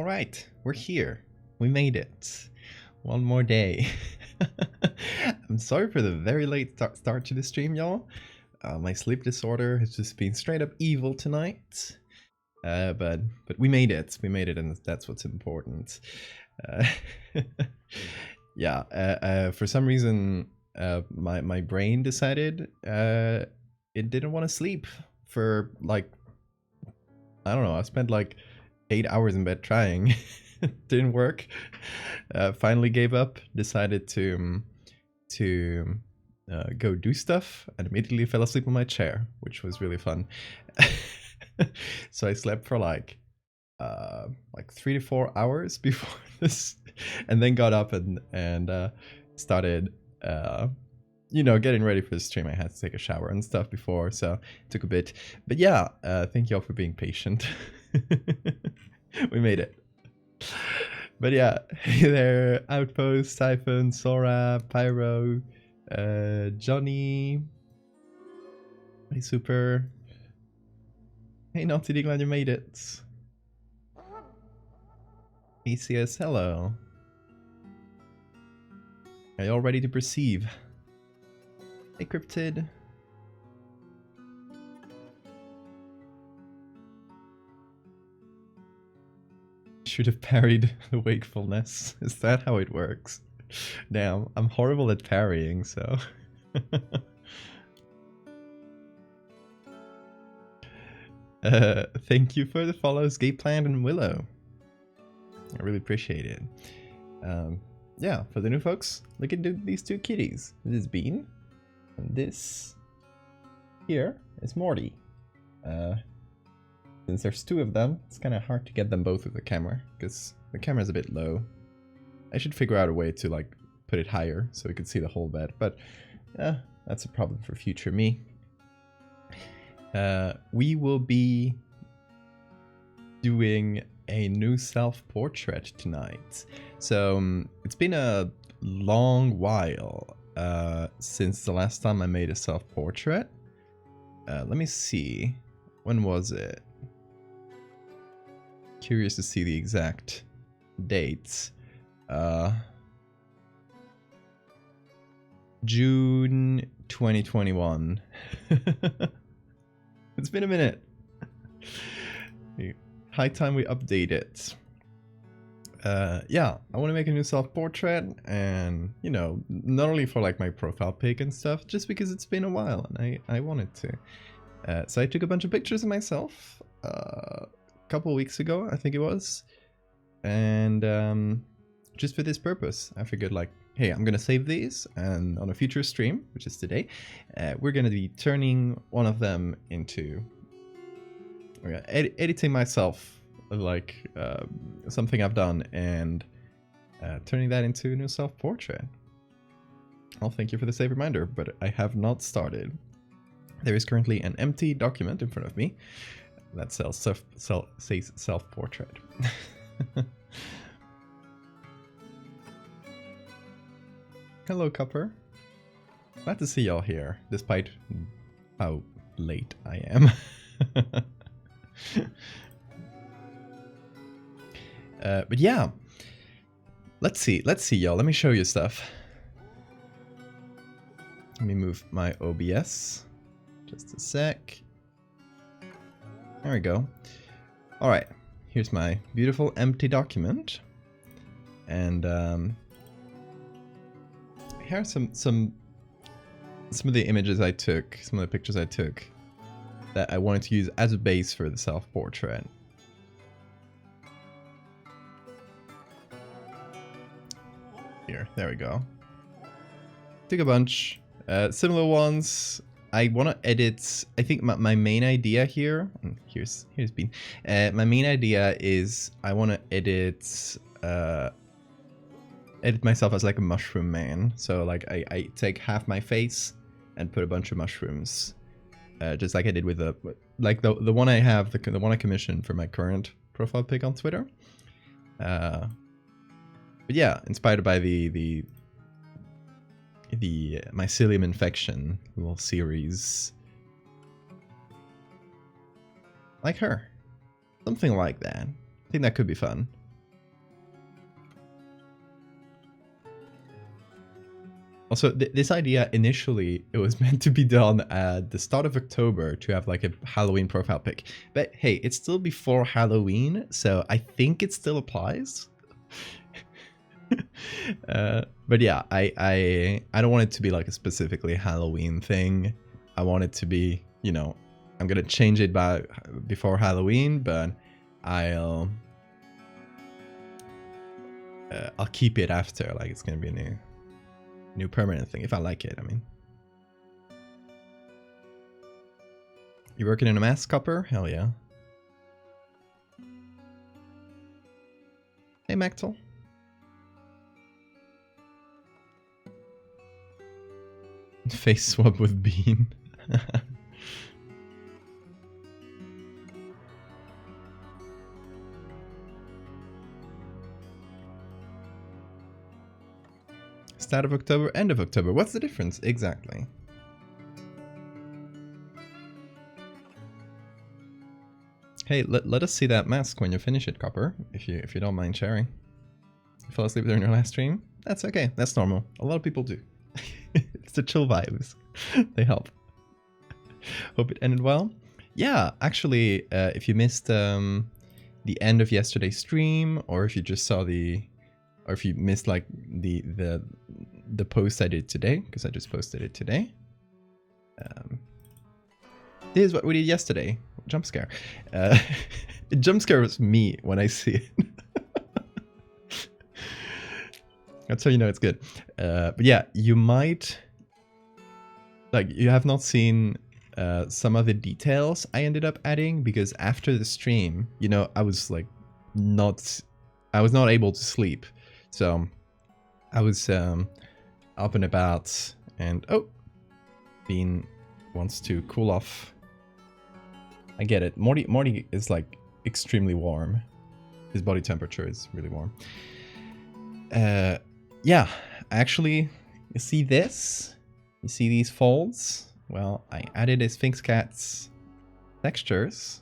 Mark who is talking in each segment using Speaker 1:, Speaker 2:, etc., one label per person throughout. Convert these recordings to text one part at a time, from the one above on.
Speaker 1: Alright, we're here. We made it. One more day. I'm sorry for the very late start to the stream, y'all. My sleep disorder has just been straight up evil tonight. But we made it. We made it, and that's what's important. Yeah, for some reason, my brain decided it didn't want to sleep for, like, I don't know, I spent like 8 hours in bed trying. Didn't work. Finally gave up, decided to go do stuff, and immediately fell asleep on my chair, which was really fun. So I slept for like 3 to 4 hours before this, and then got up and started getting ready for the stream. I had to take a shower and stuff before, so it took a bit. But yeah, thank you all for being patient. We made it. But yeah, hey there, Outpost, Typhon, Sora, Pyro, Johnny, hey Super, hey Naughty, glad you made it. ACS, hello. Are you all ready to perceive? Hey Cryptid. Should have parried the wakefulness. Is that how it works? Damn, I'm horrible at parrying, so... Thank you for the follows, Gateplant and Willow. I really appreciate it. Yeah, for the new folks, look at these two kitties. This is Bean, and this here is Morty. Since there's two of them, it's kind of hard to get them both with the camera, because the camera's a bit low. I should figure out a way to like put it higher so we can see the whole bed, but that's a problem for future me. We will be doing a new self-portrait tonight. So it's been a long while since the last time I made a self-portrait. Let me see. When was it? Curious to see the exact dates. June 2021. It's been a minute. High time we update it. Yeah, I want to make a new self-portrait, and not only for like my profile pic and stuff, just because it's been a while and I wanted to. So I took a bunch of pictures of myself a couple of weeks ago, I think it was, and just for this purpose, I figured like, hey, I'm gonna save these, and on a future stream, which is today, we're gonna be turning one of them into editing myself, like something I've done, and turning that into a new self-portrait. I'll thank you for the safe reminder, but I have not started. There is currently an empty document in front of me that says self-portrait. Hello, Cupper. Glad to see y'all here, despite how late I am. But yeah, let's see y'all. Let me show you stuff. Let me move my OBS. Just a sec. There we go. All right, here's my beautiful empty document, and here are some of the images I took, some of the pictures I took that I wanted to use as a base for the self-portrait. There we go. Took a bunch, similar ones. I want to edit. I think my main idea here. Here's Bean. My main idea is I want to edit myself as like a mushroom man. So like I take half my face and put a bunch of mushrooms, just like I did with the one I have, the one I commissioned for my current profile pic on Twitter. But yeah, inspired by the mycelium infection little series, like her, something like that. I think that could be fun. Also, this idea initially, it was meant to be done at the start of October to have like a Halloween profile pic. But hey, it's still before Halloween, so I think it still applies. But yeah, I don't want it to be like a specifically Halloween thing. I want it to be, you know, I'm gonna change it by before Halloween, but I'll keep it after. Like it's gonna be a new permanent thing if I like it. I mean, you working in a mask, Copper? Hell yeah. Hey, Mactel. Face swap with Bean. Start of October, end of October. What's the difference exactly? Hey, let us see that mask when you finish it, Copper. If you don't mind sharing. You fell asleep during your last stream? That's okay. That's normal. A lot of people do. It's the chill vibes. They help. Hope it ended well. Yeah, actually, if you missed the end of yesterday's stream, or if you just saw or if you missed like the post I did today, because I just posted it today. This is what we did yesterday. Jump scare. Jump scare was me when I see it. That's how you know it's good. But yeah, you might, like, you have not seen some of the details I ended up adding, because after the stream, you know, I was not able to sleep. So I was up and about, and oh, Bean wants to cool off. I get it. Morty is like extremely warm. His body temperature is really warm. Yeah, actually, you see this? You see these folds? Well, I added a Sphinx Cat's textures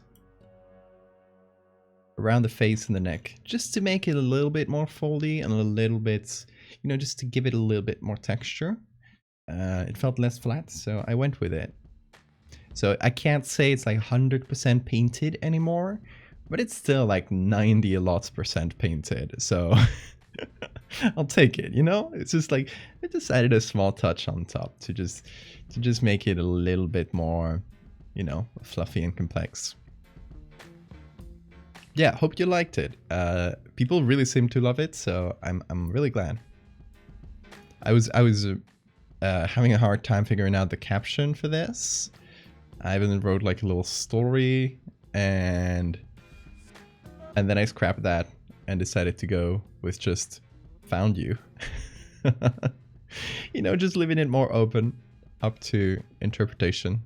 Speaker 1: around the face and the neck, just to make it a little bit more foldy and a little bit, you know, just to give it a little bit more texture. It felt less flat, so I went with it. So I can't say it's like 100% painted anymore, but it's still like 90% painted. So I'll take it, you know? It's just like, I just added a small touch on top to just make it a little bit more, you know, fluffy and complex. Yeah, hope you liked it. People really seem to love it, so I'm really glad. I was having a hard time figuring out the caption for this. I even wrote like a little story, and then I scrapped that and decided to go with just found you. You know, just leaving it more open, up to interpretation.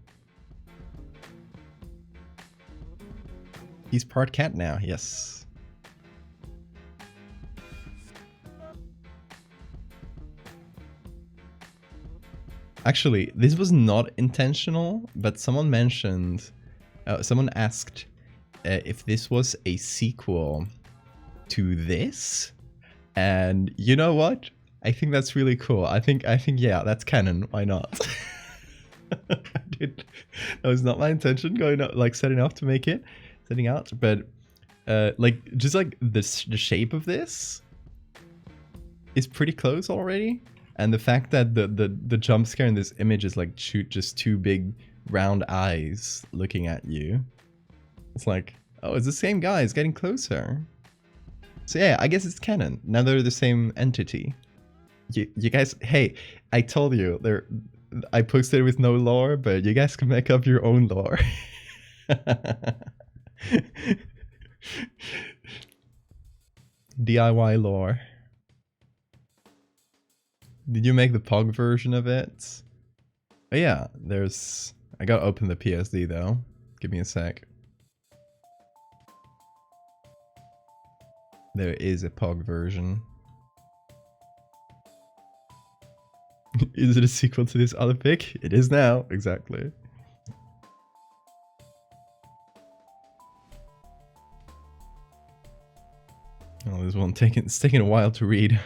Speaker 1: He's part cat now, yes. Actually, this was not intentional, but someone mentioned, someone asked if this was a sequel to this, and you know what? I think that's really cool. I think yeah, that's canon. Why not? Dude, that was not my intention going out, like setting out, but like just like the shape of this is pretty close already. And the fact that the jump scare in this image is like just two big round eyes looking at you. It's like, oh, it's the same guy. It's getting closer. So yeah, I guess it's canon. Now they're the same entity. You guys, hey, I told you, I posted it with no lore, but you guys can make up your own lore. DIY lore. Did you make the POG version of it? Oh yeah, I gotta open the PSD though. Give me a sec. There is a POG version. Is it a sequel to this other pic? It is now, exactly. Oh, this one it's taking a while to read.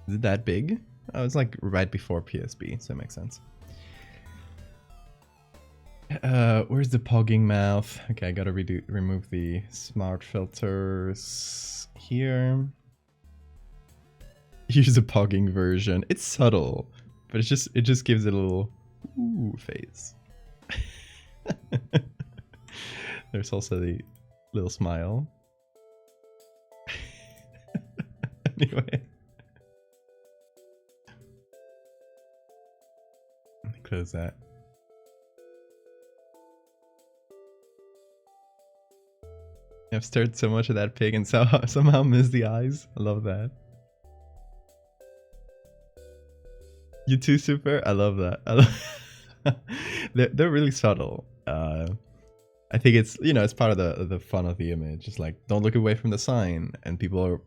Speaker 1: Is it that big? Oh, it's like right before PSB, so it makes sense. Where's the pogging mouth? Okay, I gotta remove the smart filters here. Here's a pogging version. It's subtle, but it just gives it a little ooh face. There's also the little smile. Anyway. Let me close that. I've stared so much at that pig and somehow missed the eyes. I love that. You too, Super? I love that. They're really subtle. I think it's, you know, it's part of the fun of the image. It's like, don't look away from the sign, and people are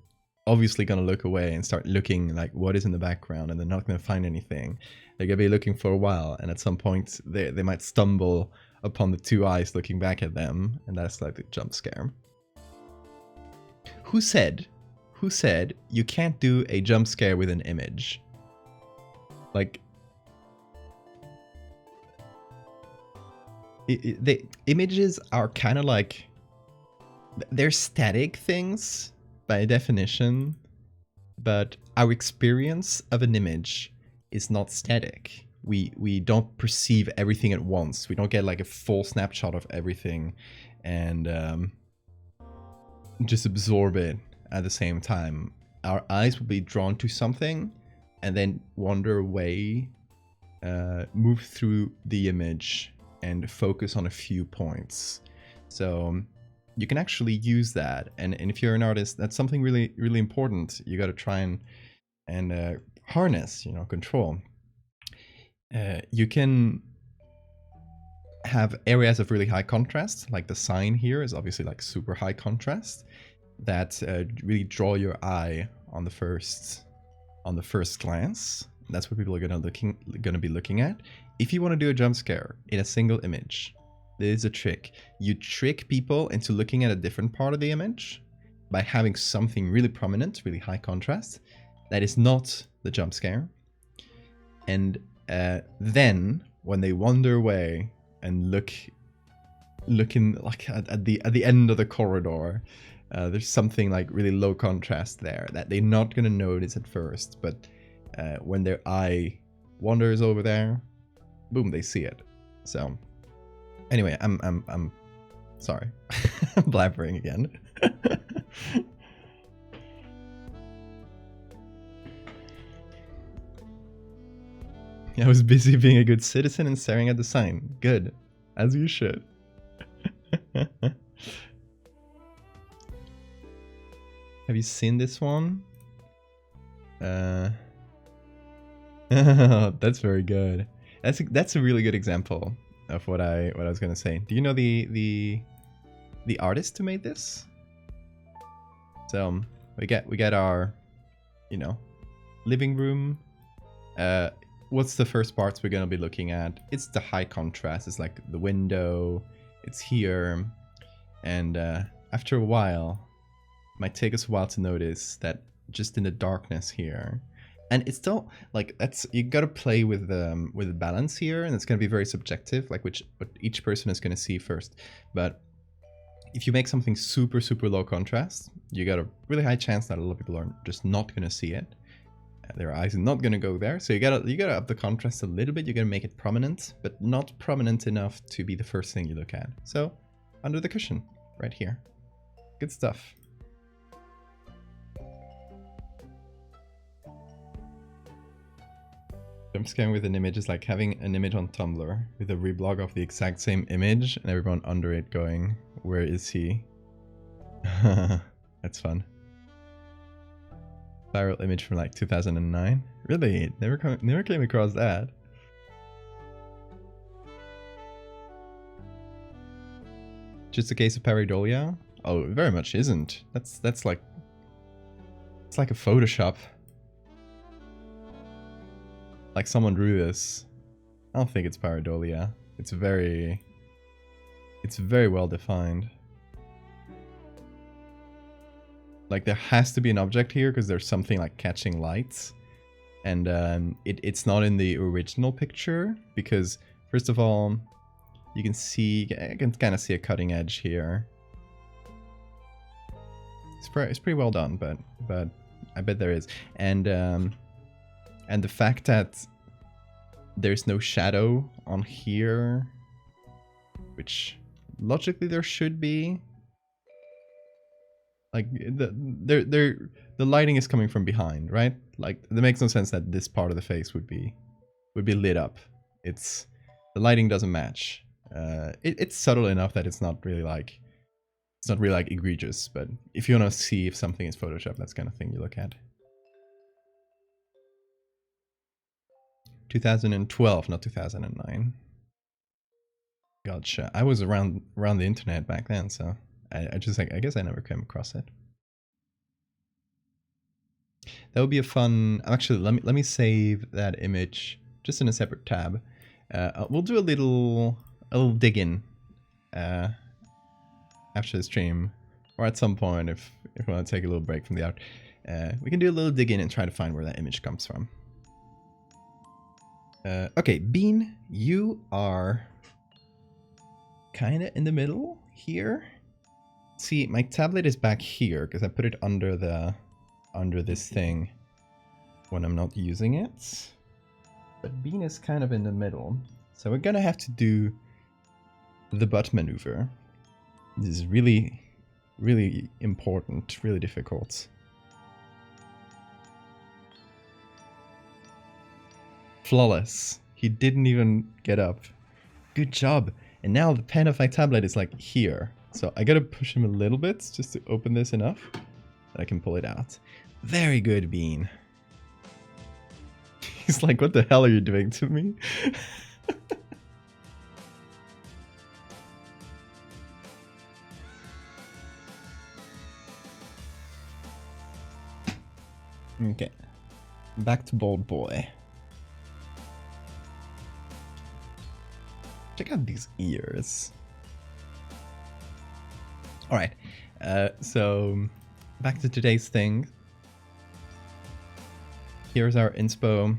Speaker 1: obviously gonna look away and start looking like what is in the background, and they're not gonna find anything. They're gonna be looking for a while, and at some point they might stumble upon the two eyes looking back at them, and that's like the jump scare. Who said you can't do a jump scare with an image? Like, the images are kind of like, they're static things by definition, but our experience of an image is not static. We don't perceive everything at once. We don't get like a full snapshot of everything and just absorb it at the same time. Our eyes will be drawn to something and then wander away, move through the image and focus on a few points. So you can actually use that, and if you're an artist, that's something really, really important. You got to try and harness, you know, control. You can have areas of really high contrast, like the sign here is obviously like super high contrast, that really draw your eye on the first glance. That's what people are gonna be looking at. If you want to do a jump scare in a single image, there's a trick. You trick people into looking at a different part of the image by having something really prominent, really high contrast, that is not the jump scare. And then when they wander away and looking like at the end of the corridor, there's something like really low contrast there that they're not gonna notice at first, but when their eye wanders over there, boom, they see it. So anyway, I'm sorry. I'm blabbering again. I was busy being a good citizen and staring at the sign. Good. As you should. Have you seen this one? That's very good. That's a really good example of what I was gonna say. Do you know the artist who made this? So we get our, you know, living room. What's the first parts we're gonna be looking at? It's the high contrast. It's like the window. It's here, and after a while, it might take us a while to notice that just in the darkness here. And it's still like, that's, you gotta play with the balance here, and it's gonna be very subjective, like what each person is gonna see first. But if you make something super low contrast, you got a really high chance that a lot of people are just not gonna see it. Their eyes are not gonna go there. So you gotta up the contrast a little bit. You're gonna make it prominent, but not prominent enough to be the first thing you look at. So under the cushion, right here. Good stuff. Jump scaring with an image is like having an image on Tumblr with a reblog of the exact same image and everyone under it going, where is he? That's fun. Viral image from like 2009? Really? Never came across that. Just a case of pareidolia? Oh, it very much isn't. That's like, it's like a Photoshop. Like someone drew this. I don't think it's pareidolia. It's very well defined. Like there has to be an object here because there's something like catching lights. And it's not in the original picture because, first of all, you can see, I can kind of see a cutting edge here. It's pretty well done, but I bet there is. And the fact that there's no shadow on here, which logically there should be. Like the lighting is coming from behind, right? Like it makes no sense that this part of the face would be lit up. The lighting doesn't match. It's subtle enough that it's not really like egregious, but if you want to see if something is Photoshop, that's the kind of thing you look at. 2012, not 2009. Gotcha. I was around the internet back then, so I guess I never came across it. That would be a fun. Actually, let me save that image just in a separate tab. We'll do a little dig in after the stream, or at some point if we want to take a little break from the art. We can do a little dig in and try to find where that image comes from. Okay, Bean, you are kind of in the middle here. See, my tablet is back here because I put it under this thing when I'm not using it. But Bean is kind of in the middle. So we're gonna have to do the butt maneuver. This is really, really important, really difficult. Flawless. He didn't even get up. Good job. And now the pen of my tablet is like here. So I gotta push him a little bit just to open this enough that I can pull it out. Very good, Bean. He's like, what the hell are you doing to me? Okay. Back to Bold Boy. Check out these ears. Alright, so back to today's thing. Here's our inspo,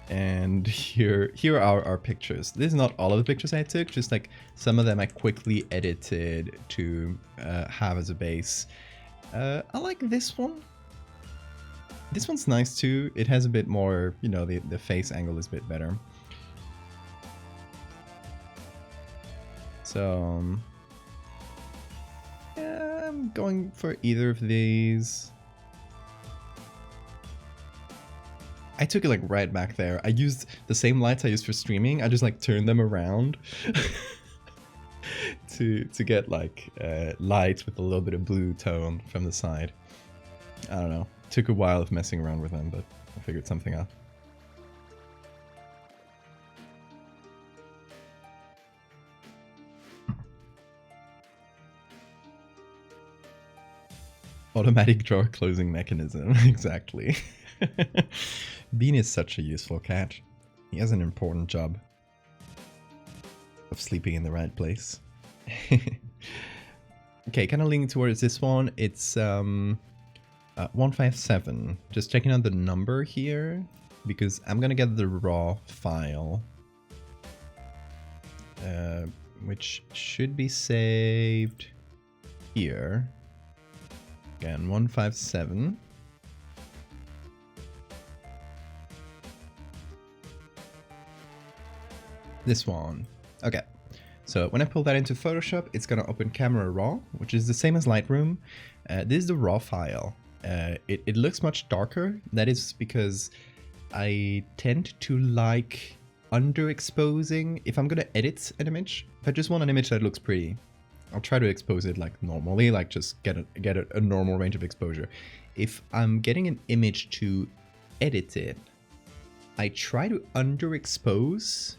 Speaker 1: and here are our pictures. This is not all of the pictures I took, just like some of them I quickly edited to have as a base. I like this one. This one's nice too. It has a bit more, you know, the face angle is a bit better. So yeah, I'm going for either of these. I took it like right back there. I used the same lights I used for streaming. I just like turned them around to get like lights with a little bit of blue tone from the side. I don't know. Took a while of messing around with them, but I figured something out. Automatic drawer closing mechanism, exactly. Bean is such a useful cat. He has an important job of sleeping in the right place. Okay, kind of leaning towards this one. It's 157. Just checking out the number here because I'm gonna get the raw file, which should be saved here. Again, 157. This one. Okay. So when I pull that into Photoshop, it's going to open Camera Raw, which is the same as Lightroom. This is the raw file. It looks much darker. That is because I tend to like underexposing. If I'm going to edit an image, if I just want an image that looks pretty, I'll try to expose it like normally, like just get a normal range of exposure. If I'm getting an image to edit it, I try to underexpose,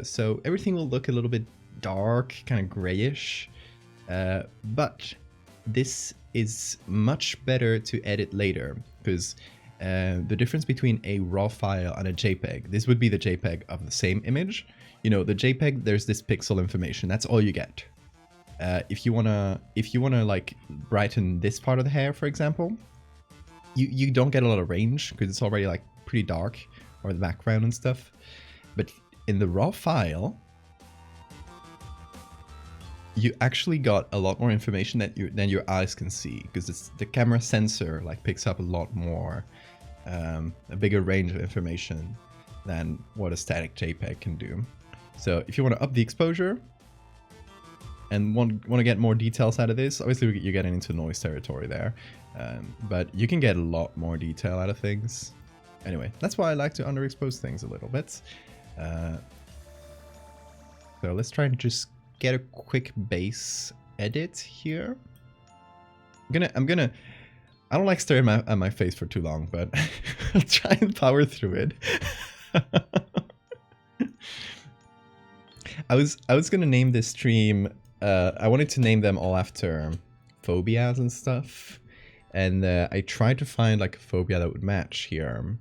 Speaker 1: so everything will look a little bit dark, kind of grayish. But this is much better to edit later because the difference between a raw file and a JPEG, this would be the JPEG of the same image. You know, the JPEG, there's this pixel information. That's all you get. If you wanna like brighten this part of the hair, for example, you don't get a lot of range because it's already like pretty dark, or the background and stuff. But in the raw file, you actually got a lot more information than your eyes can see, because the camera sensor like picks up a lot more, a bigger range of information than what a static JPEG can do. So if you want to up the exposure and want to get more details out of this, obviously you're getting into noise territory there, but you can get a lot more detail out of things. Anyway, that's why I like to underexpose things a little bit. So let's try and just get a quick base edit here. I don't like staring at my face for too long, but I'll try and power through it. I was gonna name this stream, I wanted to name them all after phobias and stuff, and I tried to find like a phobia that would match here,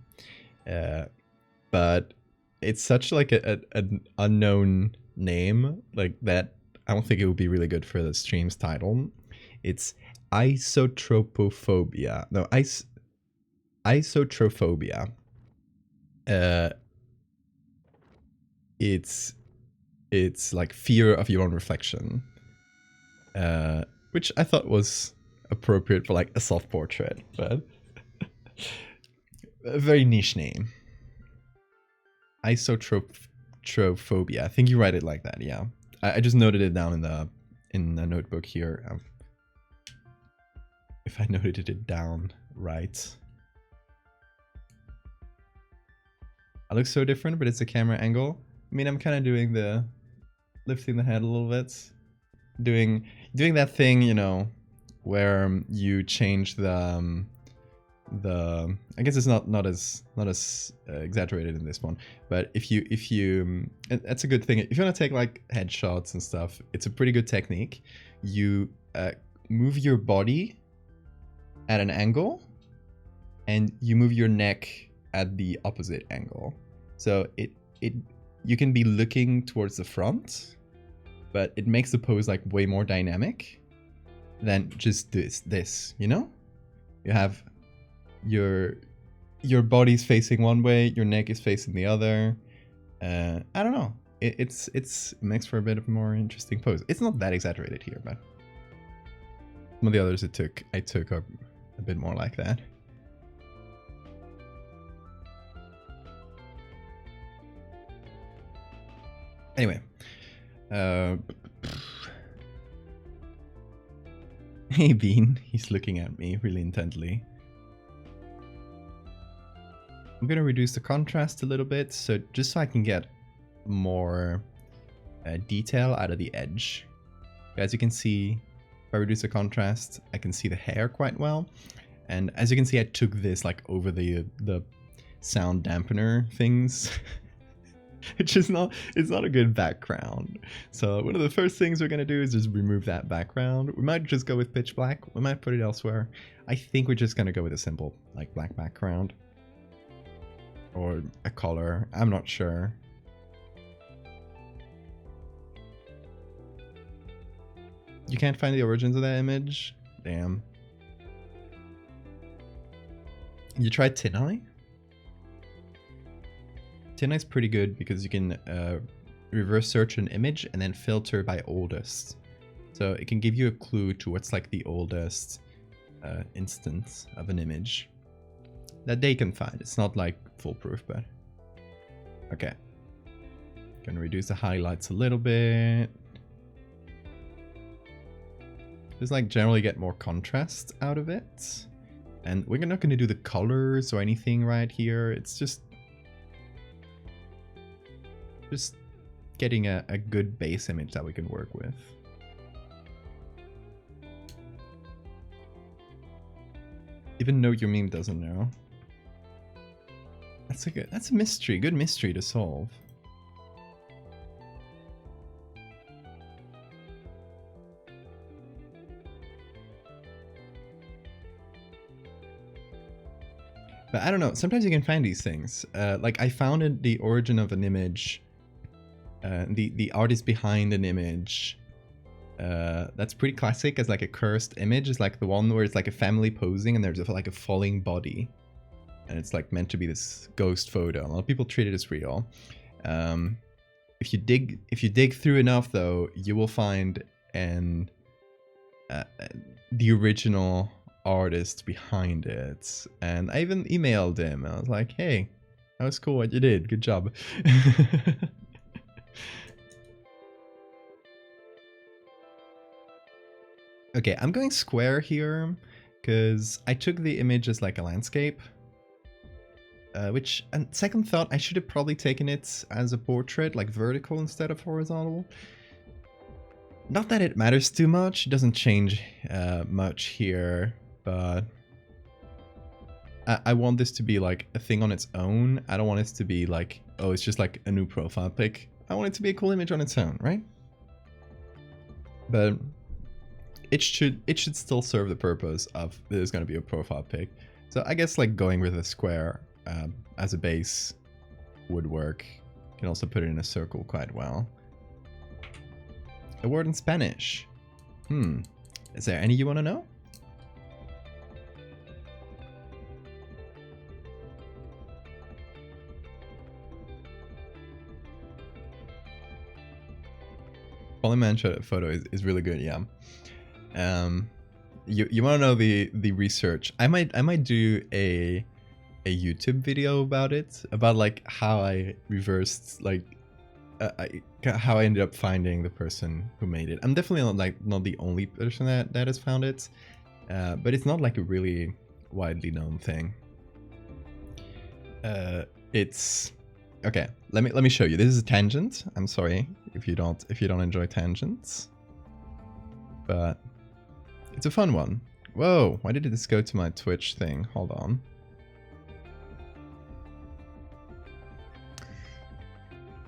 Speaker 1: but it's such like an unknown name like that. I don't think it would be really good for the stream's title. It's Eisoptrophobia. No, Eisoptrophobia. It's like fear of your own reflection, which I thought was appropriate for like a self-portrait, but a very niche name. Eisoptrophobia. I think you write it like that. Yeah, I just noted it down in the notebook here. If I noted it down right. I look so different, but it's a camera angle. I mean, I'm kind of doing the lifting the head a little bit, doing that thing, you know, where you change the I guess it's not as exaggerated in this one, but if you that's a good thing. If you want to take like headshots and stuff, it's a pretty good technique. You move your body at an angle, and you move your neck at the opposite angle. So you can be looking towards the front, but it makes the pose like way more dynamic than just this, you know? You have your body's facing one way, your neck is facing the other. I don't know. It makes for a bit of a more interesting pose. It's not that exaggerated here, but some of the others I took are a bit more like that. Anyway, hey Bean, he's looking at me really intently. I'm gonna reduce the contrast a little bit, so just so I can get more detail out of the edge. As you can see, if I reduce the contrast, I can see the hair quite well. And as you can see, I took this like over the sound dampener things. It's not a good background. So one of the first things we're gonna do is just remove that background. We might just go with pitch black. We might put it elsewhere. I think we're just gonna go with a simple like black background. Or a color, I'm not sure. You can't find the origins of that image? Damn. You tried TinEye? TinEye's pretty good because you can reverse search an image and then filter by oldest. So it can give you a clue to what's like the oldest instance of an image that they can find. It's not like foolproof, but okay. Gonna reduce the highlights a little bit. Just like generally get more contrast out of it. And we're not gonna do the colors or anything right here. It's just getting a good base image that we can work with. Even though your meme doesn't know. That's a mystery, good mystery to solve. But I don't know, sometimes you can find these things. Like I found the origin of an image, the artist behind an image That's pretty classic as like a cursed image. Is like the one where it's like a family posing and there's like a falling body, and it's like meant to be this ghost photo. A lot of people treat it as real. If you dig through enough, though, you will find the original artist behind it, and I even emailed him. I was like, "Hey, that was cool what you did. Good job." Okay, I'm going square here because I took the image as like a landscape. Which, and second thought, I should have probably taken it as a portrait, like vertical instead of horizontal. Not that it matters too much, it doesn't change much here, but I want this to be like a thing on its own. I don't want it to be like, oh, it's just like a new profile pic. I want it to be a cool image on its own, right? But it should still serve the purpose of there's going to be a profile pic. So I guess like going with a square as a base would work. You can also put it in a circle quite well. A word in Spanish. Is there any you want to know? Polymantra photo is really good, yeah. You want to know the research? I might do a YouTube video about it, about like how I reversed like how I ended up finding the person who made it. I'm definitely not the only person that has found it, but it's not like a really widely known thing. It's okay. Let me show you. This is a tangent. I'm sorry if you don't enjoy tangents, but it's a fun one. Whoa! Why did this go to my Twitch thing? Hold on.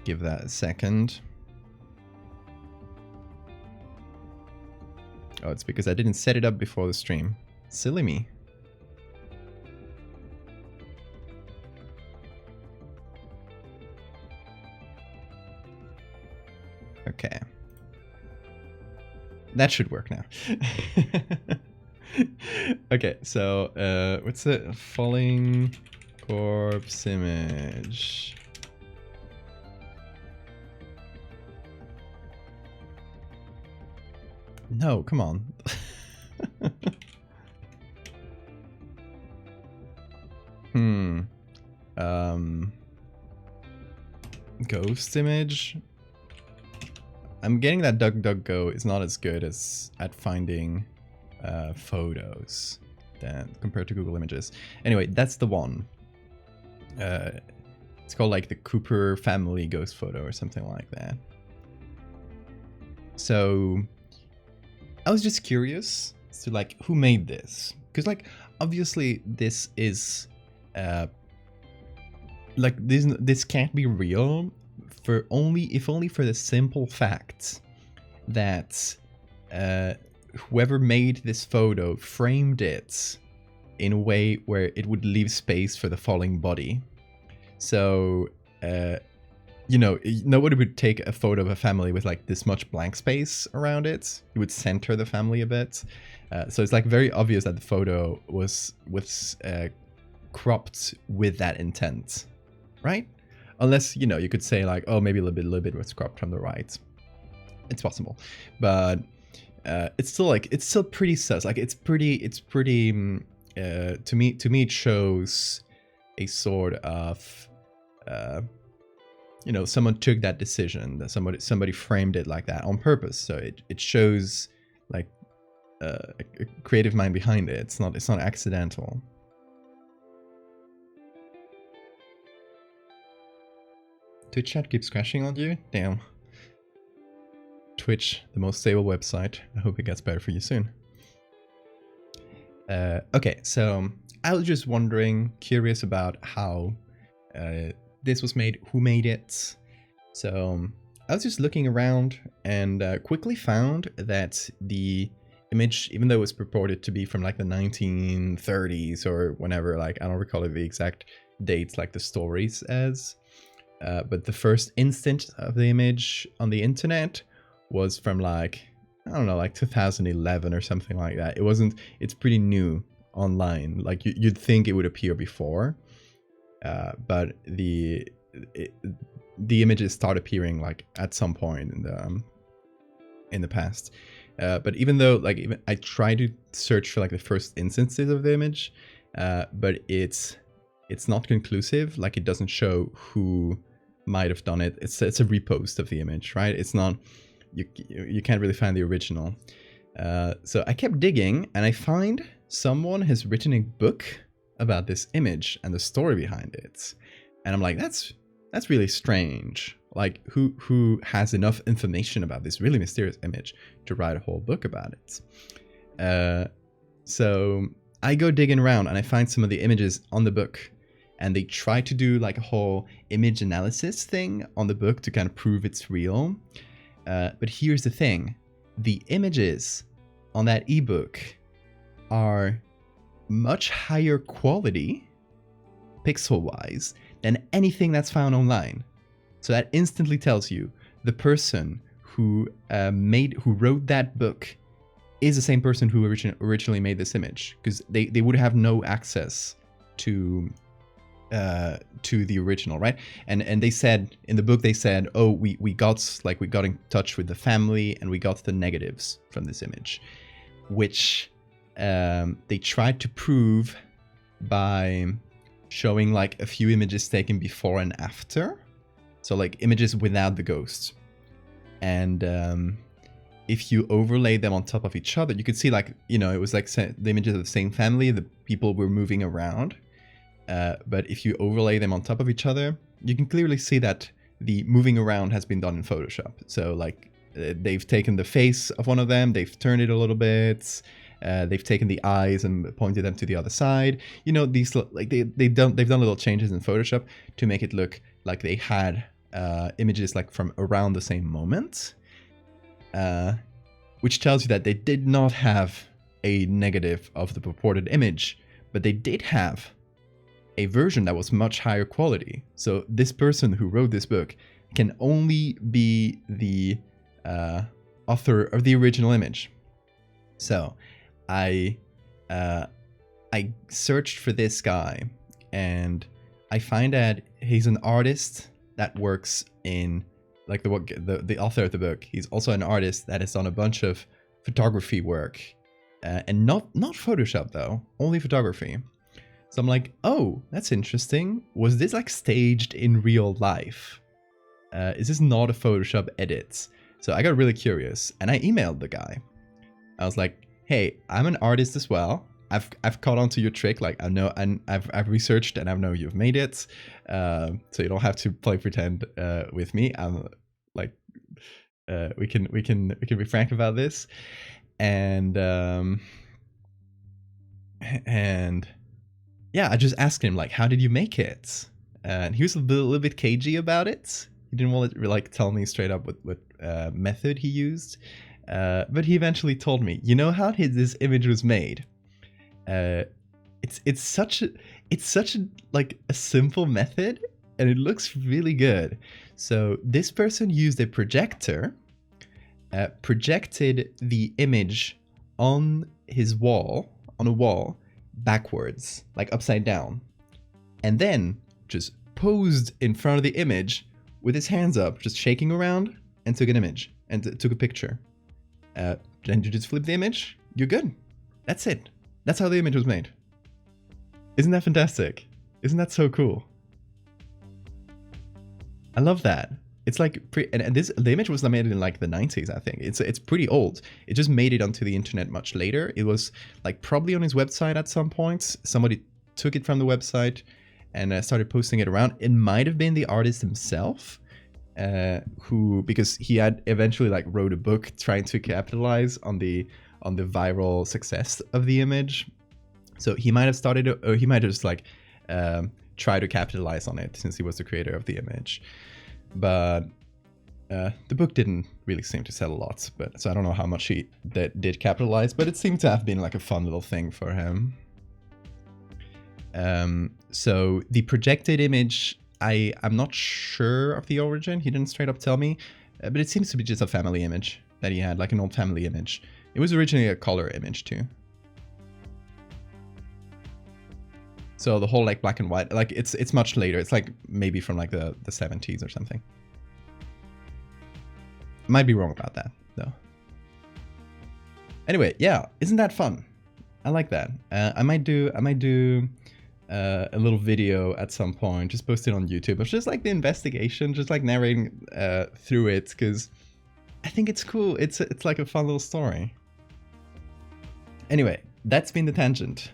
Speaker 1: Give that a second. Oh, it's because I didn't set it up before the stream. Silly me. Okay. That should work now. Okay, so what's it? Falling corpse image. No, come on. Ghost image. I'm getting that DuckDuckGo is not as good as at finding photos than compared to Google Images. Anyway, that's the one. It's called like the Cooper family ghost photo or something like that. So I was just curious as to like who made this, because like obviously this is like this can't be real for only for the simple fact that whoever made this photo framed it in a way where it would leave space for the falling body. So you know, nobody would take a photo of a family with like this much blank space around it. You would center the family a bit. So it's like very obvious that the photo was cropped with that intent, right? Unless, you know, you could say like, oh, maybe a little bit was cropped from the right. It's possible, but it's still pretty sus. Like it's pretty to me it shows a sort of you know, someone took that decision, that somebody framed it like that on purpose. So it shows like a creative mind behind it. It's not accidental. Twitch chat keeps crashing on you? Damn. Twitch, the most stable website. I hope it gets better for you soon. Okay, so I was just wondering, curious about how this was made, who made it. So I was just looking around and quickly found that the image, even though it was purported to be from like the 1930s or whenever, like I don't recall the exact dates like the stories as, but the first instant of the image on the internet was from like I don't know, like 2011 or something like that. It wasn't, it's pretty new online. Like you'd think it would appear before, but the images start appearing like at some point in the past. But even though like even I try to search for like the first instances of the image, but it's not conclusive. Like it doesn't show who might have done it. It's a repost of the image, right? It's not, you can't really find the original. So I kept digging and I find someone has written a book about this image and the story behind it. And I'm like, that's really strange. Like who has enough information about this really mysterious image to write a whole book about it? So I go digging around and I find some of the images on the book, and they try to do like a whole image analysis thing on the book to kind of prove it's real. But here's the thing. The images on that ebook are much higher quality, pixel-wise, than anything that's found online. So that instantly tells you the person who wrote that book is the same person who originally made this image, because they would have no access to the original, right? And they said in the book, they said, oh, we got in touch with the family and we got the negatives from this image, which they tried to prove by showing like a few images taken before and after, so like images without the ghosts. And if you overlay them on top of each other, you could see like, you know, it was like the images of the same family, the people were moving around. But if you overlay them on top of each other, you can clearly see that the moving around has been done in Photoshop. So like they've taken the face of one of them, they've turned it a little bit, they've taken the eyes and pointed them to the other side. You know, these like they've done little changes in Photoshop to make it look like they had images like from around the same moment, which tells you that they did not have a negative of the purported image, but they did have a version that was much higher quality. So this person who wrote this book can only be the author of the original image. So I searched for this guy, and I find that he's an artist that works in like the author of the book. He's also an artist that has done a bunch of photography work, and not Photoshop though, only photography. So I'm like, oh, that's interesting. Was this like staged in real life? Is this not a Photoshop edit? So I got really curious and I emailed the guy. I was like, hey, I'm an artist as well. I've caught on to your trick. Like I know, and I've researched and I know you've made it. So you don't have to play pretend with me. I'm like, we can be frank about this. And yeah, I just asked him like, how did you make it? And he was a little bit cagey about it. He didn't want to like tell me straight up what method he used. But he eventually told me, you know how this image was made? It's such a like a simple method, and it looks really good. So this person used a projector, projected the image on a wall backwards, like upside down, and then just posed in front of the image with his hands up, just shaking around, and took an image and took a picture. Then you just flip the image, you're good. That's it. That's how the image was made. Isn't that fantastic? Isn't that so cool? I love that. It's like the image was made in like the 90s, I think. It's pretty old. It just made it onto the internet much later. It was like probably on his website at some point. Somebody took it from the website and started posting it around. It might have been the artist himself, because he had eventually like wrote a book trying to capitalize on the viral success of the image. So he might have started, or he might have just like try to capitalize on it since he was the creator of the image. But the book didn't really seem to sell a lot, so I don't know how much he did capitalize, but it seemed to have been like a fun little thing for him. So the projected image, I'm not sure of the origin. He didn't straight up tell me, but it seems to be just a family image. that he had, like an old family image. It was originally a color image too. So the whole like black and white, like it's much later. It's like maybe from like the 70s or something. Might be wrong about that though. Anyway, yeah, isn't that fun? I like that. I might do a little video at some point, just post it on YouTube. It's just like the investigation, just like narrating through it, because I think it's cool. It's like a fun little story. Anyway, that's been the tangent.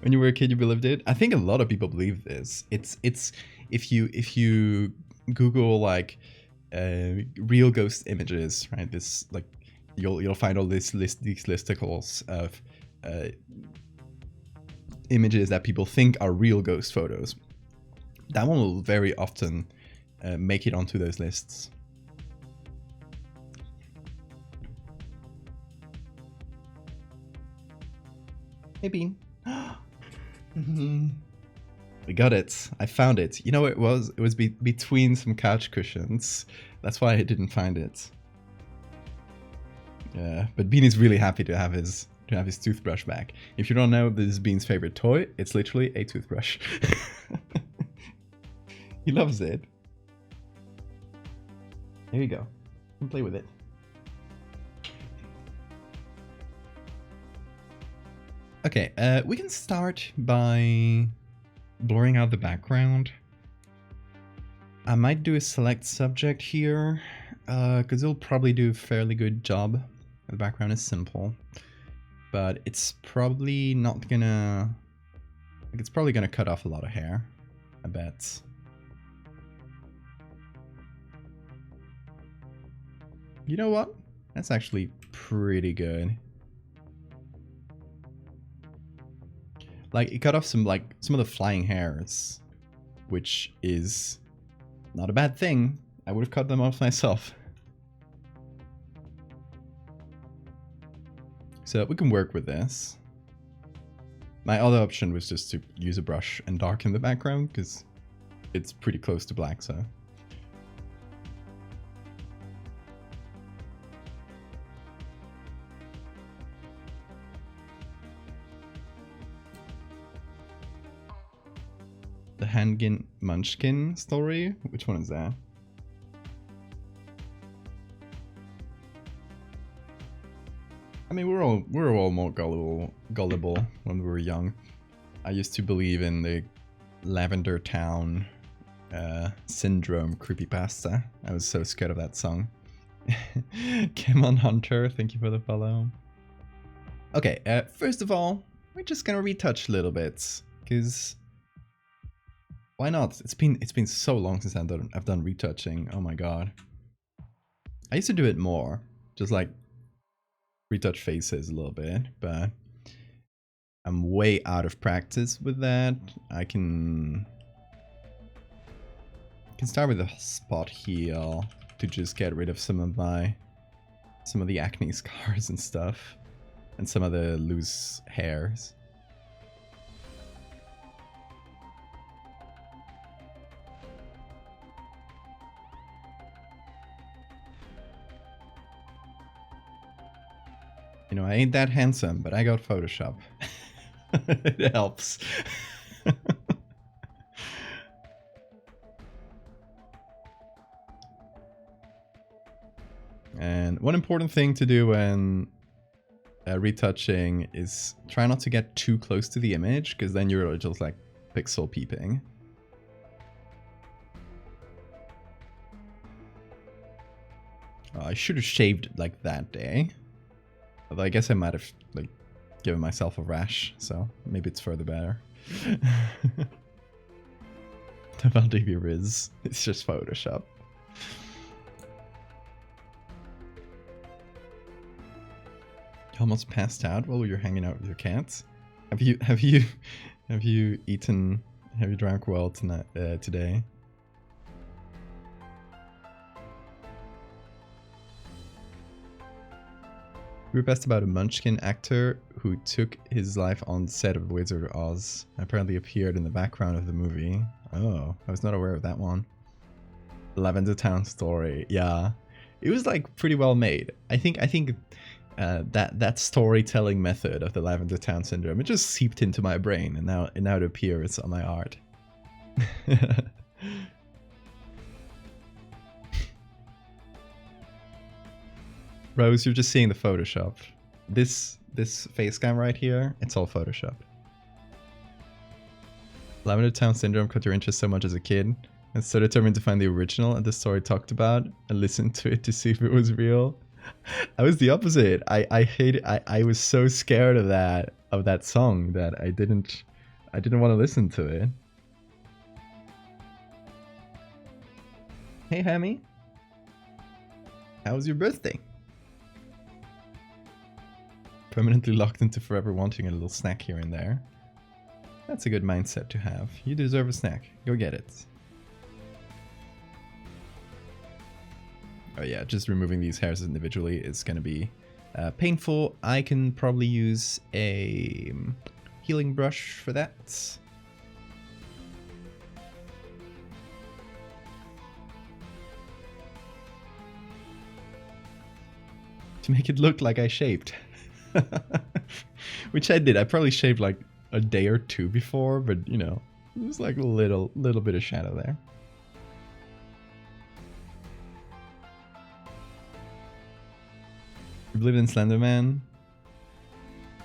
Speaker 1: When you were a kid, you believed it. I think a lot of people believe this. It's if you Google like real ghost images, right? This like you'll find all these listicles of images that people think are real ghost photos. That one will very often make it onto those lists. Hey Bean. We got it. I found it. You know what it was? It was between some couch cushions. That's why I didn't find it. Yeah, but Bean is really happy to have his toothbrush back. If you don't know, this is Bean's favorite toy. It's literally a toothbrush. He loves it. There you go. You can play with it. Okay, we can start by blurring out the background. I might do a select subject here, because it'll probably do a fairly good job. The background is simple, but it's probably not gonna... like, it's probably gonna cut off a lot of hair, I bet. You know what? That's actually pretty good. Like, it cut off some of the flying hairs, which is not a bad thing. I would have cut them off myself. So we can work with this. My other option was just to use a brush and darken the background, because it's pretty close to black, so... The Hangin Munchkin story? Which one is that? I mean, we're all more gullible when we were young. I used to believe in the Lavender Town syndrome creepypasta. I was so scared of that song. Come on, Hunter, thank you for the follow. Okay, first of all, we're just gonna retouch a little bit, because why not? It's been so long since I've done retouching. Oh my god. I used to do it more, just like retouch faces a little bit, but I'm way out of practice with that. I can start with a spot heel to just get rid of some of the acne scars and stuff, and some of the loose hairs. You know, I ain't that handsome, but I got Photoshop. It helps. And one important thing to do when retouching is try not to get too close to the image, because then you're just like pixel peeping. I should have shaved like that day. Although I guess I might have like given myself a rash, so maybe it's for the better. The Valdevia Riz, it's just Photoshop. You almost passed out while you're hanging out with your cats. Have you drank well tonight today? We were best about a Munchkin actor who took his life on set of Wizard of Oz apparently appeared in the background of the movie. Oh, I was not aware of that one. Lavender Town story. Yeah, it was like pretty well made. I think that storytelling method of the Lavender Town syndrome, it just seeped into my brain, and now it appears on my art. Rose, you're just seeing the Photoshop. This face cam right here, it's all Photoshop. Lavender Town syndrome caught your interest so much as a kid, and so determined to find the original and the story talked about, and listen to it to see if it was real. I was the opposite. I hated. I was so scared of that song that I didn't want to listen to it. Hey Hammy, how was your birthday? Permanently locked into forever wanting a little snack here and there. That's a good mindset to have. You deserve a snack. Go get it. Oh yeah, just removing these hairs individually is going to be painful. I can probably use a healing brush for that. To make it look like I shaved. Which I did. I probably shaved like a day or two before, but you know, there's like a little bit of shadow there. You believed in Slenderman?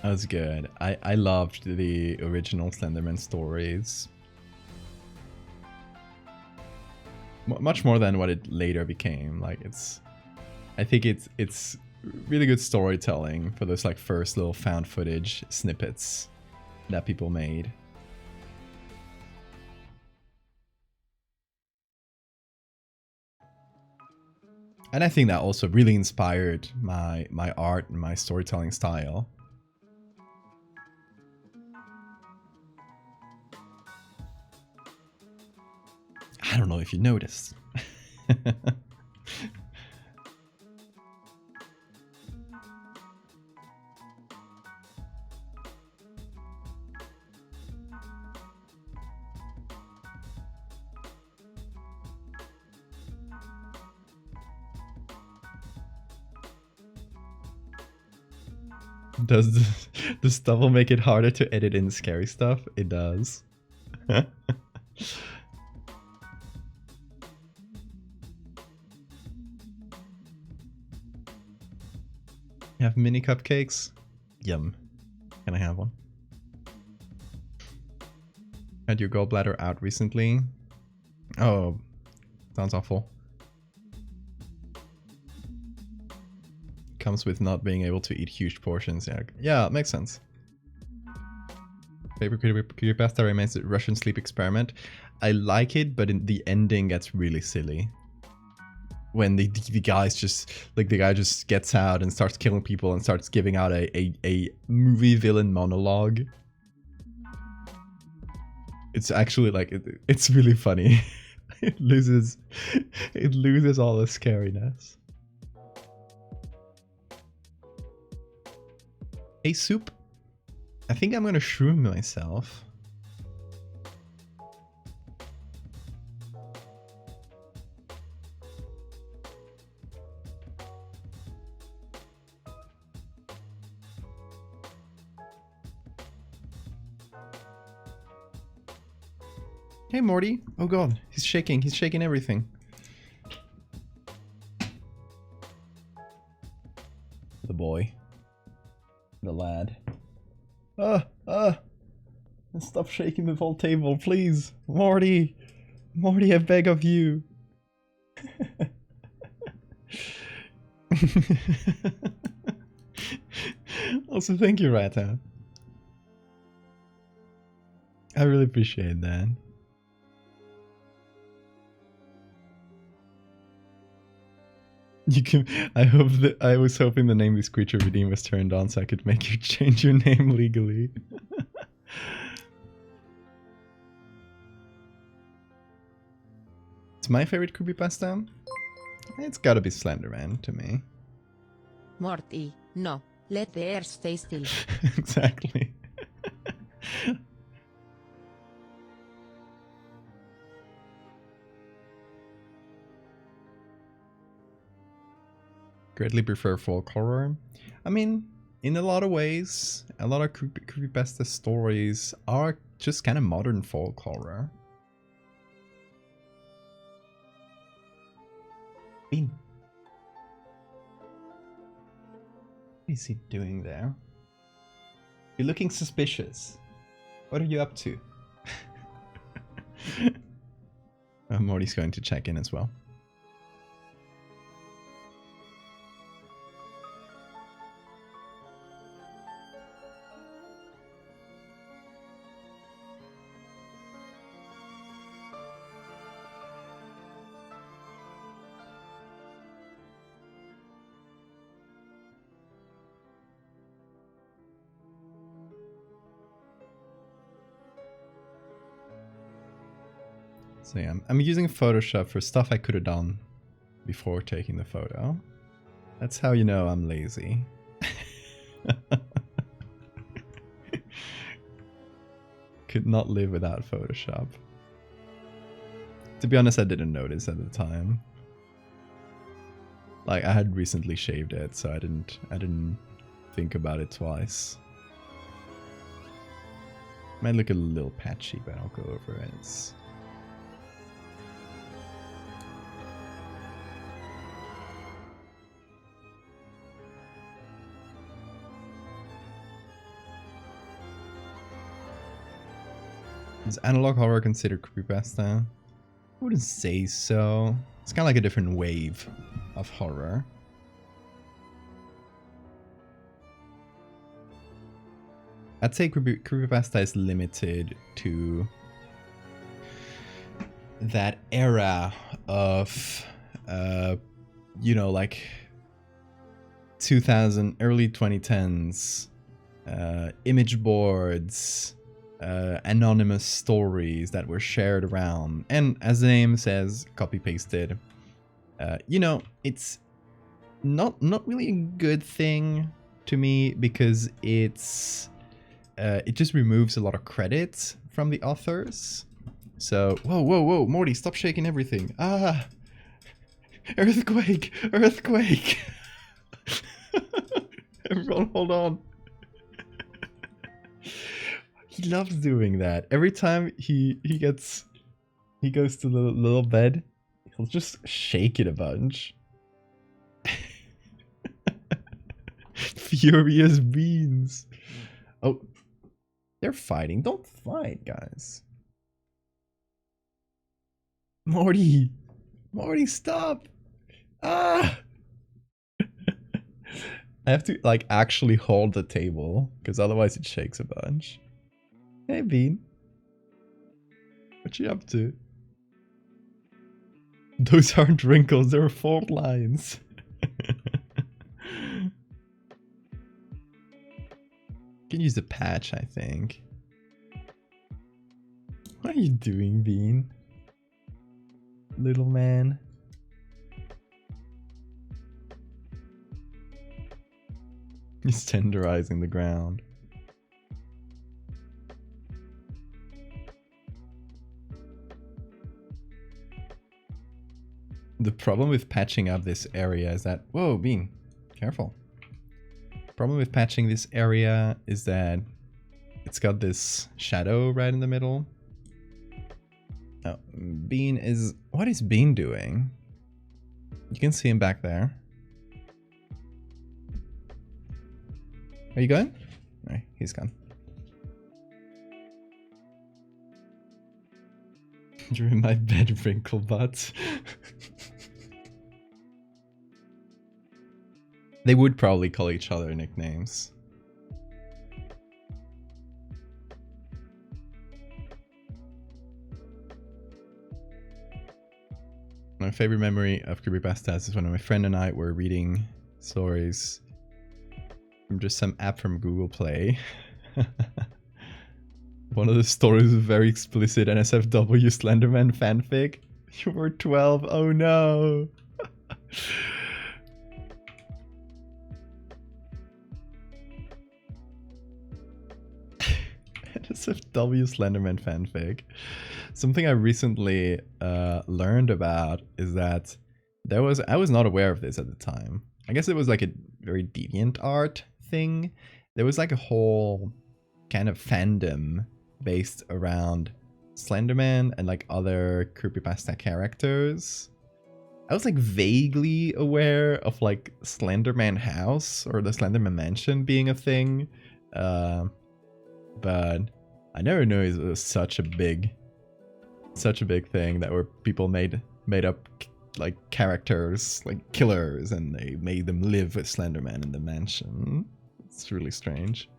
Speaker 1: That was good. I loved the original Slenderman stories. Much more than what it later became. Like I think it's really good storytelling for those like first little found footage snippets that people made. And I think that also really inspired my art and my storytelling style. I don't know if you noticed. Does the stubble make it harder to edit in scary stuff? It does. You have mini cupcakes? Yum. Can I have one? Had your gallbladder out recently? Oh, sounds awful. Comes with not being able to eat huge portions. Yeah, it makes sense. Favorite creepypasta remains the Russian sleep experiment. I like it, but the ending gets really silly. When the guys just, like, the guy just gets out and starts killing people and starts giving out a movie villain monologue. It's actually like, it's really funny. It loses all the scariness. Hey, Soup. I think I'm gonna shroom myself. Hey, Morty. Oh god, he's shaking everything. The boy. The lad. Stop shaking the whole table, please. Morty, I beg of you. Also, thank you, Rata. I really appreciate that. You can. I was hoping the name this creature redeem was turned on so I could make you change your name legally. It's my favorite creepypasta. It's gotta be Slenderman to me.
Speaker 2: Morty, no. Let the air stay still.
Speaker 1: Exactly. Greatly prefer folk horror. I mean, in a lot of ways, a lot of creepypasta stories are just kind of modern folk horror. Bean. What is he doing there? You're looking suspicious. What are you up to? Morty's going to check in as well. So yeah, I'm using Photoshop for stuff I could have done before taking the photo. That's how you know I'm lazy. Could not live without Photoshop. To be honest, I didn't notice at the time. Like, I had recently shaved it, so I didn't think about it twice. Might look a little patchy, but I'll go over it. Is analog horror considered creepypasta? I wouldn't say so. It's kind of like a different wave of horror. I'd say creepypasta is limited to that era of, you know, like 2000, early 2010s, image boards, anonymous stories that were shared around, and as the name says, copy pasted. You know, it's not really a good thing to me because it's it just removes a lot of credit from the authors. So whoa, Morty, stop shaking everything. Ah, earthquake. Everyone, hold on. He loves doing that. Every time he goes to the little bed, he'll just shake it a bunch. Furious beans. Oh, they're fighting. Don't fight, guys. Morty, stop. Ah. I have to like actually hold the table because otherwise it shakes a bunch. Hey, Bean. What you up to? Those aren't wrinkles, they're fault lines. Can use a patch, I think. What are you doing, Bean? Little man. He's tenderizing the ground. The problem with patching up this area is that... Whoa, Bean. Careful. Problem with patching this area is that it's got this shadow right in the middle. Oh, Bean is... What is Bean doing? You can see him back there. Are you going? No, he's gone. You're in my bed, wrinkle butt. They would probably call each other nicknames. My favorite memory of creepypastas is when my friend and I were reading stories from just some app from Google Play. One of the stories was very explicit NSFW Slenderman fanfic. You were 12, oh no! SFW Slenderman fanfic. Something I recently learned about is that I was not aware of this at the time. I guess it was like a very deviant art thing. There was like a whole kind of fandom based around Slenderman and like other creepypasta characters. I was like vaguely aware of like Slenderman House or the Slenderman Mansion being a thing, but I never knew it was such a big thing that where people made up like characters, like killers, and they made them live with Slenderman in the mansion. It's really strange.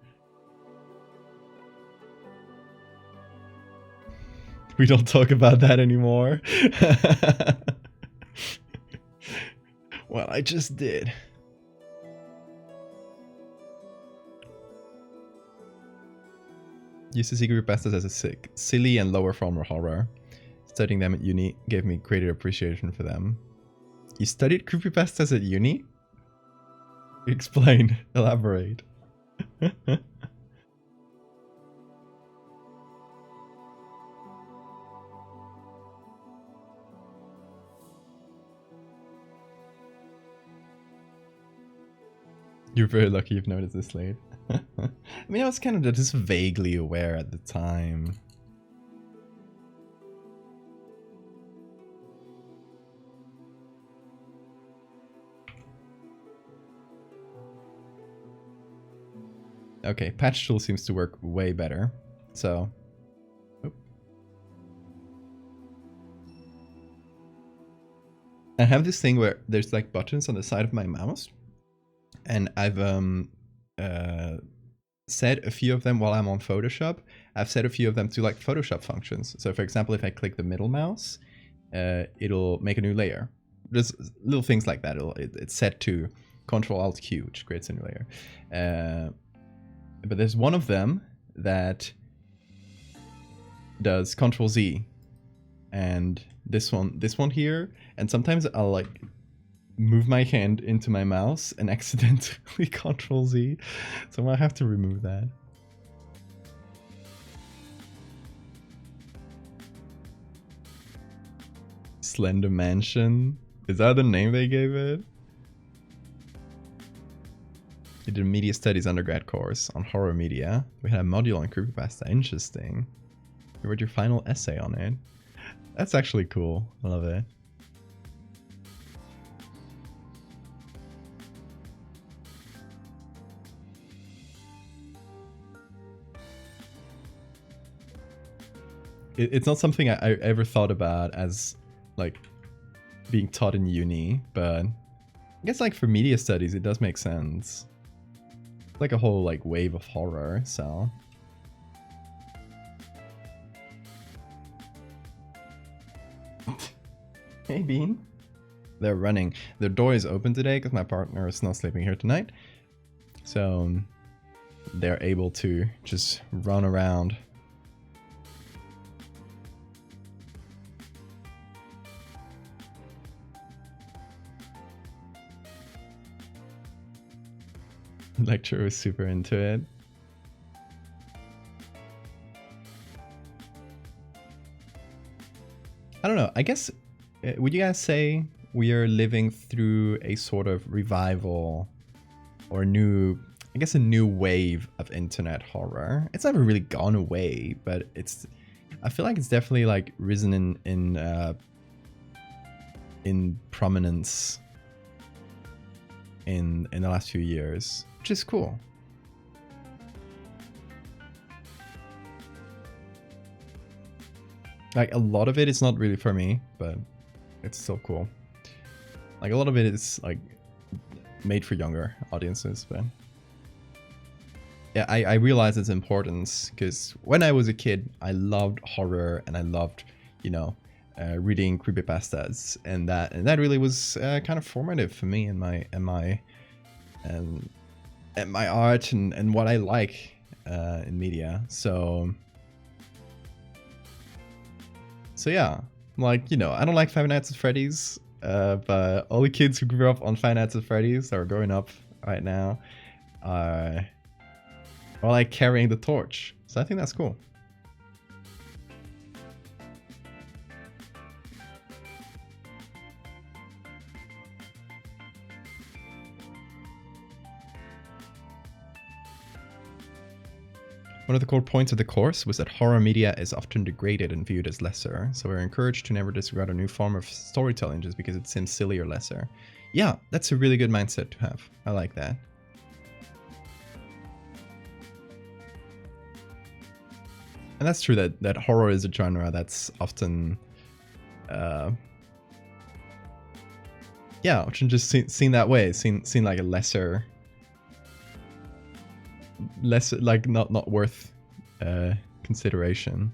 Speaker 1: We don't talk about that anymore. Well, I just did. Used to see creepypastas as a silly and lower form of horror. Studying them at uni gave me greater appreciation for them. You studied creepypastas at uni? Explain. Elaborate. You're very lucky you've noticed this late. I mean, I was kind of just vaguely aware at the time. Okay, patch tool seems to work way better. So, I have this thing where there's like buttons on the side of my mouse, and I've set a few of them while I'm on Photoshop. I've set a few of them to like Photoshop functions. So for example, if I click the middle mouse, it'll make a new layer. There's little things like that. It's set to Ctrl-Alt-Q, which creates a new layer. But there's one of them that does Ctrl-Z, and this one here, and sometimes I'll like move my hand into my mouse and accidentally Ctrl-Z, so I have to remove that. Slender Mansion? Is that the name they gave it? You did a media studies undergrad course on horror media. We had a module on creepypasta. Interesting. You wrote your final essay on it. That's actually cool. I love it. It's not something I ever thought about as like being taught in uni, but I guess like for media studies it does make sense. Like a whole like wave of horror, so. Hey Bean. They're running. Their door is open today because my partner is not sleeping here tonight. So they're able to just run around. Lecturer was super into it. I don't know. I guess, would you guys say we are living through a sort of revival or a new wave of internet horror? It's never really gone away, but I feel like it's definitely like risen in prominence in the last few years, which is cool. Like a lot of it is not really for me, but it's still cool. Like a lot of it is like made for younger audiences, but yeah, I realize its importance because when I was a kid, I loved horror and I loved, you know, reading creepypastas, and that really was kind of formative for me and my art and what I like in media. So yeah, like, you know, I don't like Five Nights at Freddy's, but all the kids who grew up on Five Nights at Freddy's that are growing up right now are or like carrying the torch. So I think that's cool. One of the core points of the course was that horror media is often degraded and viewed as lesser, so we're encouraged to never disregard a new form of storytelling just because it seems silly or lesser. Yeah, that's a really good mindset to have. I like that. And that's true that horror is a genre that's often, yeah, often just seen that way, seen like a lesser, like not worth consideration.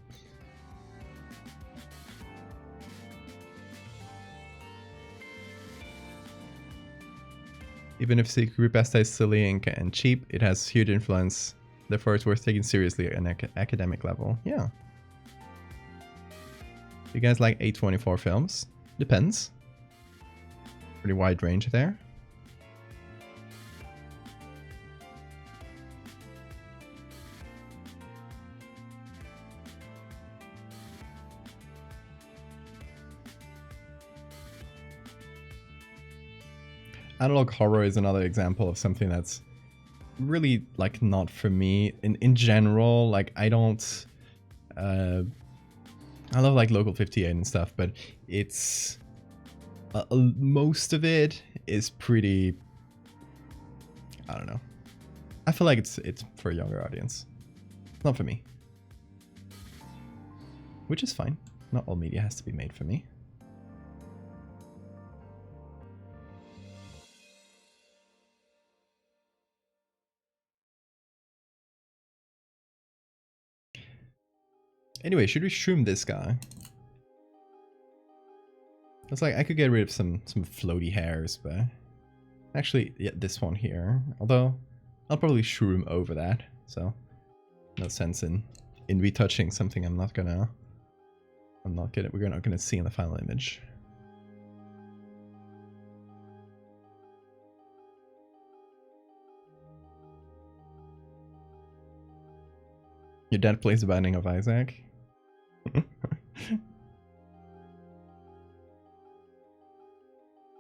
Speaker 1: Even if Secret Besta is silly and cheap, it has huge influence. Therefore, it's worth taking seriously at an academic level. Yeah. You guys like A24 films? Depends. Pretty wide range there. Analog horror is another example of something that's really like not for me in general. Like I don't I love like Local 58 and stuff, but it's most of it is pretty, I don't know. I feel like it's for a younger audience. Not for me. Which is fine. Not all media has to be made for me. Anyway, should we shroom this guy? It's like I could get rid of some floaty hairs, but actually, yeah, this one here. Although I'll probably shroom over that, so no sense in retouching something we're not gonna see in the final image. Your dad plays The Binding of Isaac.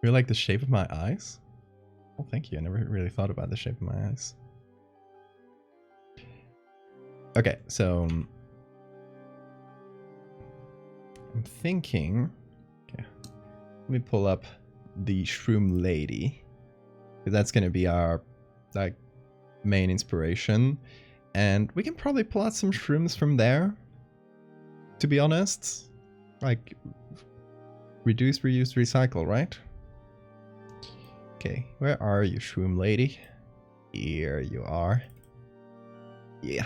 Speaker 1: You like the shape of my eyes? Oh, thank you. I never really thought about the shape of my eyes. Okay, so I'm thinking. Okay, let me pull up the Shroom Lady, because that's gonna be our like main inspiration, and we can probably pull out some shrooms from there. To be honest, like reduce, reuse, recycle, right? Okay, where are you, Shroom Lady? Here you are. Yeah.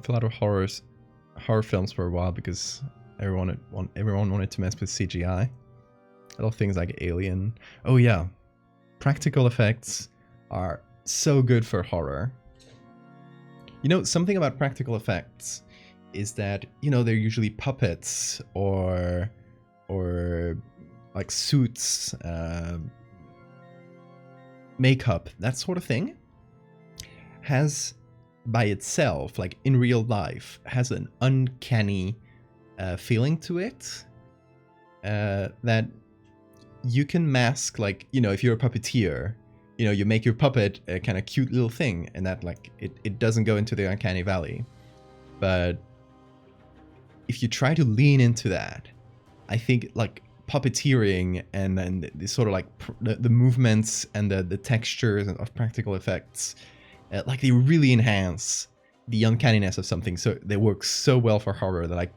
Speaker 1: A lot of horror films for a while because everyone wanted to mess with CGI. A lot of things like Alien. Oh yeah, practical effects are so good for horror. You know, something about practical effects is that, you know, they're usually puppets or like suits, makeup, that sort of thing. Has by itself, like in real life, has an uncanny feeling to it that you can mask. Like, you know, if you're a puppeteer, you know, you make your puppet a kind of cute little thing, and that like it doesn't go into the uncanny valley. But if you try to lean into that, I think like puppeteering and the sort of like the movements and the textures of practical effects, like they really enhance the uncanniness of something. So they work so well for horror. They're like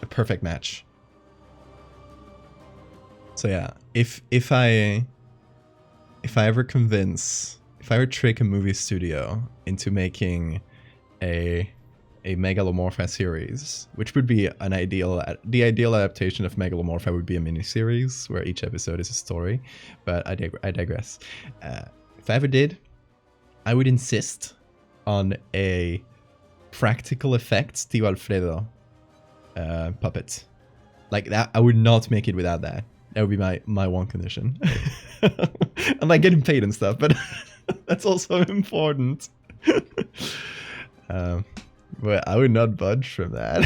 Speaker 1: a perfect match. So yeah, if I ever trick a movie studio into making a a Megalomorpha series, which would be an ideal. The ideal adaptation of Megalomorpha would be a miniseries where each episode is a story. But I digress. If I ever did, I would insist on a practical effects Tio Alfredo puppet. Like that, I would not make it without that. That would be my one condition. I'm like getting paid and stuff, but that's also important. But I would not budge from that.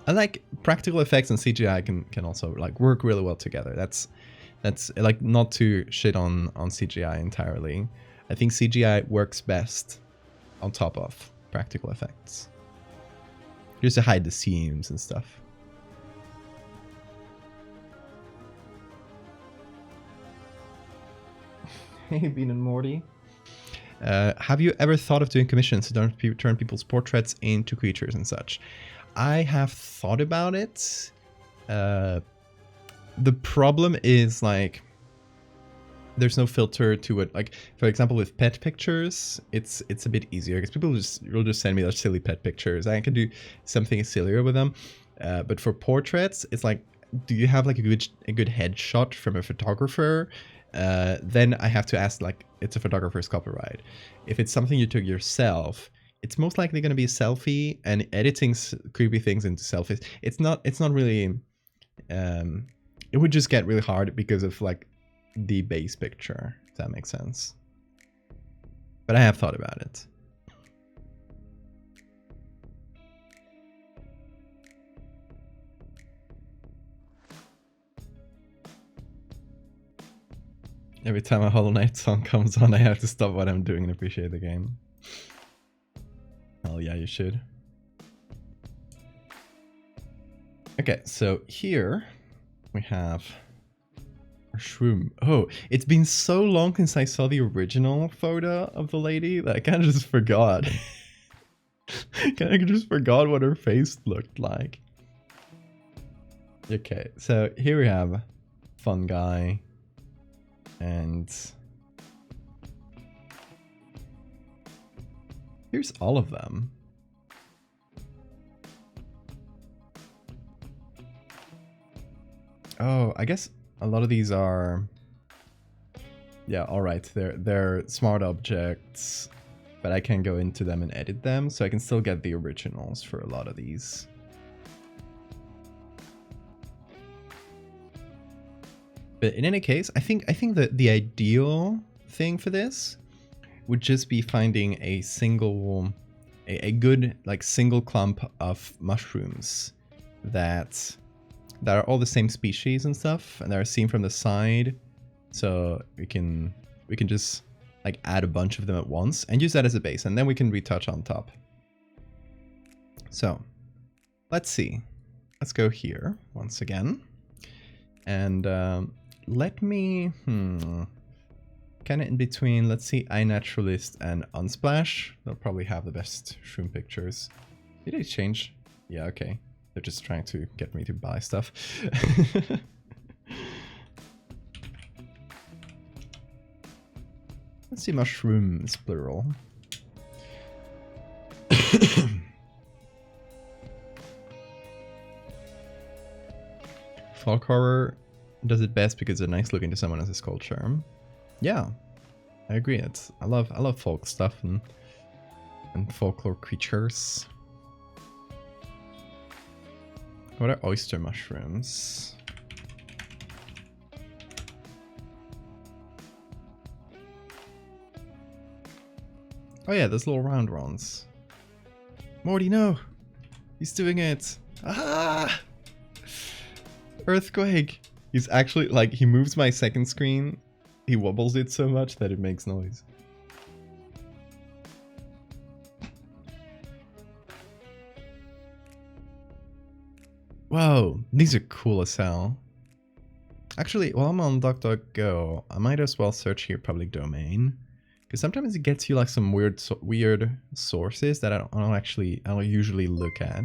Speaker 1: I like practical effects and CGI can also like work really well together. That's like not to shit on CGI entirely. I think CGI works best on top of practical effects. Just to hide the seams and stuff. Hey, Bean and Morty. Have you ever thought of doing commissions to turn people's portraits into creatures and such? I have thought about it. The problem is like there's no filter to it. Like for example, with pet pictures, it's a bit easier because people will just send me their silly pet pictures. I can do something sillier with them. But for portraits, it's like, do you have like a good headshot from a photographer? Then I have to ask, like, it's a photographer's copyright. If it's something you took yourself, it's most likely going to be a selfie, and editing creepy things into selfies. It's not really. It would just get really hard because of like the base picture. If that makes sense. But I have thought about it. Every time a Hollow Knight song comes on, I have to stop what I'm doing and appreciate the game. Hell yeah, you should. Okay, so here we have our shroom. Oh, it's been so long since I saw the original photo of the lady that I kind of just forgot. I just forgot what her face looked like. Okay, so here we have Fun Guy. And here's all of them. Oh, I guess a lot of these are, yeah, all right. They're smart objects, but I can go into them and edit them, so I can still get the originals for a lot of these. But in any case, I think that the ideal thing for this would just be finding a good like single clump of mushrooms that are all the same species and stuff, and that are seen from the side. So we can just like add a bunch of them at once and use that as a base, and then we can retouch on top. So let's see. Let's go here once again. And let me, kind of in between, let's see, iNaturalist and Unsplash. They'll probably have the best shroom pictures. Did they change? Yeah, okay. They're just trying to get me to buy stuff. Let's see, mushrooms, plural. Folk horror does it best because it's nice looking to someone as a skull charm. Yeah, I agree. I love folk stuff and folklore creatures. What are oyster mushrooms? Oh yeah, those little round ones. Morty, no! He's doing it! Ah! Earthquake! He's actually, like, he moves my second screen, he wobbles it so much that it makes noise. Whoa, these are cool as hell. Actually, while I'm on DuckDuckGo, I might as well search here public domain. Because sometimes it gets you like some weird sources that I don't usually look at.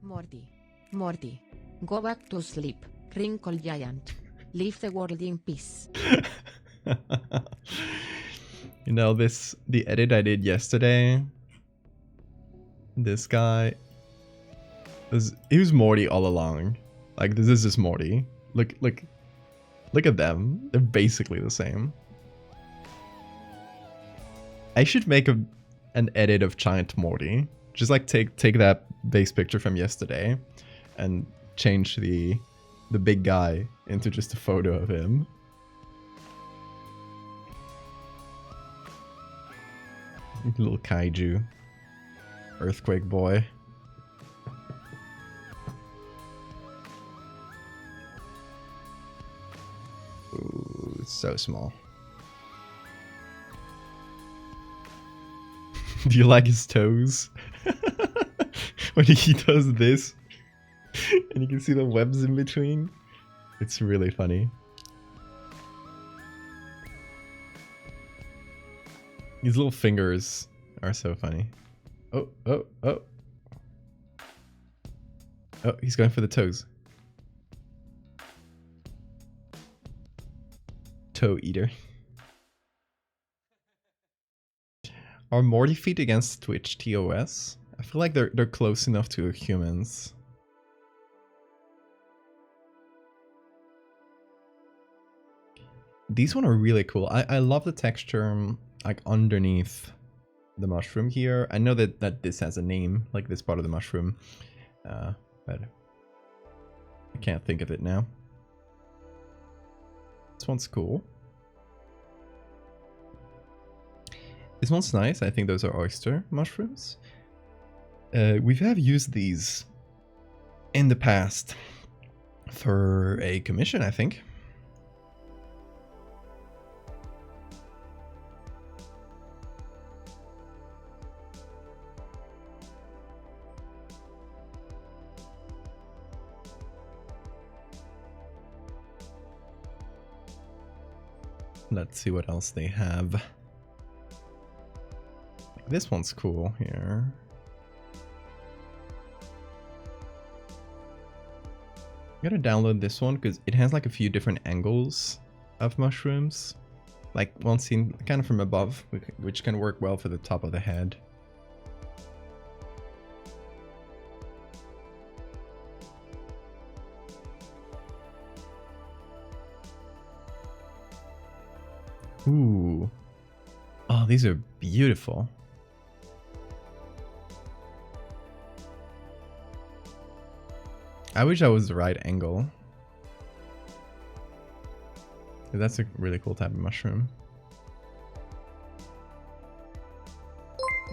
Speaker 2: Morty. Go back to sleep, wrinkle giant. Leave the world in peace.
Speaker 1: You know, the edit I did yesterday, this guy he was Morty all along. Like, this is just Morty. Look at them. They're basically the same. I should make an edit of Giant Morty. Just like take that base picture from yesterday and change the big guy into just a photo of him. Little kaiju. Earthquake boy. Ooh, it's so small. Do you like his toes? When he does this and you can see the webs in between. It's really funny. These little fingers are so funny. Oh. Oh, he's going for the toes. Toe eater. Are Morty feet against Twitch TOS? I feel like they're close enough to humans. These one are really cool. I love the texture like underneath the mushroom here. I know that this has a name, like this part of the mushroom, but I can't think of it now. This one's cool. This one's nice. I think those are oyster mushrooms. We have used these in the past for a commission, I think. Let's see what else they have. This one's cool here. I gotta download this one because it has like a few different angles of mushrooms. Like one seen kind of from above, which can work well for the top of the head. Ooh. Oh, these are beautiful. I wish I was the right angle. That's a really cool type of mushroom.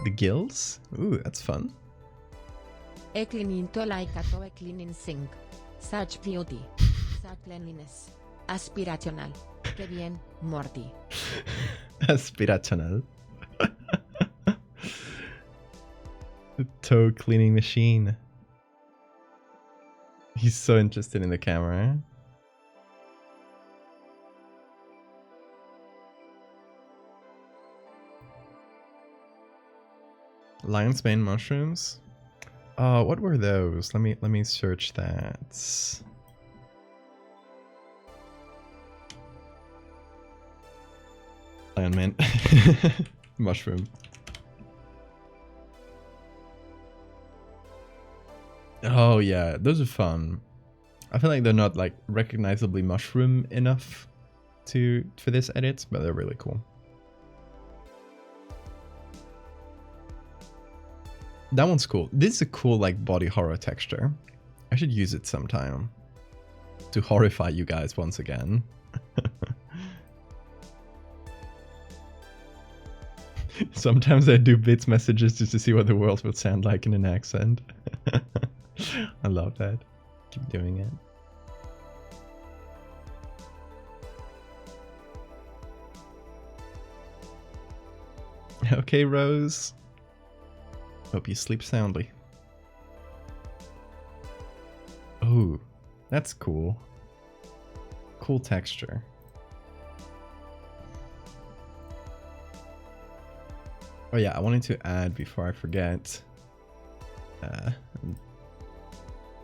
Speaker 1: The gills? Ooh, that's fun.
Speaker 2: A cleaning to like a toe cleaning sink. Such beauty. Such cleanliness. Aspirational. Que bien, Morty.
Speaker 1: Aspirational. The toe cleaning machine. He's so interested in the camera. Lion's mane mushrooms? What were those? Let me search that. Lion mane mushroom. Oh yeah, those are fun. I feel like they're not like recognizably mushroom enough for this edit, but they're really cool. That one's cool. This is a cool like body horror texture. I should use it sometime to horrify you guys once again. Sometimes I do bits messages just to see what the world would sound like in an accent. I love that. Keep doing it. Okay, Rose. Hope you sleep soundly. Oh, that's cool. Cool texture. Oh yeah, I wanted to add before I forget.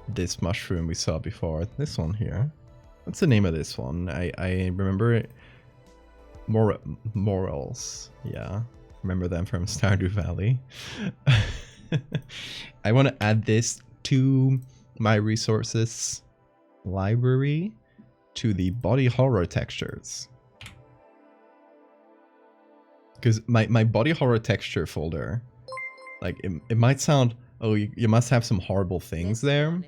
Speaker 1: this mushroom we saw before. This one here. What's the name of this one? I remember it. Morals. Yeah. Remember them from Stardew Valley. I want to add this to my resources library to the body horror textures. Because my body horror texture folder, like it might sound, oh, you must have some horrible things there.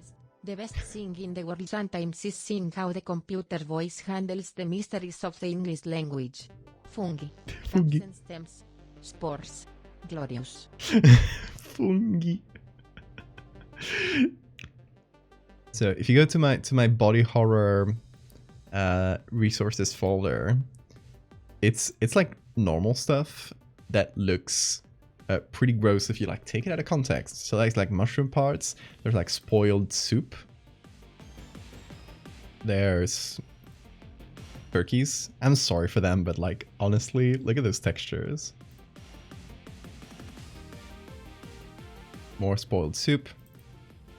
Speaker 2: The best thing in the world sometimes is seeing how the computer voice handles the mysteries of the English language. Fungi.
Speaker 1: Fungi.
Speaker 2: And stems. Spores. Glorious.
Speaker 1: Fungi. So if you go to my body horror resources folder, it's like normal stuff that looks pretty gross if you like take it out of context. So like mushroom parts, there's like spoiled soup, there's turkeys. I'm sorry for them, but like honestly, look at those textures. More spoiled soup,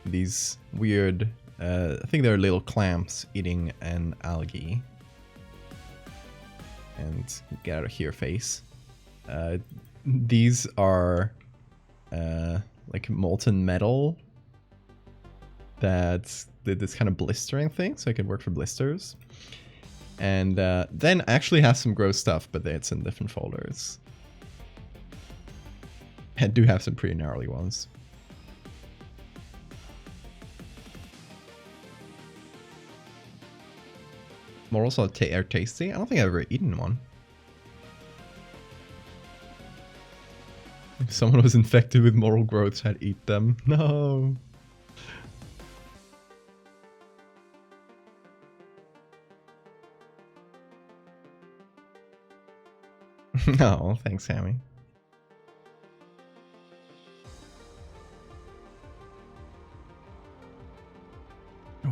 Speaker 1: these weird I think they're little clams eating an algae. And get out of here, face. These are like molten metal that did this kind of blistering thing, so it can work for blisters. And then I actually have some gross stuff, but it's in different folders. I do have some pretty gnarly ones. Morals are tasty. I don't think I've ever eaten one. If someone was infected with moral growths, I'd eat them. No. No, thanks, Sammy.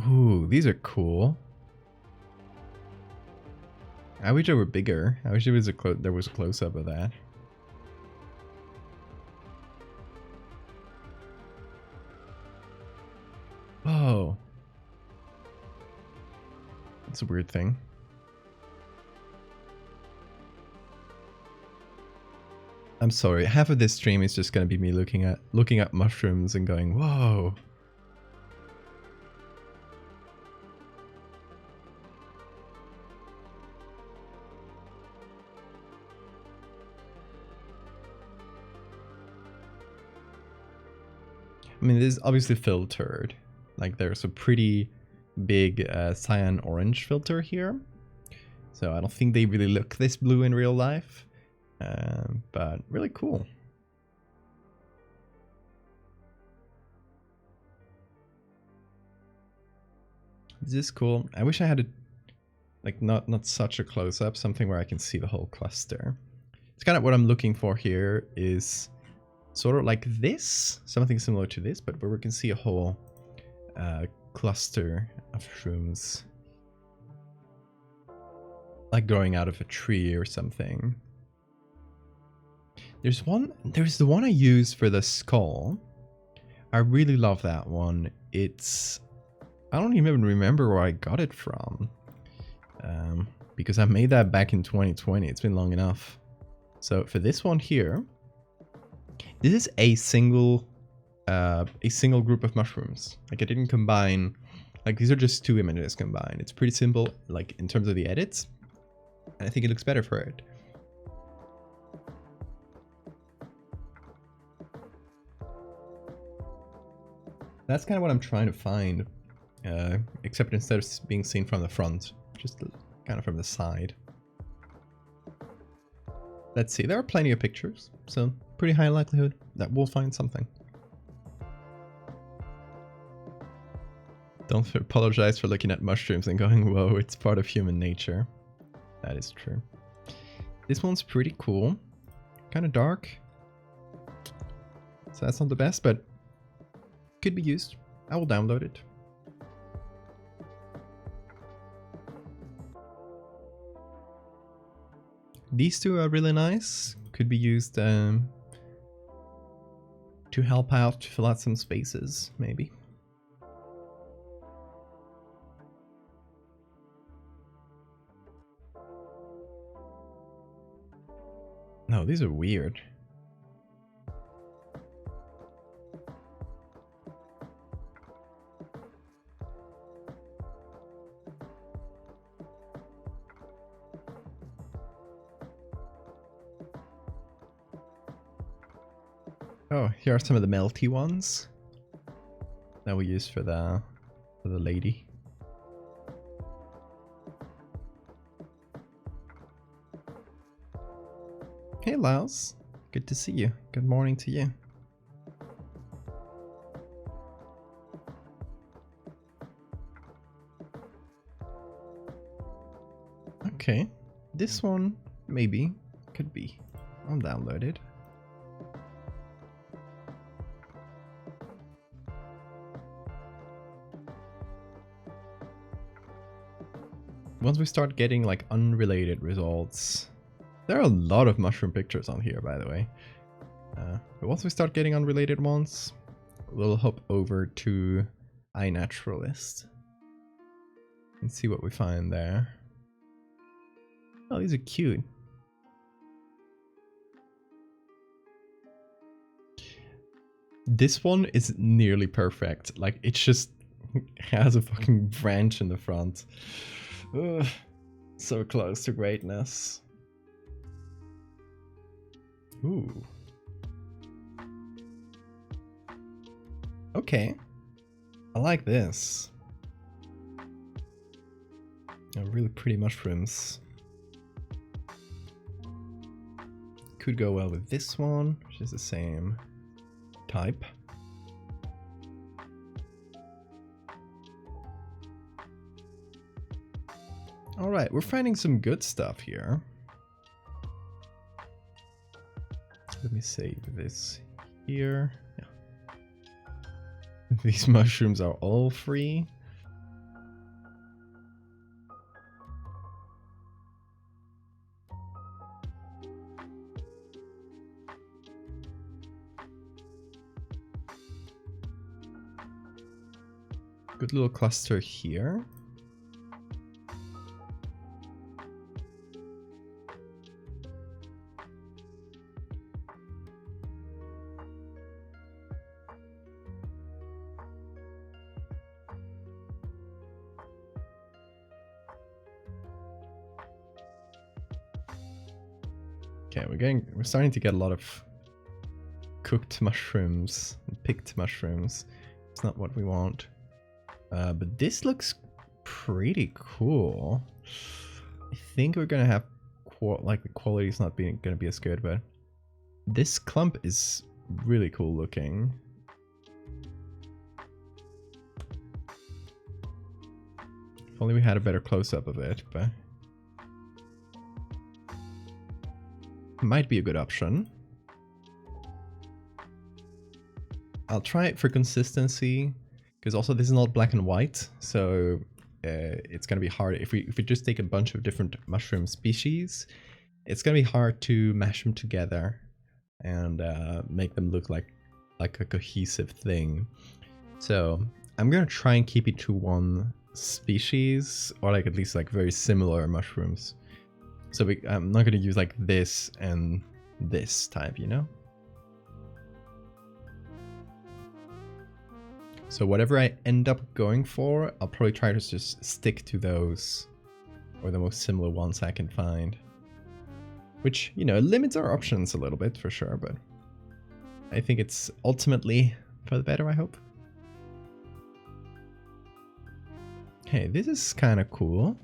Speaker 1: Ooh, these are cool. I wish they were bigger. I wish there was a close-up of that. Oh. That's a weird thing. I'm sorry, half of this stream is just gonna be me looking at mushrooms and going, whoa. I mean, this is obviously filtered. Like, there's a pretty big cyan orange filter here. So I don't think they really look this blue in real life. But really cool. This is cool. I wish I had a, like, not such a close-up, something where I can see the whole cluster. It's kind of what I'm looking for here is sort of like this, something similar to this, but where we can see a whole cluster of shrooms, like growing out of a tree or something. There's the one I used for the skull. I really love that one. It's, I don't even remember where I got it from, because I made that back in 2020. It's been long enough. So for this one here, this is a single group of mushrooms. Like, I didn't combine, like, these are just two images combined. It's pretty simple, like, in terms of the edits, and I think it looks better for it. That's kind of what I'm trying to find, except instead of being seen from the front, just kind of from the side. Let's see, there are plenty of pictures, so pretty high likelihood that we'll find something. Don't apologize for looking at mushrooms and going, whoa, it's part of human nature. That is true. This one's pretty cool. Kind of dark. So that's not the best, but could be used. I will download it. These two are really nice. Could be used to help out, to fill out some spaces, maybe. Oh, these are weird. Oh, here are some of the melty ones that we use for the lady. Hey Laos, good to see you. Good morning to you. Okay, this one maybe could be. I'll download it. Once we start getting like unrelated results, there are a lot of mushroom pictures on here, by the way. But once we start getting unrelated ones, we'll hop over to iNaturalist and see what we find there. Oh, these are cute. This one is nearly perfect. Like, it just has a fucking branch in the front. Ugh, so close to greatness. Ooh. Okay. I like this. Really pretty mushrooms. Could go well with this one, which is the same type. Alright, we're finding some good stuff here. Let me save this here. Yeah. These mushrooms are all free. Good little cluster here. Okay, we're starting to get a lot of cooked mushrooms, picked mushrooms. It's not what we want. But this looks pretty cool. I think we're gonna have like the quality is not gonna be as good, but this clump is really cool looking. If only we had a better close-up of it, but might be a good option. I'll try it for consistency, because also this is not black and white, so it's gonna be hard if we just take a bunch of different mushroom species. It's gonna be hard to mash them together and make them look like a cohesive thing. So I'm gonna try and keep it to one species, or like at least like very similar mushrooms. So I'm not gonna use like this and this type, you know? So whatever I end up going for, I'll probably try to just stick to those, or the most similar ones I can find. Which, you know, limits our options a little bit for sure, but I think it's ultimately for the better, I hope. Okay, this is kind of cool.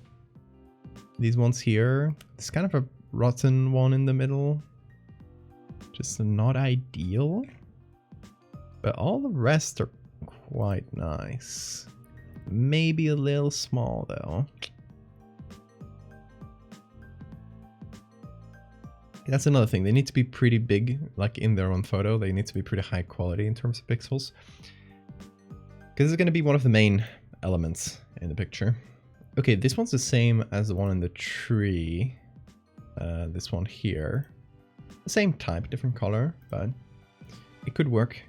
Speaker 1: These ones here, it's kind of a rotten one in the middle. Just not ideal. But all the rest are quite nice. Maybe a little small though. That's another thing. They need to be pretty big, like in their own photo. They need to be pretty high quality in terms of pixels. Because it's going to be one of the main elements in the picture. Okay, this one's the same as the one in the tree. This one here. The same type, different color, but it could work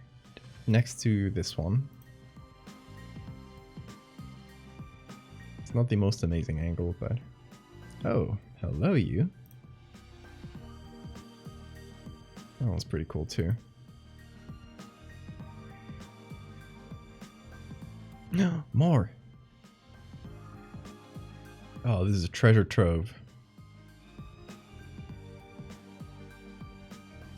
Speaker 1: next to this one. It's not the most amazing angle, but... Oh, hello you. That one's pretty cool too. More! Oh, this is a treasure trove.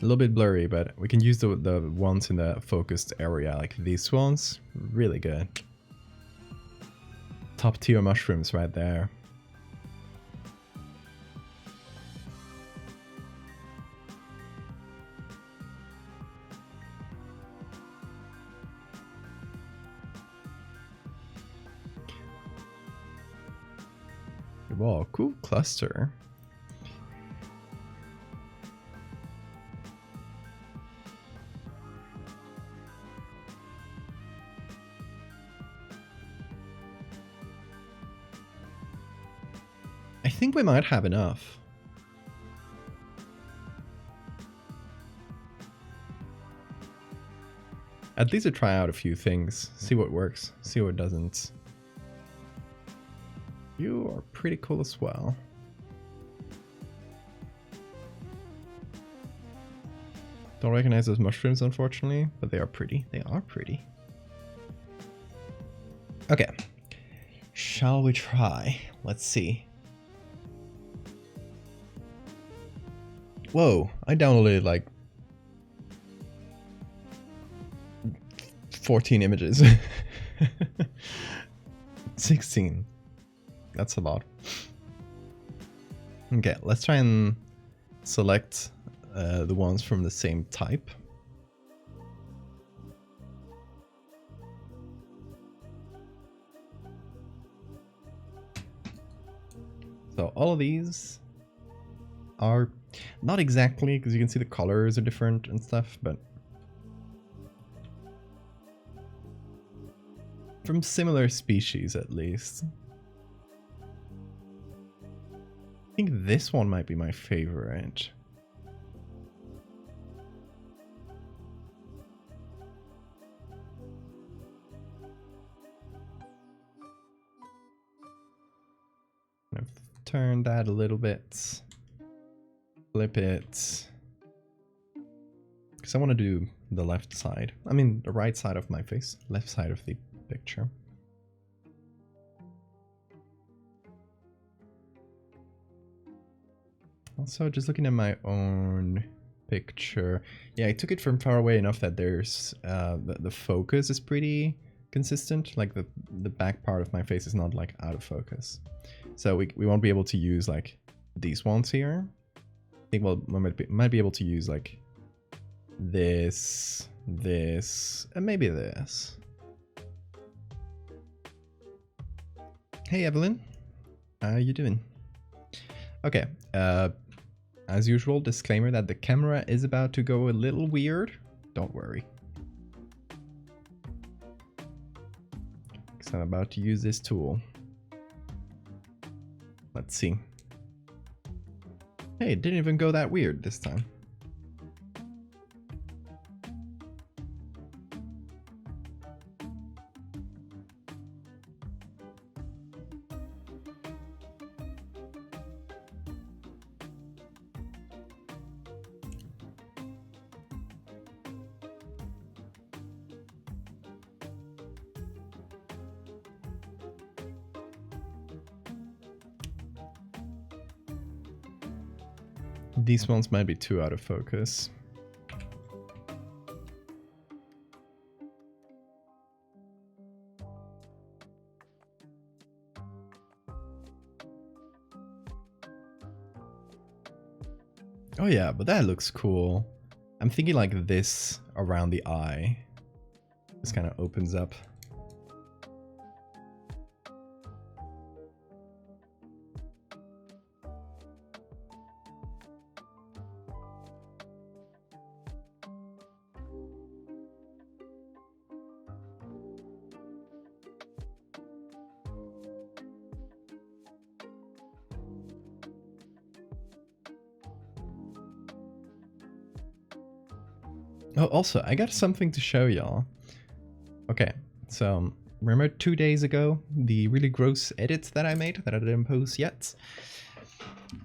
Speaker 1: A little bit blurry, but we can use the ones in the focused area, like these ones. Really good. Top tier mushrooms right there. Whoa, cool cluster. I think we might have enough. At least to try out a few things, see what works, see what doesn't. You are pretty cool as well. Don't recognize those mushrooms, unfortunately, but they are pretty. They are pretty. Okay. Shall we try? Let's see. Whoa, I downloaded like 14 images. 16. That's a lot. Okay, let's try and select the ones from the same type. So all of these are not exactly, because you can see the colors are different and stuff, but from similar species at least. I think this one might be my favorite. I've turned that a little bit. Flip it. Because I want to do the left side. I mean, the right side of my face. Left side of the picture. Also, just looking at my own picture. Yeah, I took it from far away enough that there's the focus is pretty consistent. Like the back part of my face is not like out of focus. So we won't be able to use like these ones here. I think we might be able to use like this, and maybe this. Hey Evelyn, how you doing? Okay, as usual, disclaimer that the camera is about to go a little weird. Don't worry. Because I'm about to use this tool. Let's see. Hey, it didn't even go that weird this time. These ones might be too out of focus. Oh yeah, but that looks cool. I'm thinking like this around the eye. This kind of opens up. Oh, also, I got something to show y'all. Okay, so remember 2 days ago, the really gross edits that I made that I didn't post yet?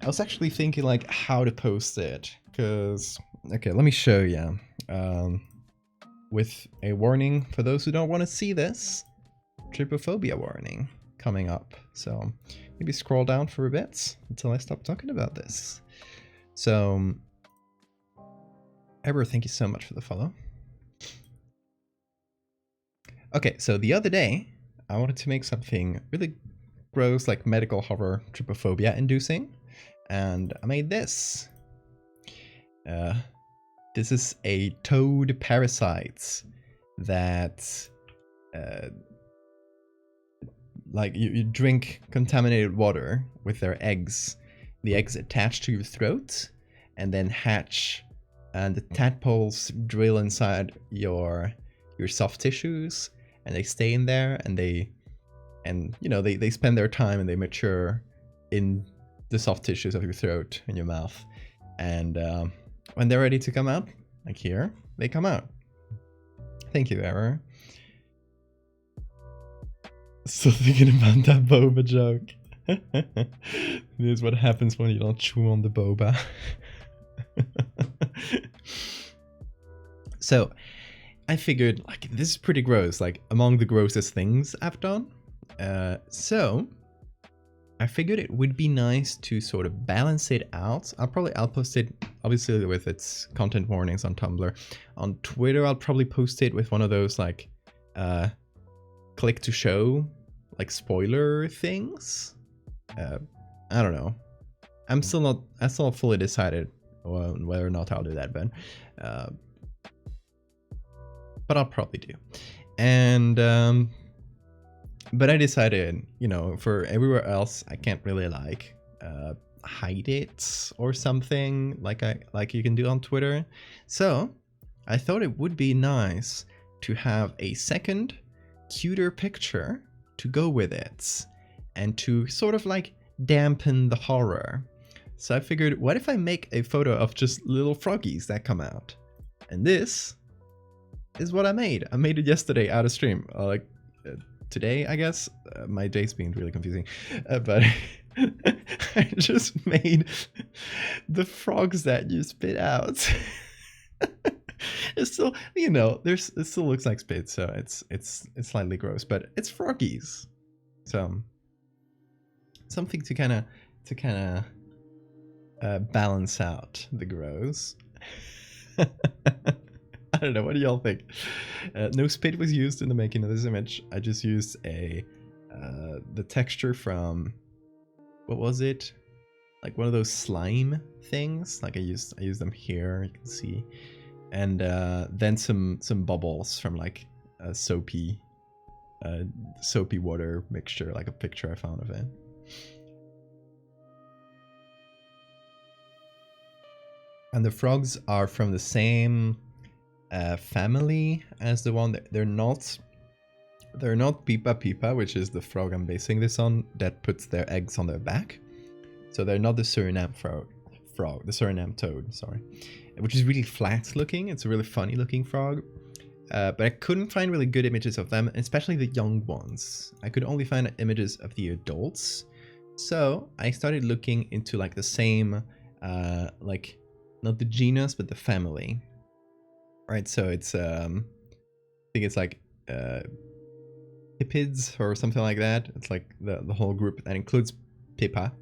Speaker 1: I was actually thinking like how to post it, because Okay, let me show you. With a warning for those who don't want to see this. Trypophobia warning coming up. So maybe scroll down for a bit until I stop talking about this. So, Eber, thank you so much for the follow. Okay, so the other day, I wanted to make something really gross, like medical horror, trypophobia inducing, and I made this. This is a toad parasite that, like you drink contaminated water with their eggs. The eggs attach to your throat and then hatch, and the tadpoles drill inside your soft tissues, and they stay in there, and they spend their time and they mature in the soft tissues of your throat and your mouth, and when they're ready to come out, like here, they come out. Thank you, Error. Still thinking about that boba joke. This is what happens when you don't chew on the boba. So, I figured, like, this is pretty gross, like, among the grossest things I've done. So, I figured it would be nice to sort of balance it out. I'll post it, obviously, with its content warnings on Tumblr. On Twitter, I'll probably post it with one of those, like, click to show, like, spoiler things. I don't know. I'm still not fully decided whether or not I'll do that, but I'll probably do. And but I decided, for everywhere else, I can't really like hide it or something like you can do on Twitter. So I thought it would be nice to have a second, cuter picture to go with it, and to sort of like dampen the horror. So I figured, what if I make a photo of just little froggies that come out? And this is what I made. I made it yesterday out of stream, today, I guess. My day's been really confusing, but I just made the frogs that you spit out. It's still, it still looks like spit, so it's slightly gross, but it's froggies. So something to kind of balance out the gross. I don't know, what do y'all think? No spit was used in the making of this image. I just used the texture from, what was it? Like one of those slime things. Like I used them here, you can see. And then some bubbles from like a soapy water mixture, like a picture I found of it. And the frogs are from the same family as the one they're not Pipa Pipa, which is the frog I'm basing this on, that puts their eggs on their back. So they're not the Suriname frog, the Suriname toad, sorry, which is really flat looking. It's a really funny looking frog, but I couldn't find really good images of them, especially the young ones. I could only find images of the adults. So I started looking into like the same, like not the genus, but the family. Right, so it's I think it's like Pipids or something like that. It's like the whole group that includes Pippa,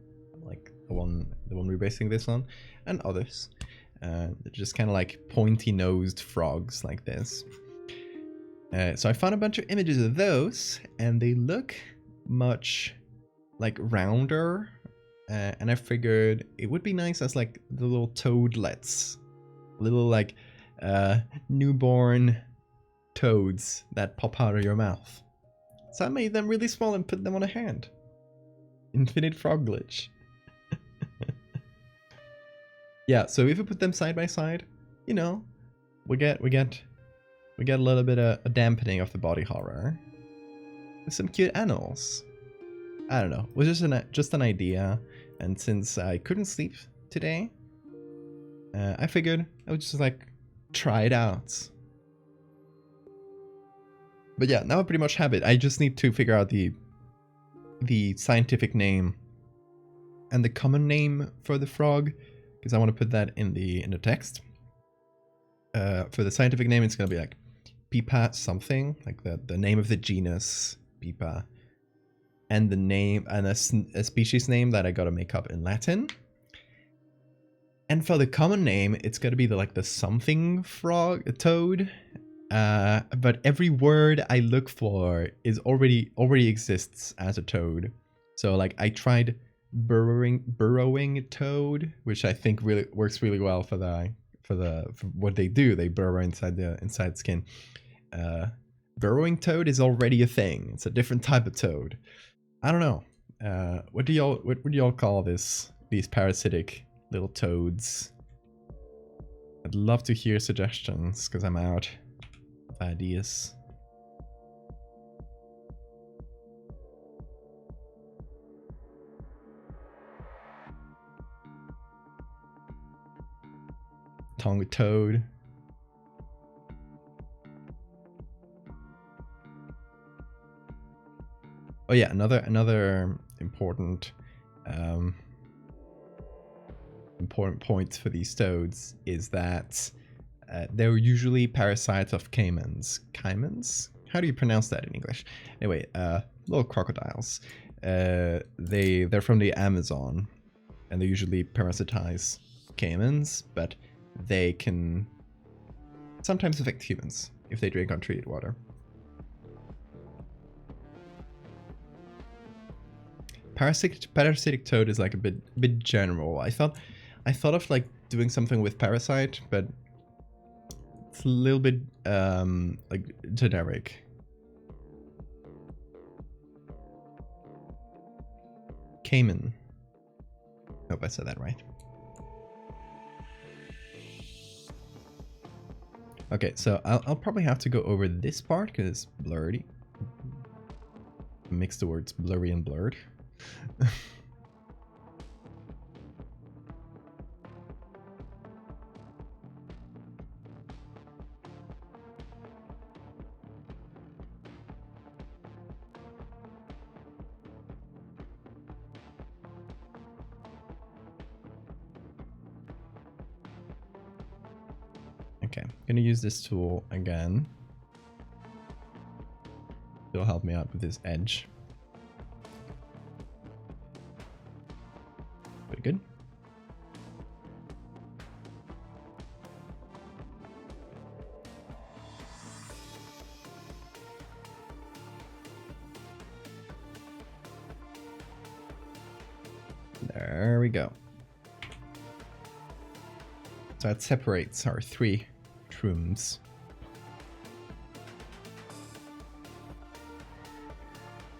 Speaker 1: like the one we're basing this on, and others. They're just kind of like pointy-nosed frogs like this. So I found a bunch of images of those, and they look much like rounder. And I figured it would be nice as like the little toadlets, little like newborn toads that pop out of your mouth. So I made them really small and put them on a hand. Infinite frog glitch. Yeah, so if we put them side by side, we get a little bit of a dampening of the body horror with some cute animals. I don't know. It was just an idea, and since I couldn't sleep today, I figured I would just like try it out. But yeah, now I pretty much have it. I just need to figure out the scientific name and the common name for the frog, because I want to put that in the text. for the scientific name, it's gonna be like Pipa something, like the name of the genus Pipa, and the name and a species name that I gotta make up in Latin. And for the common name, it's gotta be the something frog toad. But every word I look for is already exists as a toad. So like I tried burrowing toad, which I think really works really well for what they do. They burrow inside skin. Burrowing toad is already a thing. It's a different type of toad. I don't know. What would y'all call these parasitic little toads? I'd love to hear suggestions because I'm out of ideas. Tongue toad. Oh yeah, another important point for these toads is that they're usually parasites of caimans. Caimans? How do you pronounce that in English? Anyway, little crocodiles. They're from the Amazon, and they usually parasitize caimans, but they can sometimes affect humans if they drink untreated water. Parasitic toad is like a bit general. I thought of like doing something with parasite, but it's a little bit like generic. Caiman. Hope I said that right. Okay, so I'll probably have to go over this part because it's blurry. Mix the words blurry and blurred. Okay, I'm gonna use this tool again. It'll help me out with this edge. Pretty good. There we go. So that separates our three rooms.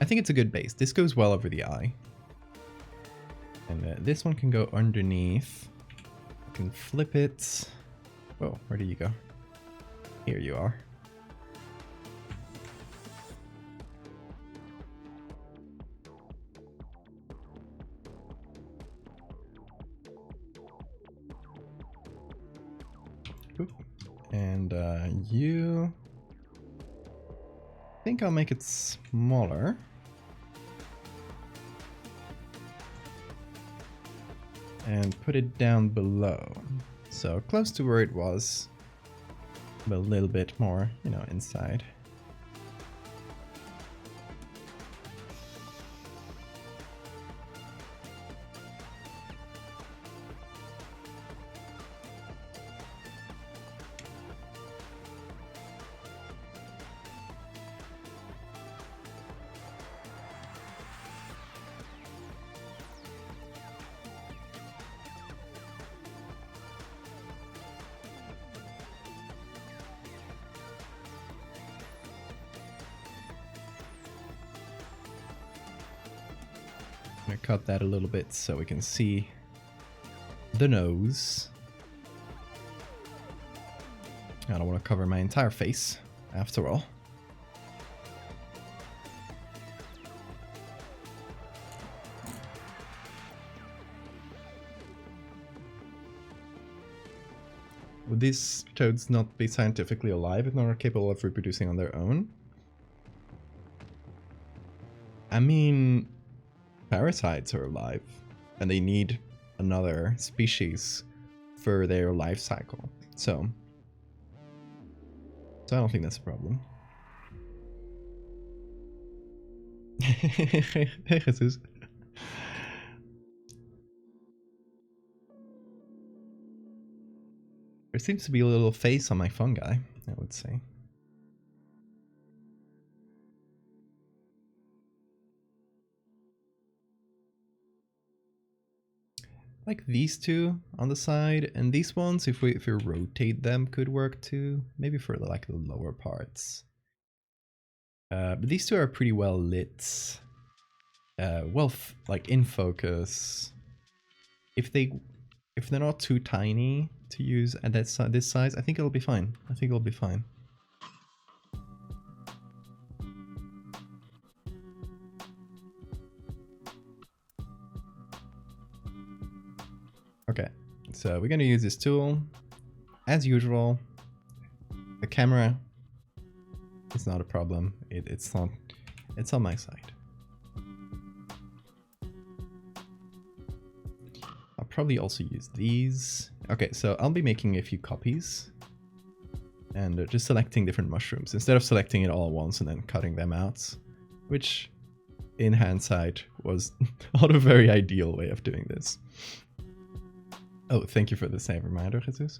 Speaker 1: I think it's a good base. This goes well over the eye. And this one can go underneath. I can flip it. Whoa, where did you go? Here you are. And you... I think I'll make it smaller. And put it down below. So close to where it was, but a little bit more, you know, inside. I'm gonna cut that a little bit so we can see the nose. I don't want to cover my entire face, after all. Would these toads not be scientifically alive if not capable of reproducing on their own? I mean, parasites are alive, and they need another species for their life cycle. So, So I don't think that's a problem. Hey, Jesus. There seems to be a little face on my fungi, I would say. Like these two on the side, and these ones, if we rotate them, could work too. Maybe for like the lower parts. But these two are pretty well lit. Like in focus. If they're not too tiny to use at this size, I think it'll be fine. I think it'll be fine. Okay, so we're gonna use this tool. As usual, the camera is not a problem. It's on my side. I'll probably also use these. Okay, so I'll be making a few copies and just selecting different mushrooms instead of selecting it all at once and then cutting them out, which in hindsight was not a very ideal way of doing this. Oh, thank you for the same reminder, Jesus.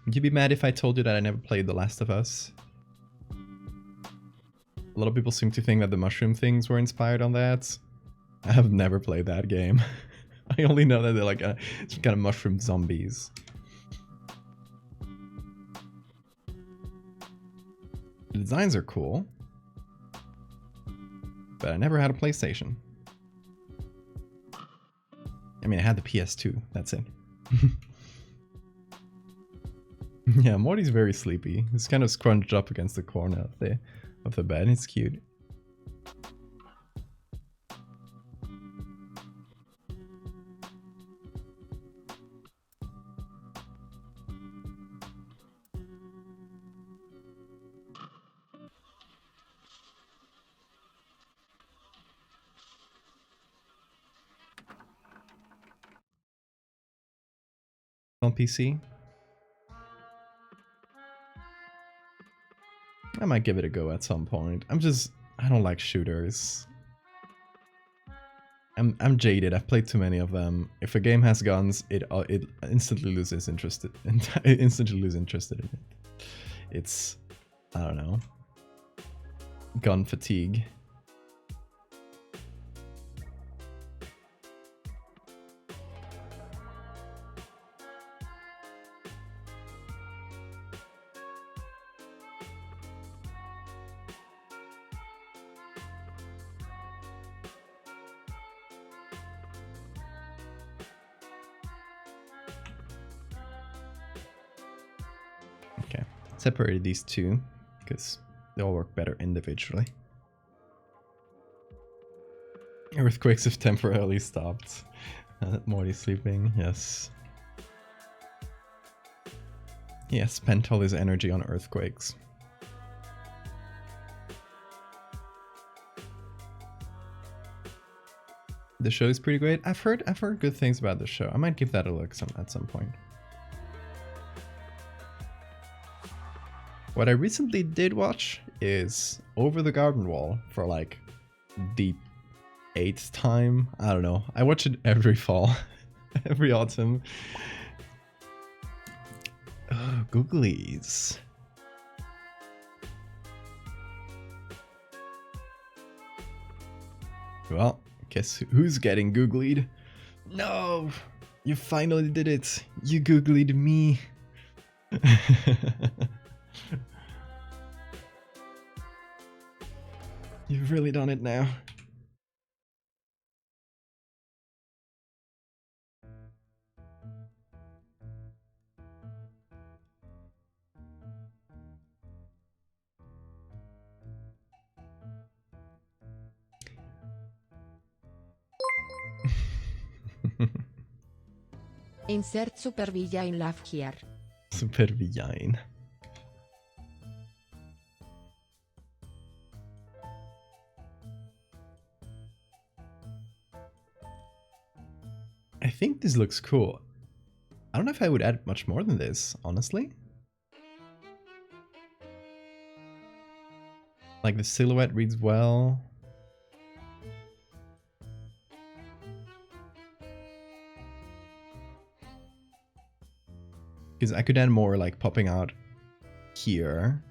Speaker 1: Would you be mad if I told you that I never played The Last of Us? A lot of people seem to think that the mushroom things were inspired on that. I have never played that game. I only know that they're like some kind of mushroom zombies. The designs are cool, but I never had a PlayStation. I mean, I had the PS2, that's it. Yeah, Morty's very sleepy. He's kind of scrunched up against the corner of the bed. It's cute. On PC. I might give it a go at some point. I don't like shooters. I'm jaded. I've played too many of them. If a game has guns, it instantly loses interest. Instantly lose interest in it. It's, I don't know, gun fatigue. Okay, separated these two because they all work better individually. Earthquakes have temporarily stopped. Morty's sleeping, yes. He has spent all his energy on earthquakes. The show is pretty great. I've heard good things about the show. I might give that a look at some point. What I recently did watch is Over the Garden Wall for like the 8th time. I don't know. I watch it every fall, every autumn. Oh, googlies. Well, guess who's getting googlied? No! You finally did it! You googlied me! You've really done it now.
Speaker 2: Insert supervillain laugh here.
Speaker 1: Supervillain. I think this looks cool. I don't know if I would add much more than this, honestly. Like the silhouette reads well. Because I could add more like popping out here.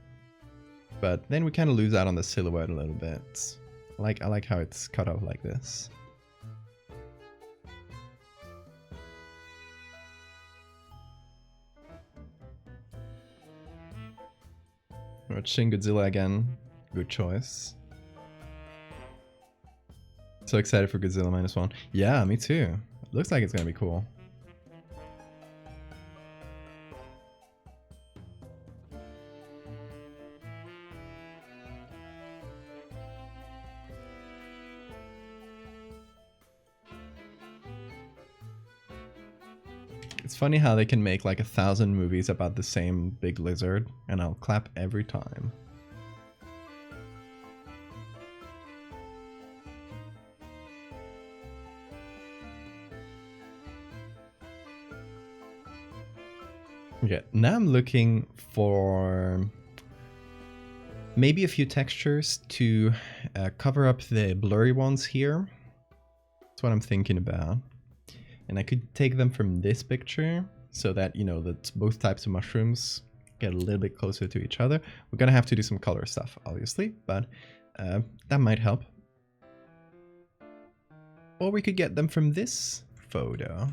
Speaker 1: But then we kind of lose out on the silhouette a little bit. I like how it's cut off like this. Shin Godzilla again. Good choice. So excited for Godzilla -1. Yeah, me too. Looks like it's gonna be cool. It's funny how they can make like 1,000 movies about the same big lizard, and I'll clap every time. Okay, now I'm looking for maybe a few textures to cover up the blurry ones here. That's what I'm thinking about. And I could take them from this picture so that, you know, that both types of mushrooms get a little bit closer to each other. We're gonna have to do some color stuff, obviously, but that might help. Or we could get them from this photo.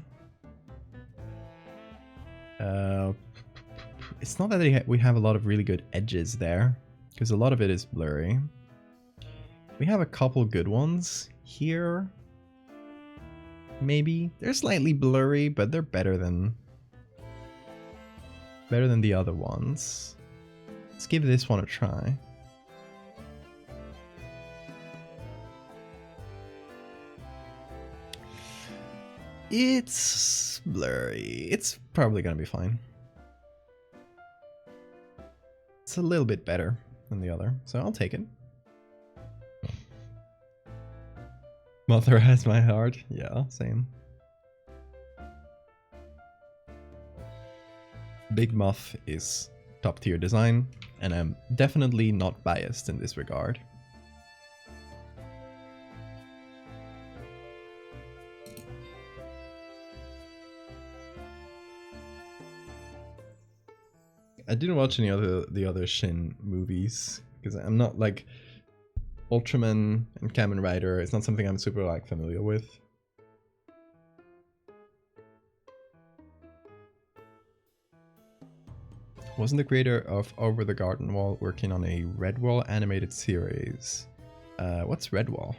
Speaker 1: It's not that we have a lot of really good edges there, because a lot of it is blurry. We have a couple good ones here. Maybe they're slightly blurry, but they're better than the other ones. Let's give this one a try. It's blurry. It's probably gonna be fine. It's a little bit better than the other, so I'll take it. Mother has my heart. Yeah, same. Big Moth is top tier design, and I'm definitely not biased in this regard. I didn't watch any of the other Shin movies because I'm not like Ultraman and Kamen Rider. It's not something I'm super like familiar with. Wasn't the creator of Over the Garden Wall working on a Redwall animated series? What's Redwall?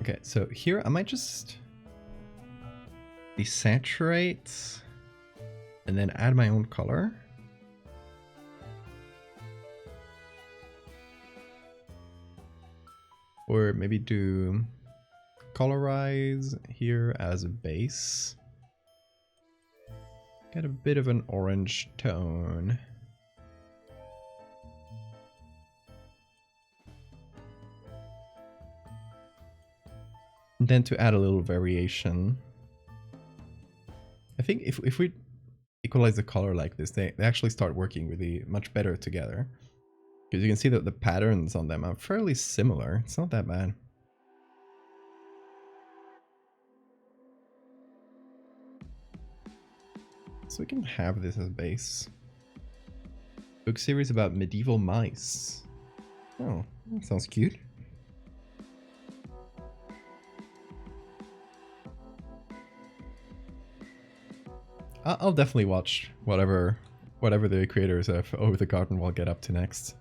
Speaker 1: Okay, so here I might just desaturate and then add my own color. Or maybe do colorize here as a base. Get a bit of an orange tone. And then to add a little variation. I think if we equalize the color like this, they actually start working really much better together. Because you can see that the patterns on them are fairly similar. It's not that bad. So we can have this as base. Book series about medieval mice. Oh, that sounds cute. I'll definitely watch whatever the creators of Over the Garden Wall get up to next.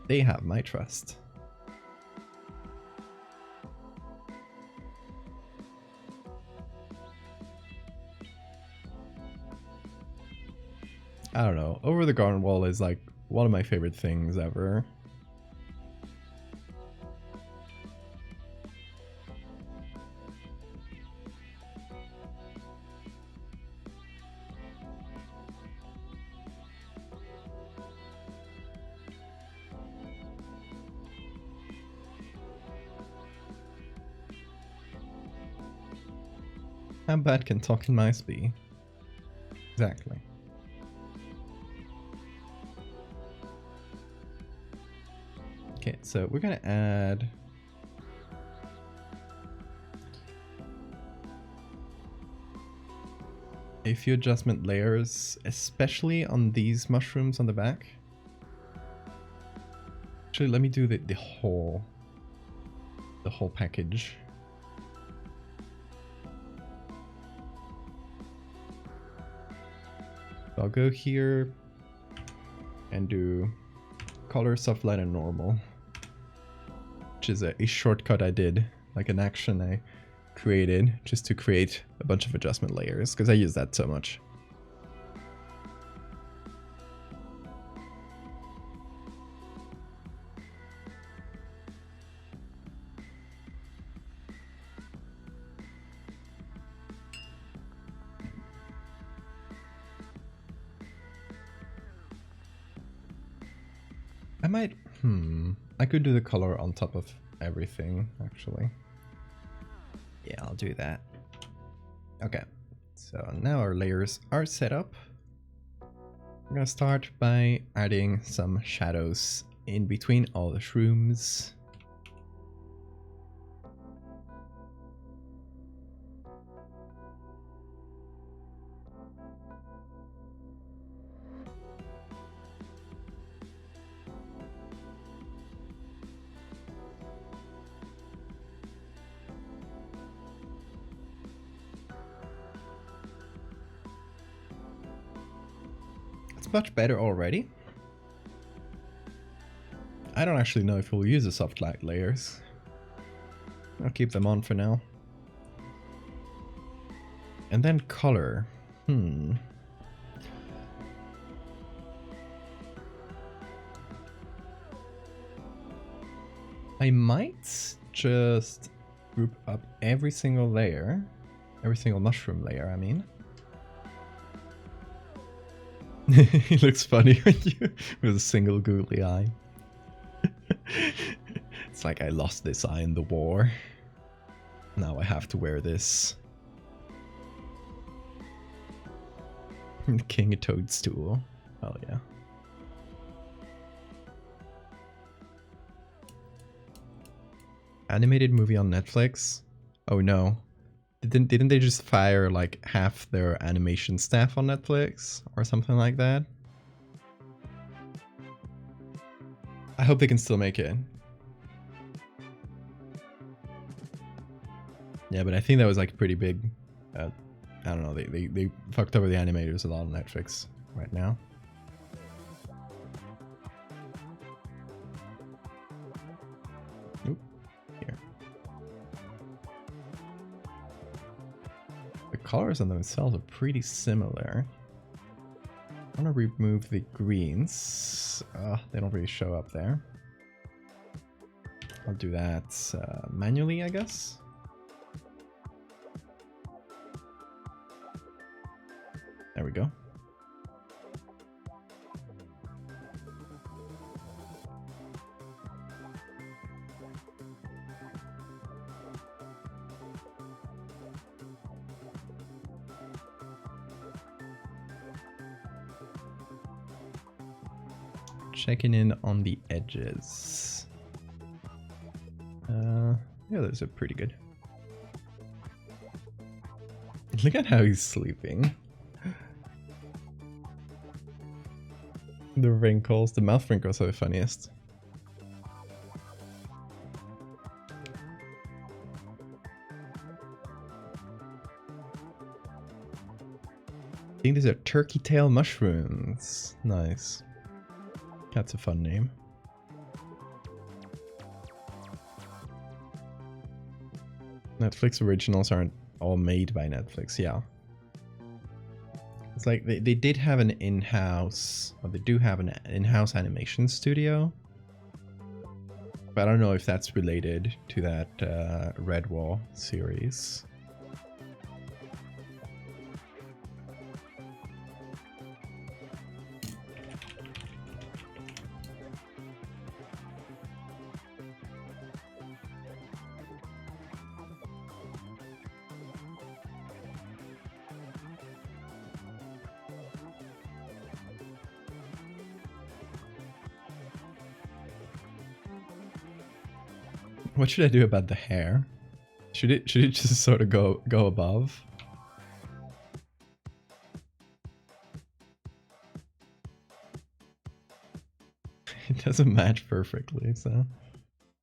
Speaker 1: They have my trust. I don't know. Over the Garden Wall is like one of my favorite things ever. How bad can talking mice be? Exactly. Okay, so we're gonna add a few adjustment layers, especially on these mushrooms on the back. Actually, let me do the whole package. So I'll go here and do color, soft light, and normal, which is a shortcut I did, like an action I created just to create a bunch of adjustment layers because I use that so much. I might, I could do the color on top of everything, actually. Yeah, I'll do that. Okay, so now our layers are set up. I'm gonna start by adding some shadows in between all the shrooms. Much better already. I don't actually know if we'll use the soft light layers. I'll keep them on for now. And then color. I might just group up every single layer. Every single mushroom layer, I mean. It looks funny when you with a single googly eye. It's like I lost this eye in the war. Now I have to wear this. King of Toadstool. Oh yeah. Animated movie on Netflix? Oh no. Didn't they just fire like half their animation staff on Netflix or something like that? I hope they can still make it. Yeah, but I think that was like pretty big. I don't know, they fucked over the animators a lot on Netflix right now. Oop, here. The colors on themselves are pretty similar. I want to remove the greens. They don't really show up there. I'll do that manually, I guess. There we go. Checking in on the edges. Yeah, those are pretty good. Look at how he's sleeping. The wrinkles, the mouth wrinkles are the funniest. I think these are turkey tail mushrooms. Nice. That's a fun name. Netflix originals aren't all made by Netflix, yeah. It's like they did have an in-house, or they do have an in-house animation studio. But I don't know if that's related to that Redwall series. What should I do about the hair? Should it just sort of go above? It doesn't match perfectly, so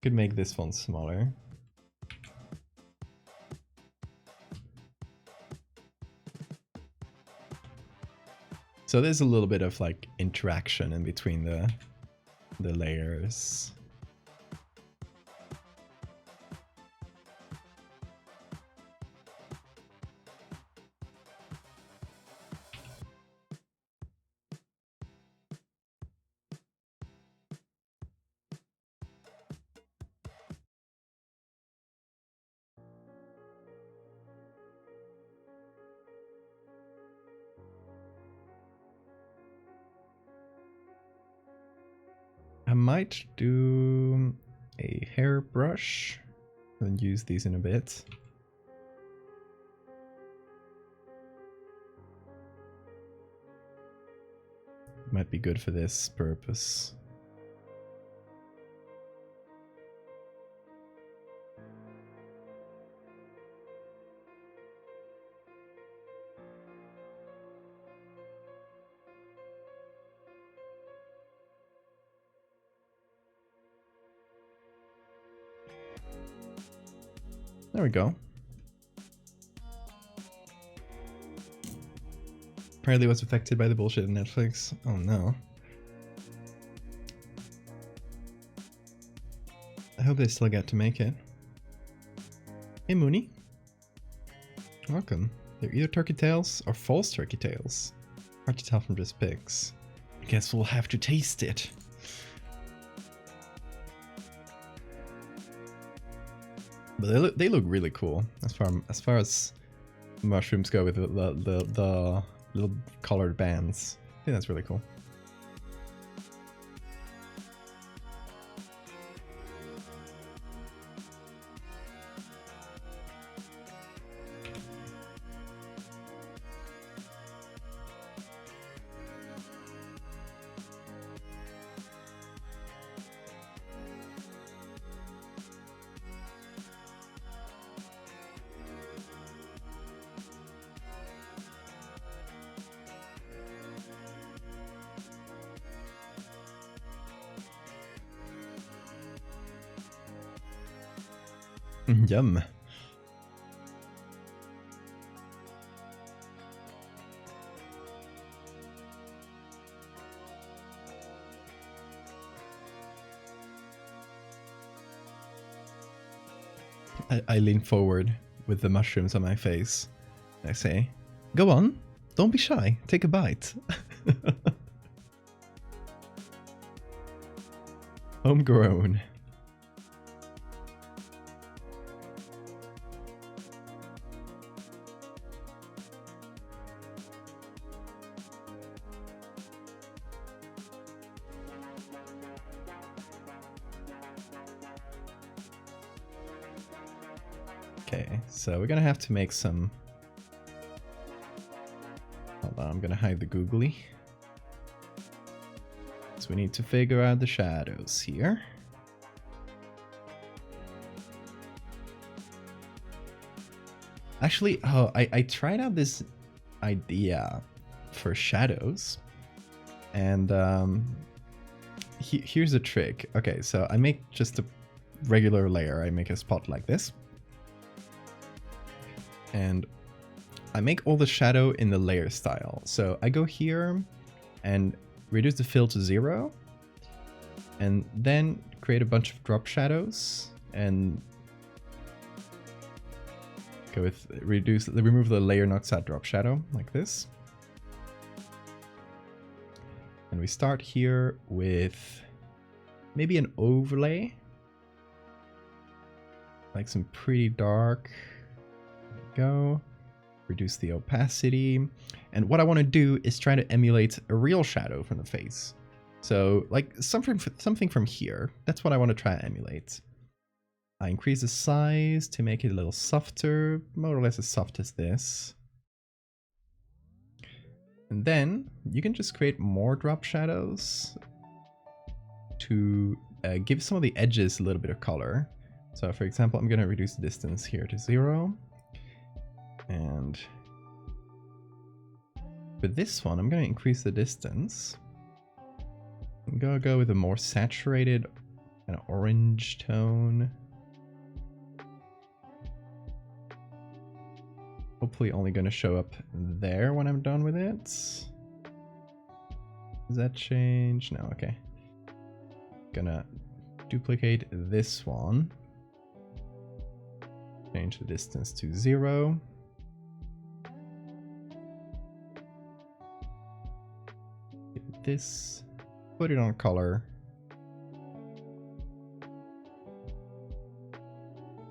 Speaker 1: could make this font smaller. So there's a little bit of like interaction in between the layers. I might do a hairbrush and use these in a bit. Might be good for this purpose. There we go. Apparently was affected by the bullshit in Netflix. Oh no. I hope they still get to make it. Hey Mooney. Welcome. They're either turkey tails or false turkey tails. Hard to tell from just pics. I guess we'll have to taste it. But they look really cool as far as mushrooms go with the little colored bands. I think that's really cool. Yum. I lean forward with the mushrooms on my face. I say, go on, don't be shy, take a bite. Homegrown. Okay, so we're gonna have to make some... Hold on, I'm gonna hide the googly. So we need to figure out the shadows here. Actually, oh, I tried out this idea for shadows. And here's a trick. Okay, so I make just a regular layer. I make a spot like this. And I make all the shadow in the layer style. So I go here and reduce the fill to 0. And then create a bunch of drop shadows. And go with remove the layer knocks out drop shadow like this. And we start here with maybe an overlay. Like some pretty dark. Go. Reduce the opacity. And what I want to do is try to emulate a real shadow from the face. So like something from here. That's what I want to try to emulate. I increase the size to make it a little softer, more or less as soft as this. And then you can just create more drop shadows to give some of the edges a little bit of color. So for example, I'm going to reduce the distance here to 0. And with this one, I'm going to increase the distance. I'm going to go with a more saturated kind of orange tone. Hopefully only going to show up there when I'm done with it. Does that change? No, okay. Gonna duplicate this one. Change the distance to 0. Give it this. Put it on color.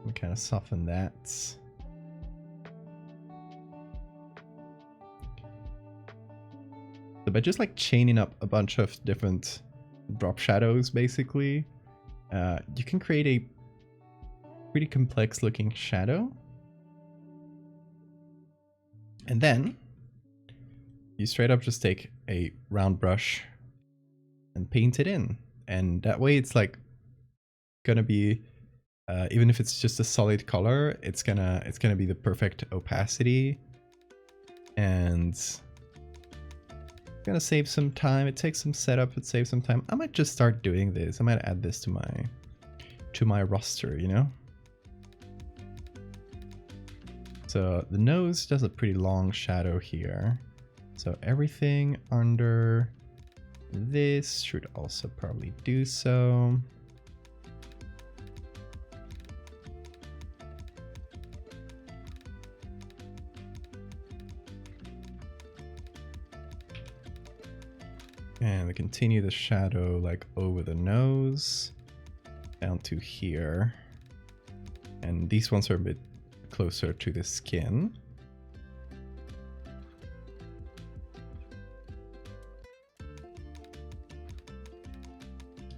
Speaker 1: And kind of soften that. So by just like chaining up a bunch of different drop shadows, basically, you can create a pretty complex looking shadow. And then you straight up just take a round brush and paint it in. And that way it's like gonna be, even if it's just a solid color, it's gonna be the perfect opacity. And gonna save some time. It takes some setup, it saves some time. I might just start doing this. I might add this to my roster, you know? So the nose does a pretty long shadow here. So everything under this should also probably do so. And we continue the shadow like over the nose down to here. And these ones are a bit closer to the skin.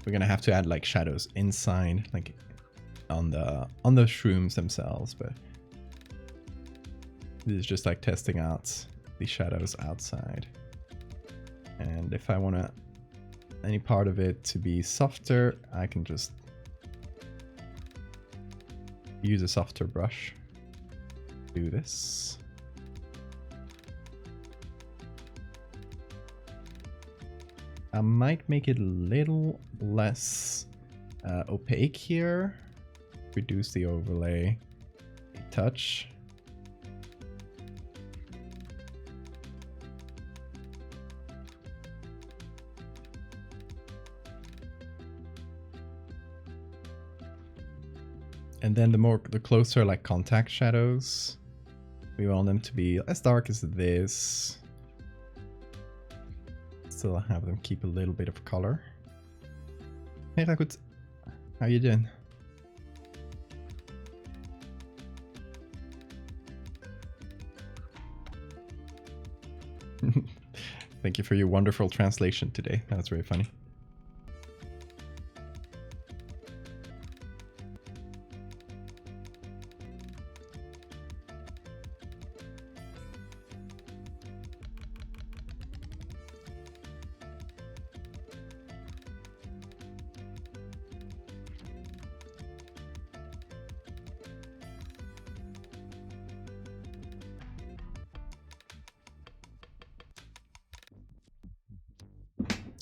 Speaker 1: We're gonna have to add like shadows inside, like on the shrooms themselves, but this is just like testing out the shadows outside. And if I want any part of it to be softer, I can just use a softer brush. Do this. I might make it a little less opaque here. Reduce the overlay a touch. And then the closer like contact shadows, we want them to be as dark as this. Still have them keep a little bit of color. Hey Rakut, how you doing? Thank you for your wonderful translation today. That was very funny.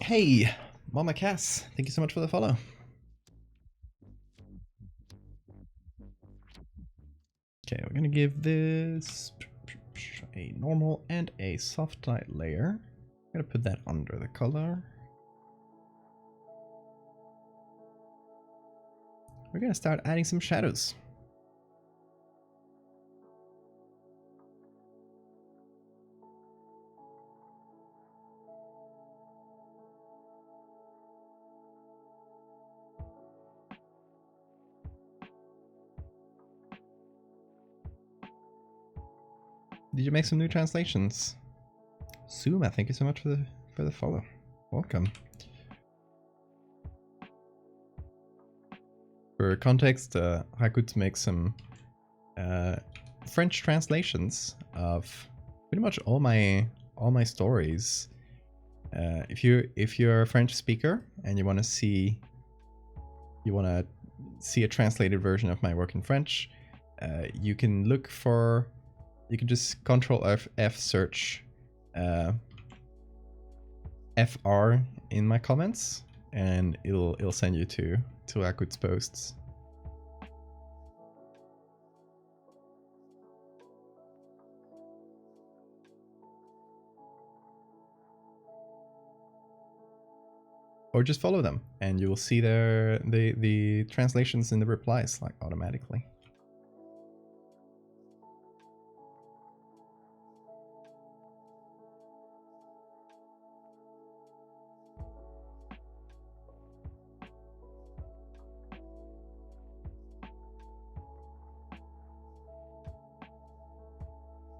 Speaker 1: Hey, Mama Cass, thank you so much for the follow. Okay, we're gonna give this a normal and a soft light layer. I'm gonna put that under the color. We're gonna start adding some shadows. Did you make some new translations? Suma, thank you so much for the follow. Welcome. For context, Rakut makes some French translations of pretty much all my stories. If you're a French speaker and you want to see a translated version of my work in French, you can look for, you can just Control F search FR in my comments, and it'll send you to Akut's posts. Or just follow them, and you will see the translations in the replies like automatically.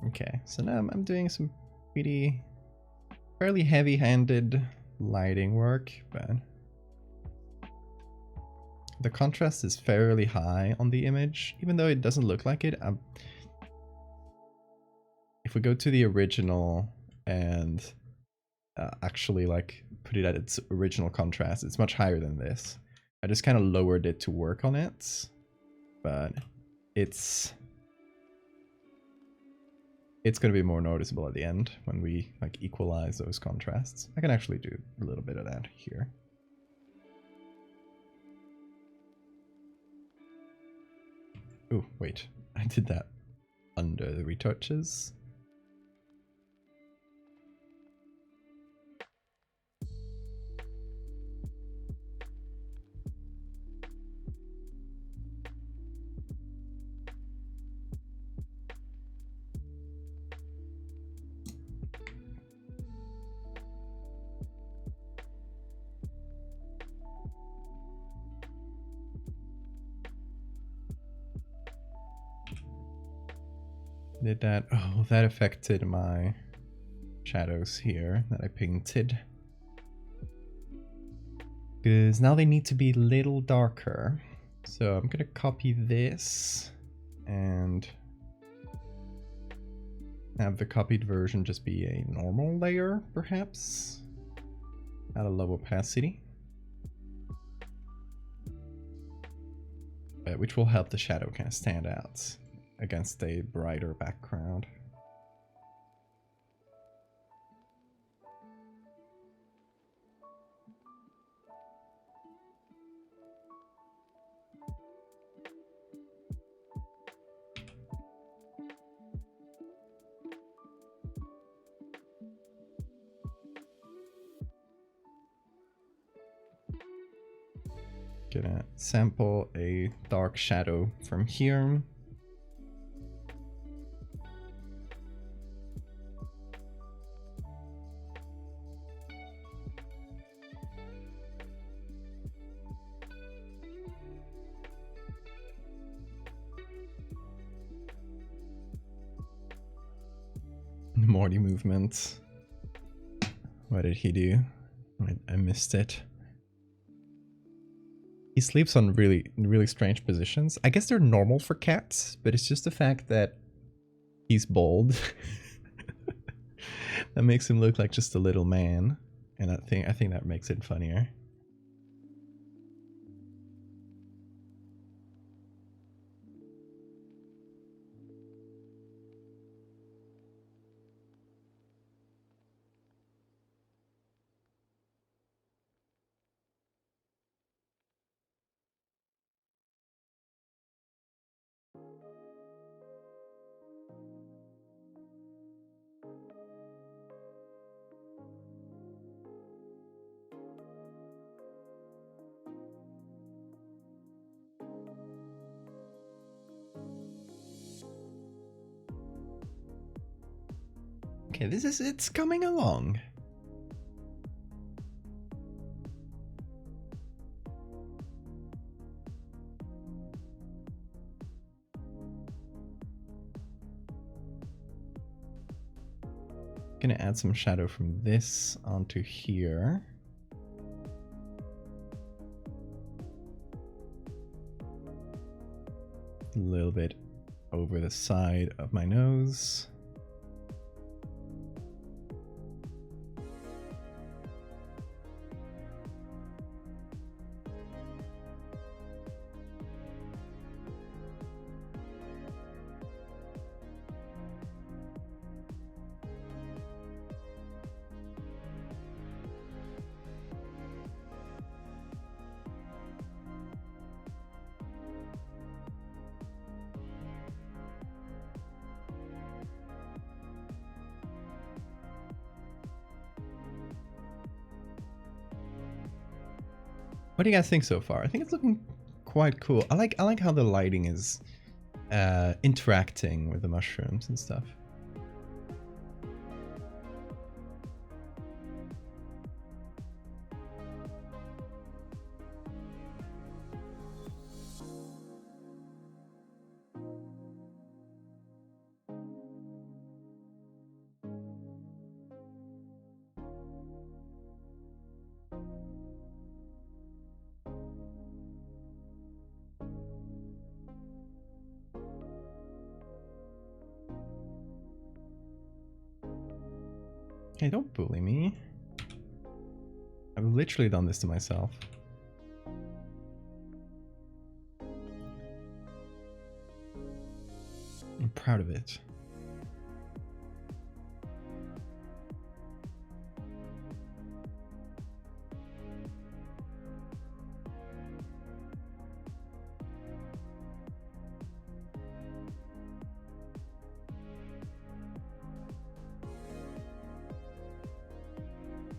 Speaker 1: Okay, so now I'm doing some fairly heavy-handed lighting work, but the contrast is fairly high on the image, even though it doesn't look like it. If we go to the original and actually like put it at its original contrast, it's much higher than this. I just kind of lowered it to work on it, but it's going to be more noticeable at the end when we like equalize those contrasts. I can actually do a little bit of that here. Oh, wait, I did that under the retouches. Did that? Oh, that affected my shadows here that I painted. Because now they need to be a little darker. So I'm gonna copy this and have the copied version just be a normal layer, perhaps, at a low opacity. Which will help the shadow kind of stand out against a brighter background. Gonna sample a dark shadow from here. Morty movement. What did he do? I missed it. He sleeps on really strange positions. I guess they're normal for cats, but it's just the fact that he's bald that makes him look like just a little man, and I think that makes it funnier. Okay, it's coming along. Gonna add some shadow from this onto here. A little bit over the side of my nose. What do you guys think so far? I think it's looking quite cool. I like how the lighting is interacting with the mushrooms and stuff. Hey, don't bully me. I've literally done this to myself. I'm proud of it.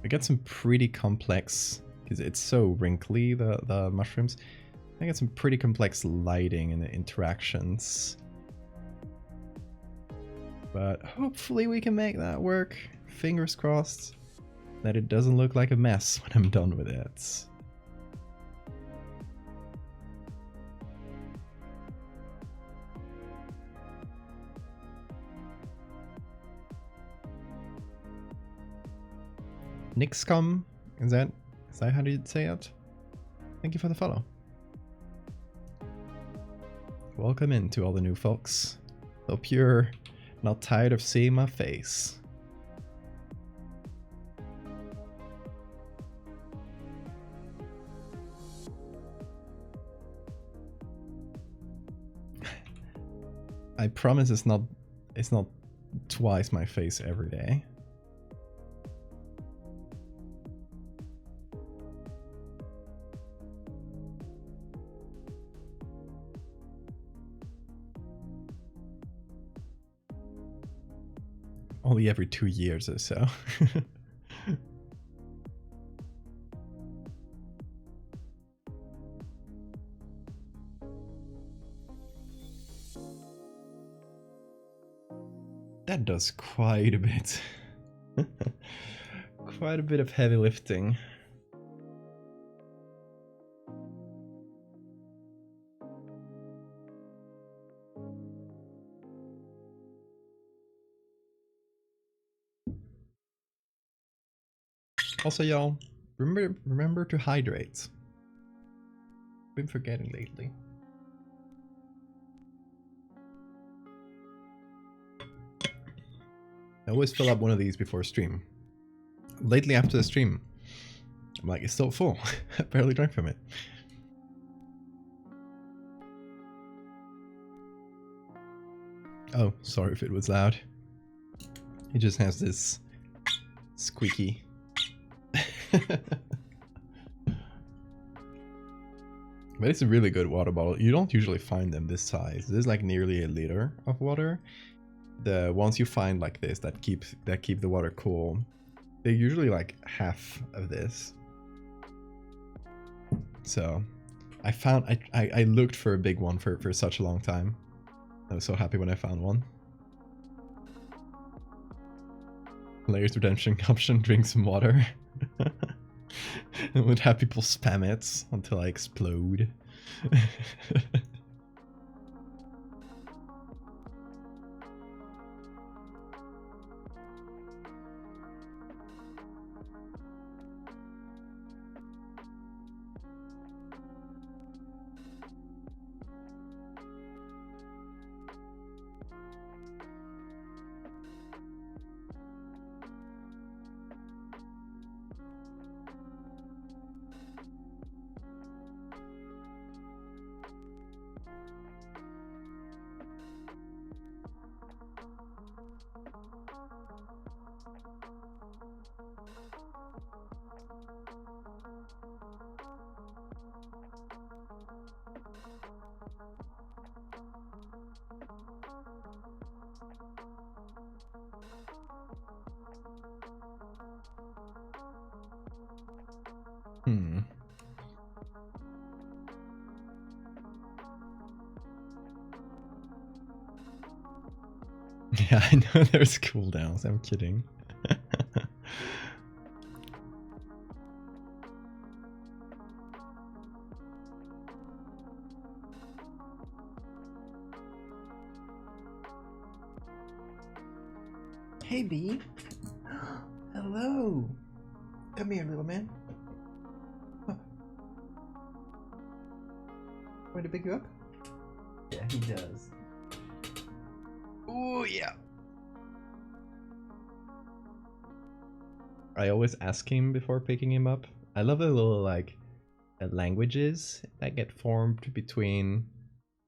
Speaker 1: I get some pretty complex, because it's so wrinkly, the mushrooms. I get some pretty complex lighting and interactions. But hopefully we can make that work. Fingers crossed that it doesn't look like a mess when I'm done with it. Nixcom, is that how do you say it? Thank you for the follow. Welcome in to all the new folks. Hope you're not tired of seeing my face. I promise it's not twice my face every day. Only every 2 years or so. That does quite a bit. Quite a bit of heavy lifting. Also, y'all, remember to hydrate. Been forgetting lately. I always fill up one of these before stream. Lately after the stream, I'm like, it's still full. I barely drank from it. Oh, sorry if it was loud. It just has this squeaky. But it's a really good water bottle. You don't usually find them this size. This is like nearly a liter of water. The ones you find like this that keep the water cool, they're usually like half of this. So I looked for a big one for such a long time. I was so happy when I found one. Layers redemption option, drink some water. And would have people spam it until I explode. Yeah, I know there's cooldowns. I'm kidding. Hey, Bee. Hello. Come here, little man. Huh. Want to pick you up? Yeah, he does. Oh, yeah. I always ask him before picking him up. I love the little, like, languages that get formed between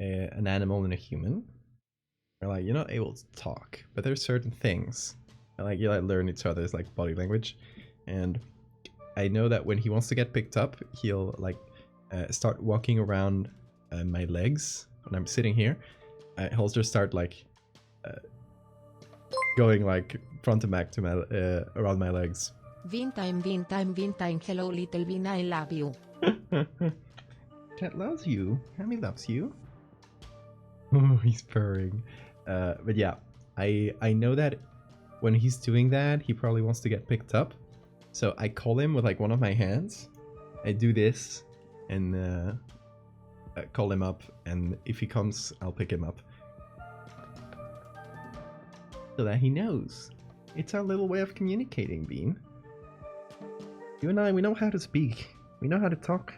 Speaker 1: an animal and a human. Or, like, you're not able to talk, but there's certain things. And, like, you like learn each other's, like, body language. And I know that when he wants to get picked up, he'll, like, start walking around my legs when I'm sitting here. He'll just start, like, going, like, front and back to my around my legs.
Speaker 2: Vintime, hello little Vin, I love you.
Speaker 1: Cat loves you. Hammy loves you. Oh, he's purring. But yeah, I know that when he's doing that, he probably wants to get picked up. So I call him with like one of my hands. I do this and call him up, and if he comes, I'll pick him up. So that he knows. It's our little way of communicating, Bean. You and I, we know how to speak. We know how to talk.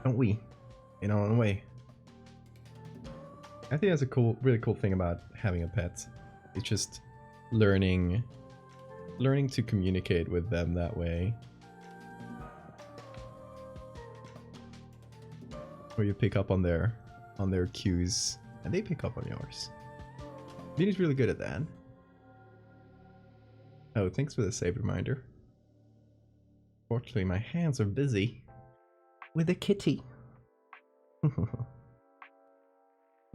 Speaker 1: Don't we? In our own way. I think that's a really cool thing about having a pet. It's just learning to communicate with them that way. Where you pick up on their cues, and they pick up on yours. Beanie's really good at that. Oh, thanks for the save reminder. Fortunately, my hands are busy with a kitty.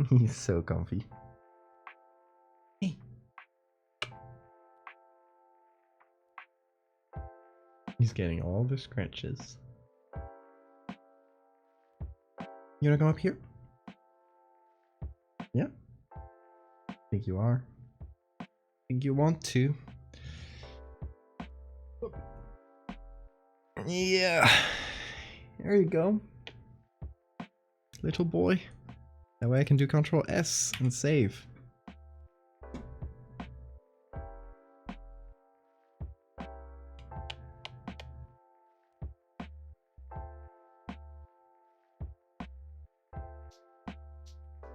Speaker 1: He's so comfy. Hey. He's getting all the scratches. You wanna come up here? Yeah? Think you are? Think you want to? Yeah. There you go. Little boy. That way I can do Control S and save.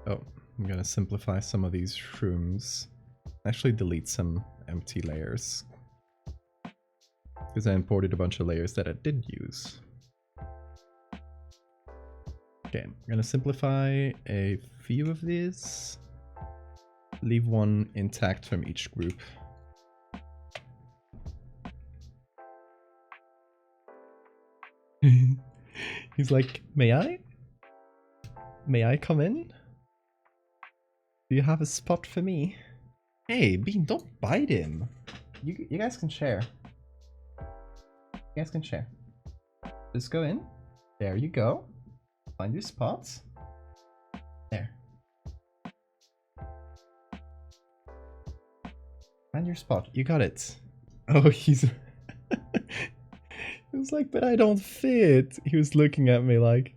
Speaker 1: Oh, I'm gonna simplify some of these shrooms. Actually delete some empty layers. Because I imported a bunch of layers that I did use. Okay, I'm gonna simplify a few of these. Leave one intact from each group. He's like, may I? May I come in? Do you have a spot for me? Hey, Bean, don't bite him. You guys can share. You guys can share. Just go in. There you go. Find your spots. There. Find your spot. You got it. Oh, he's... He was like, but I don't fit. He was looking at me like,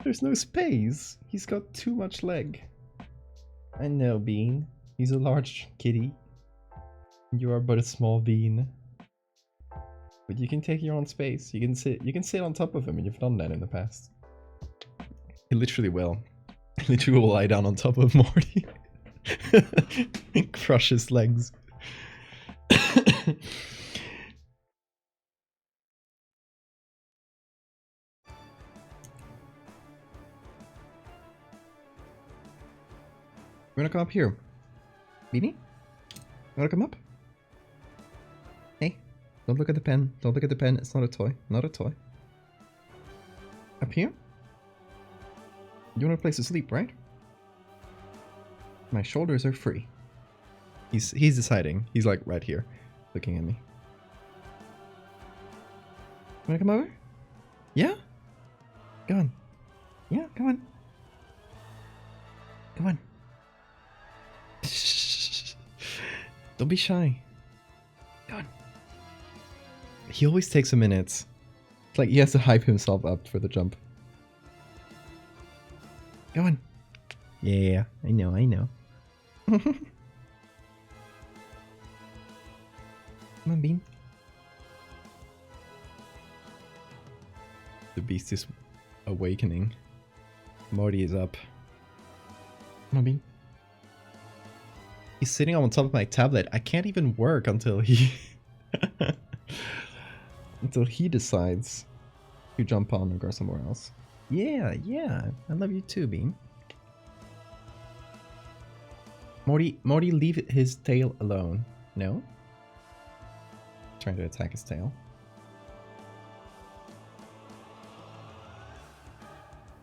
Speaker 1: there's no space. He's got too much leg. I know, Bean. He's a large kitty. You are but a small bean. But you can take your own space. You can sit on top of him, and you've done that in the past. He literally will. He literally will lie down on top of Morty. And crush his legs. You wanna come up here? Beanie? You wanna come up? Hey, don't look at the pen. Don't look at the pen. It's not a toy. Not a toy. Up here? You want a place to sleep, right? My shoulders are free. He's deciding. He's like right here, looking at me. Wanna come over? Yeah? Come on. Yeah, come on. Come on. Don't be shy. Go on. He always takes a minute. It's like he has to hype himself up for the jump. Go on. Yeah, I know. Come on, Bean. The beast is awakening. Morty is up. Come on, Bean. He's sitting on top of my tablet. I can't even work until he... until he decides to jump on and go somewhere else. Yeah. I love you too, Bean. Morty, leave his tail alone. No? Trying to attack his tail.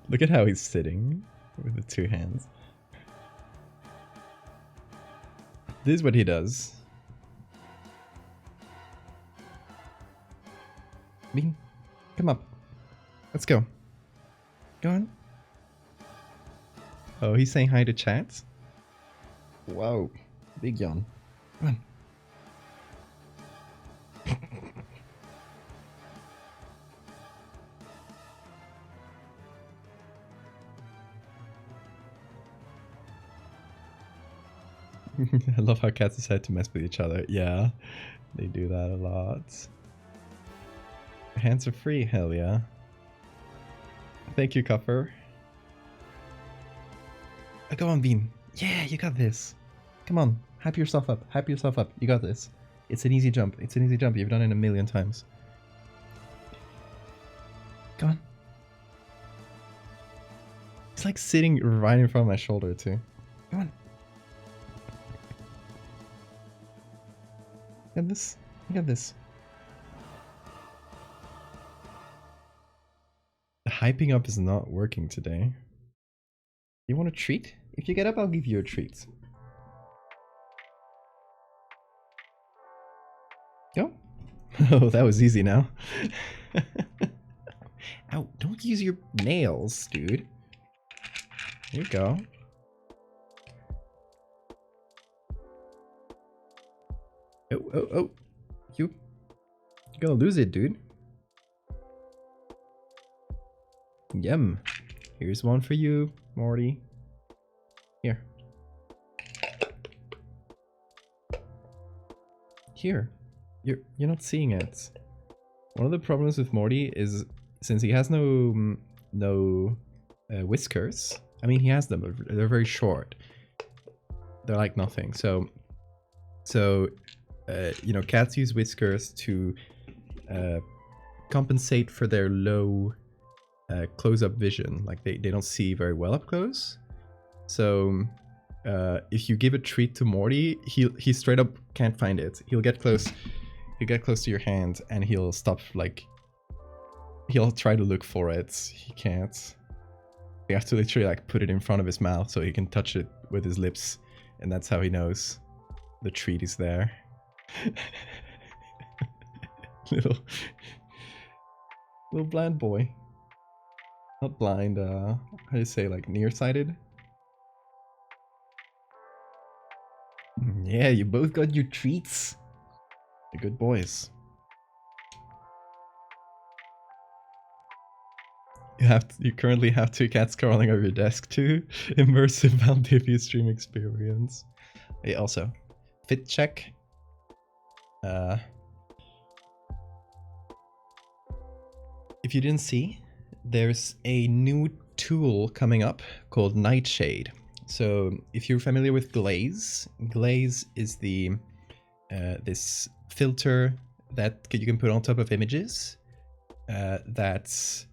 Speaker 1: Look at how he's sitting with the two hands. This is what he does. Bean, come up. Let's go. Go on. Oh, he's saying hi to chat? Wow. Big yawn. Come on. I love how cats decide to mess with each other. Yeah, they do that a lot. Hands are free, hell yeah. Thank you, Cuffer. Go on, Bean. Yeah, you got this. Come on, hype yourself up. Hype yourself up. You got this. It's an easy jump. It's an easy jump. You've done it a million times. Go on. It's like sitting right in front of my shoulder, too. Come on. You got this. You got this. The hyping up is not working today. You want a treat? If you get up, I'll give you a treat. Go. Oh, that was easy now. Ow, don't use your nails, dude. There you go. Oh. You're gonna lose it, dude. Yum. Here's one for you, Morty. Here. Here. You're not seeing it. One of the problems with Morty is since he has no whiskers. I mean, he has them, but they're very short. They're like nothing. So you know, cats use whiskers to compensate for their low close-up vision. Like they don't see very well up close. So if you give a treat to Morty, he straight up can't find it. He'll get close to your hand and he'll stop, like he'll try to look for it. He can't. You have to literally like put it in front of his mouth so he can touch it with his lips, and that's how he knows the treat is there. little blind boy. Not blind, how do you say, like nearsighted? Yeah, you both got your treats. You're good boys. You currently have two cats crawling over your desk too. Immersive Valdevia stream experience. Hey, also, fit check. If you didn't see, there's a new tool coming up called Nightshade. So if you're familiar with Glaze is the this filter that you can put on top of images that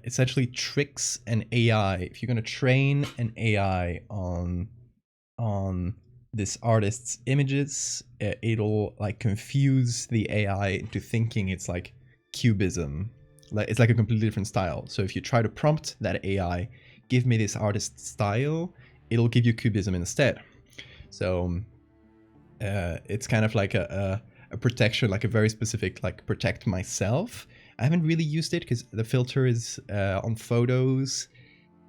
Speaker 1: essentially tricks an AI. If you're going to train an AI on this artist's images, it'll like confuse the AI into thinking it's like cubism. It's like a completely different style. So if you try to prompt that AI, give me this artist style, it'll give you cubism instead. So it's kind of like a protection, like a very specific, like protect myself. I haven't really used it because the filter is on photos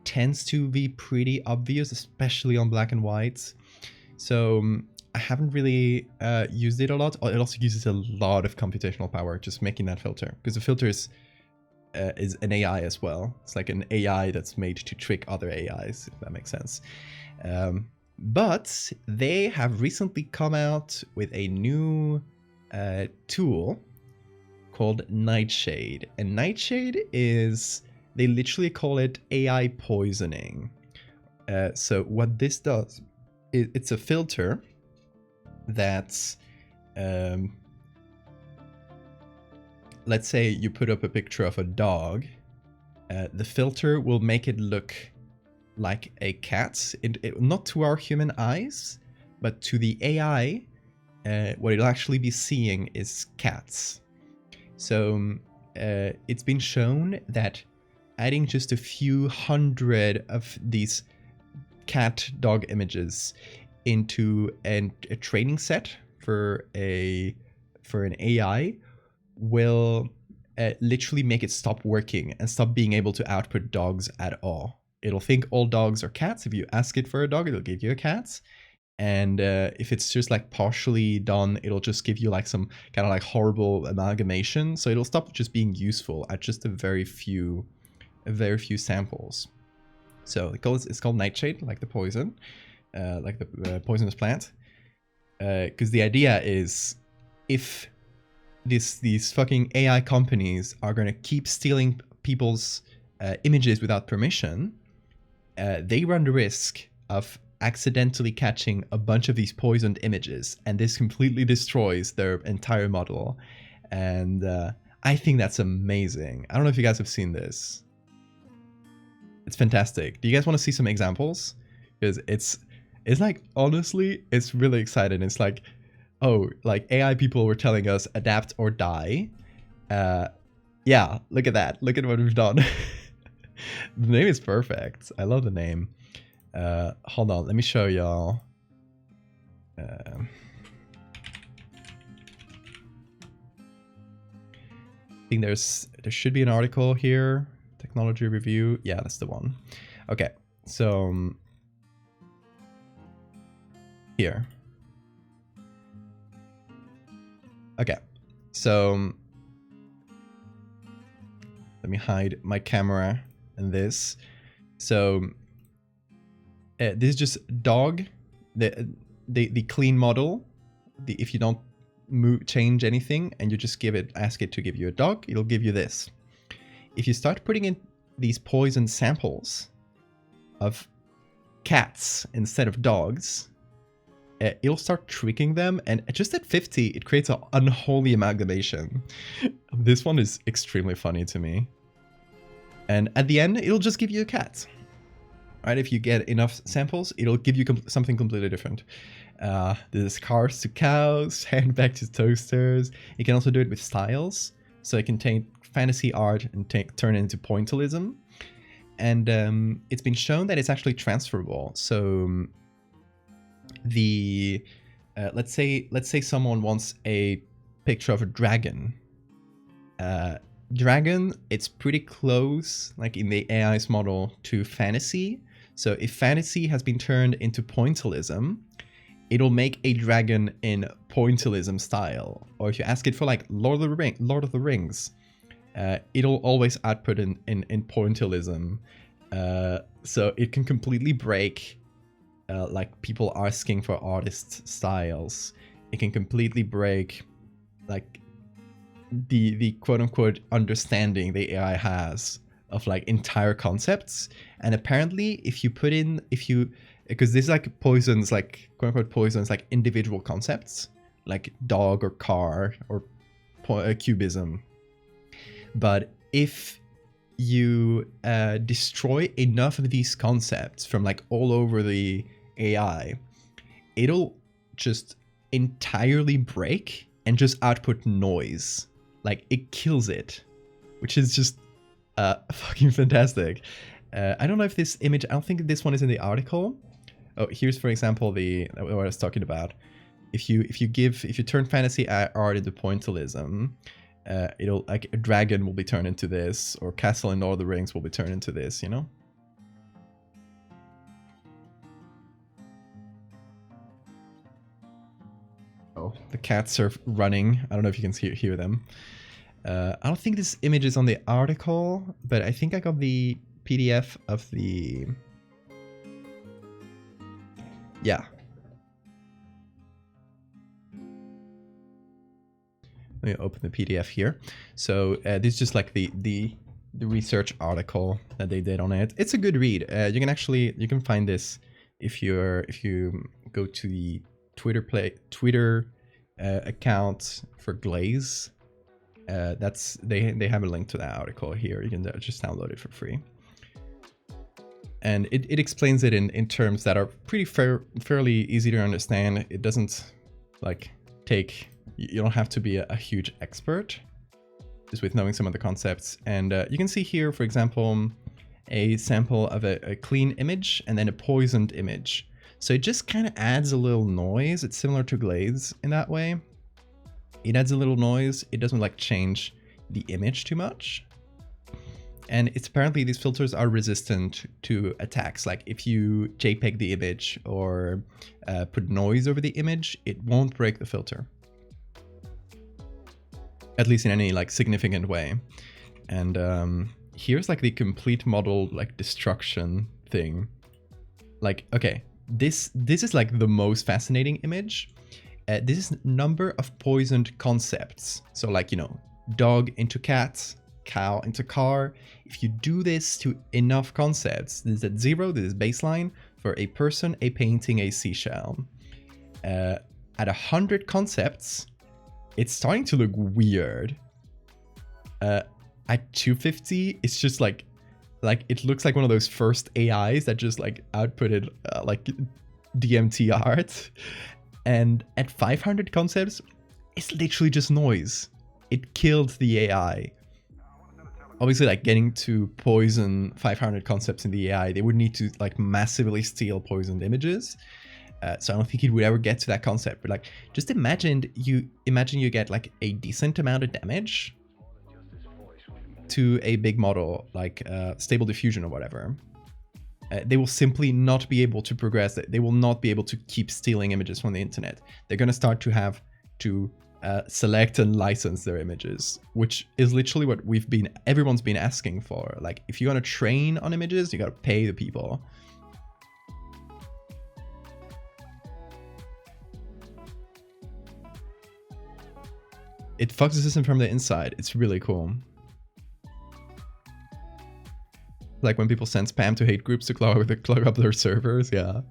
Speaker 1: tends to be pretty obvious, especially on black and whites. So I haven't really used it a lot. It also uses a lot of computational power just making that filter, because the filter is an AI as well. It's like an AI that's made to trick other AIs, if that makes sense. But they have recently come out with a new tool called Nightshade. And Nightshade is, they literally call it AI poisoning. So what this does, it's a filter that's, let's say you put up a picture of a dog, the filter will make it look like a cat, not to our human eyes, but to the AI, what it'll actually be seeing is cats. So it's been shown that adding just a few hundred of these cat dog images into a training set for an AI will literally make it stop working and stop being able to output dogs at all. It'll think all dogs are cats. If you ask it for a dog, it'll give you a cat. And if it's just like partially done, it'll just give you like some kind of like horrible amalgamation. So it'll stop just being useful at just a very few samples. So it's called Nightshade, like the poison, like the poisonous plant. Because the idea is, if these fucking AI companies are going to keep stealing people's images without permission, they run the risk of accidentally catching a bunch of these poisoned images, and this completely destroys their entire model. And I think that's amazing. I don't know if you guys have seen this. It's fantastic. Do you guys want to see some examples? Because it's like, honestly, it's really exciting. It's like, oh, like AI people were telling us adapt or die. Yeah, look at that. Look at what we've done. The name is perfect. I love the name. Hold on, let me show y'all. I think there should be an article here. Technology review. Yeah, that's the one. Okay, so here. Okay, so let me hide my camera and this. So this is just dog, the clean model. If you don't change anything and you just ask it to give you a dog, it'll give you this. If you start putting in these poison samples of cats instead of dogs, it'll start tricking them, and just at 50, it creates an unholy amalgamation. This one is extremely funny to me. And at the end, it'll just give you a cat. Right? If you get enough samples, it'll give you something completely different. There's cars to cows, handbag to toasters. You can also do it with styles. So it can take fantasy art and turn it into pointillism. And it's been shown that it's actually transferable. So let's say someone wants a picture of a dragon. Dragon, it's pretty close, like in the AI's model, to fantasy. So if fantasy has been turned into pointillism, it'll make a dragon in pointillism style. Or if you ask it for like Lord of the Rings, it'll always output in pointillism. So it can completely break like people asking for artist styles. It can completely break like the quote-unquote understanding the AI has of like entire concepts. And apparently because this like poisons, like quote-unquote poisons, like individual concepts like dog or car or cubism. But if you destroy enough of these concepts from like all over the AI, it'll just entirely break and just output noise. Like, it kills it, which is just fucking fantastic. I don't know if this image, I don't think this one is in the article. Oh, here's, for example, what I was talking about. If you turn fantasy art into pointillism, it'll, like, a dragon will be turned into this, or castle in Lord of the Rings will be turned into this, you know? Oh, the cats are running. I don't know if you can hear them. I don't think this image is on the article, but I think I got the PDF of the... Yeah. Let me open the PDF here. So this is just like the research article that they did on it. It's a good read. You can find this if you go to the Twitter account for Glaze. They have a link to that article here. You can just download it for free. And it explains it in terms that are pretty fairly easy to understand. It doesn't like take, you don't have to be a huge expert just with knowing some of the concepts. And you can see here, for example, a sample of a clean image and then a poisoned image. So it just kind of adds a little noise. It's similar to Glaze in that way. It adds a little noise. It doesn't like change the image too much. And it's apparently these filters are resistant to attacks. Like if you JPEG the image or put noise over the image, it won't break the filter. At least in any like significant way. And here's like the complete model like destruction thing. Like, okay, this is like the most fascinating image. This is number of poisoned concepts. So like, you know, dog into cat, cow into car. If you do this to enough concepts, this is at 0, this is baseline for a person, a painting, a seashell. At 100 concepts, it's starting to look weird. At 250, it's just like it looks like one of those first AIs that just like outputted like DMT art. And at 500 concepts, it's literally just noise. It killed the AI. Obviously, like getting to poison 500 concepts in the AI, they would need to like massively steal poisoned images. So I don't think it would ever get to that concept. But like, just imagine you get like a decent amount of damage to a big model like Stable Diffusion or whatever. They will simply not be able to progress. They will not be able to keep stealing images from the internet. They're going to start to have to select and license their images, which is literally what everyone's been asking for. Like, if you want to train on images, you got to pay the people. It fucks the system from the inside. It's really cool. Like when people send spam to hate groups to clog up their servers, yeah.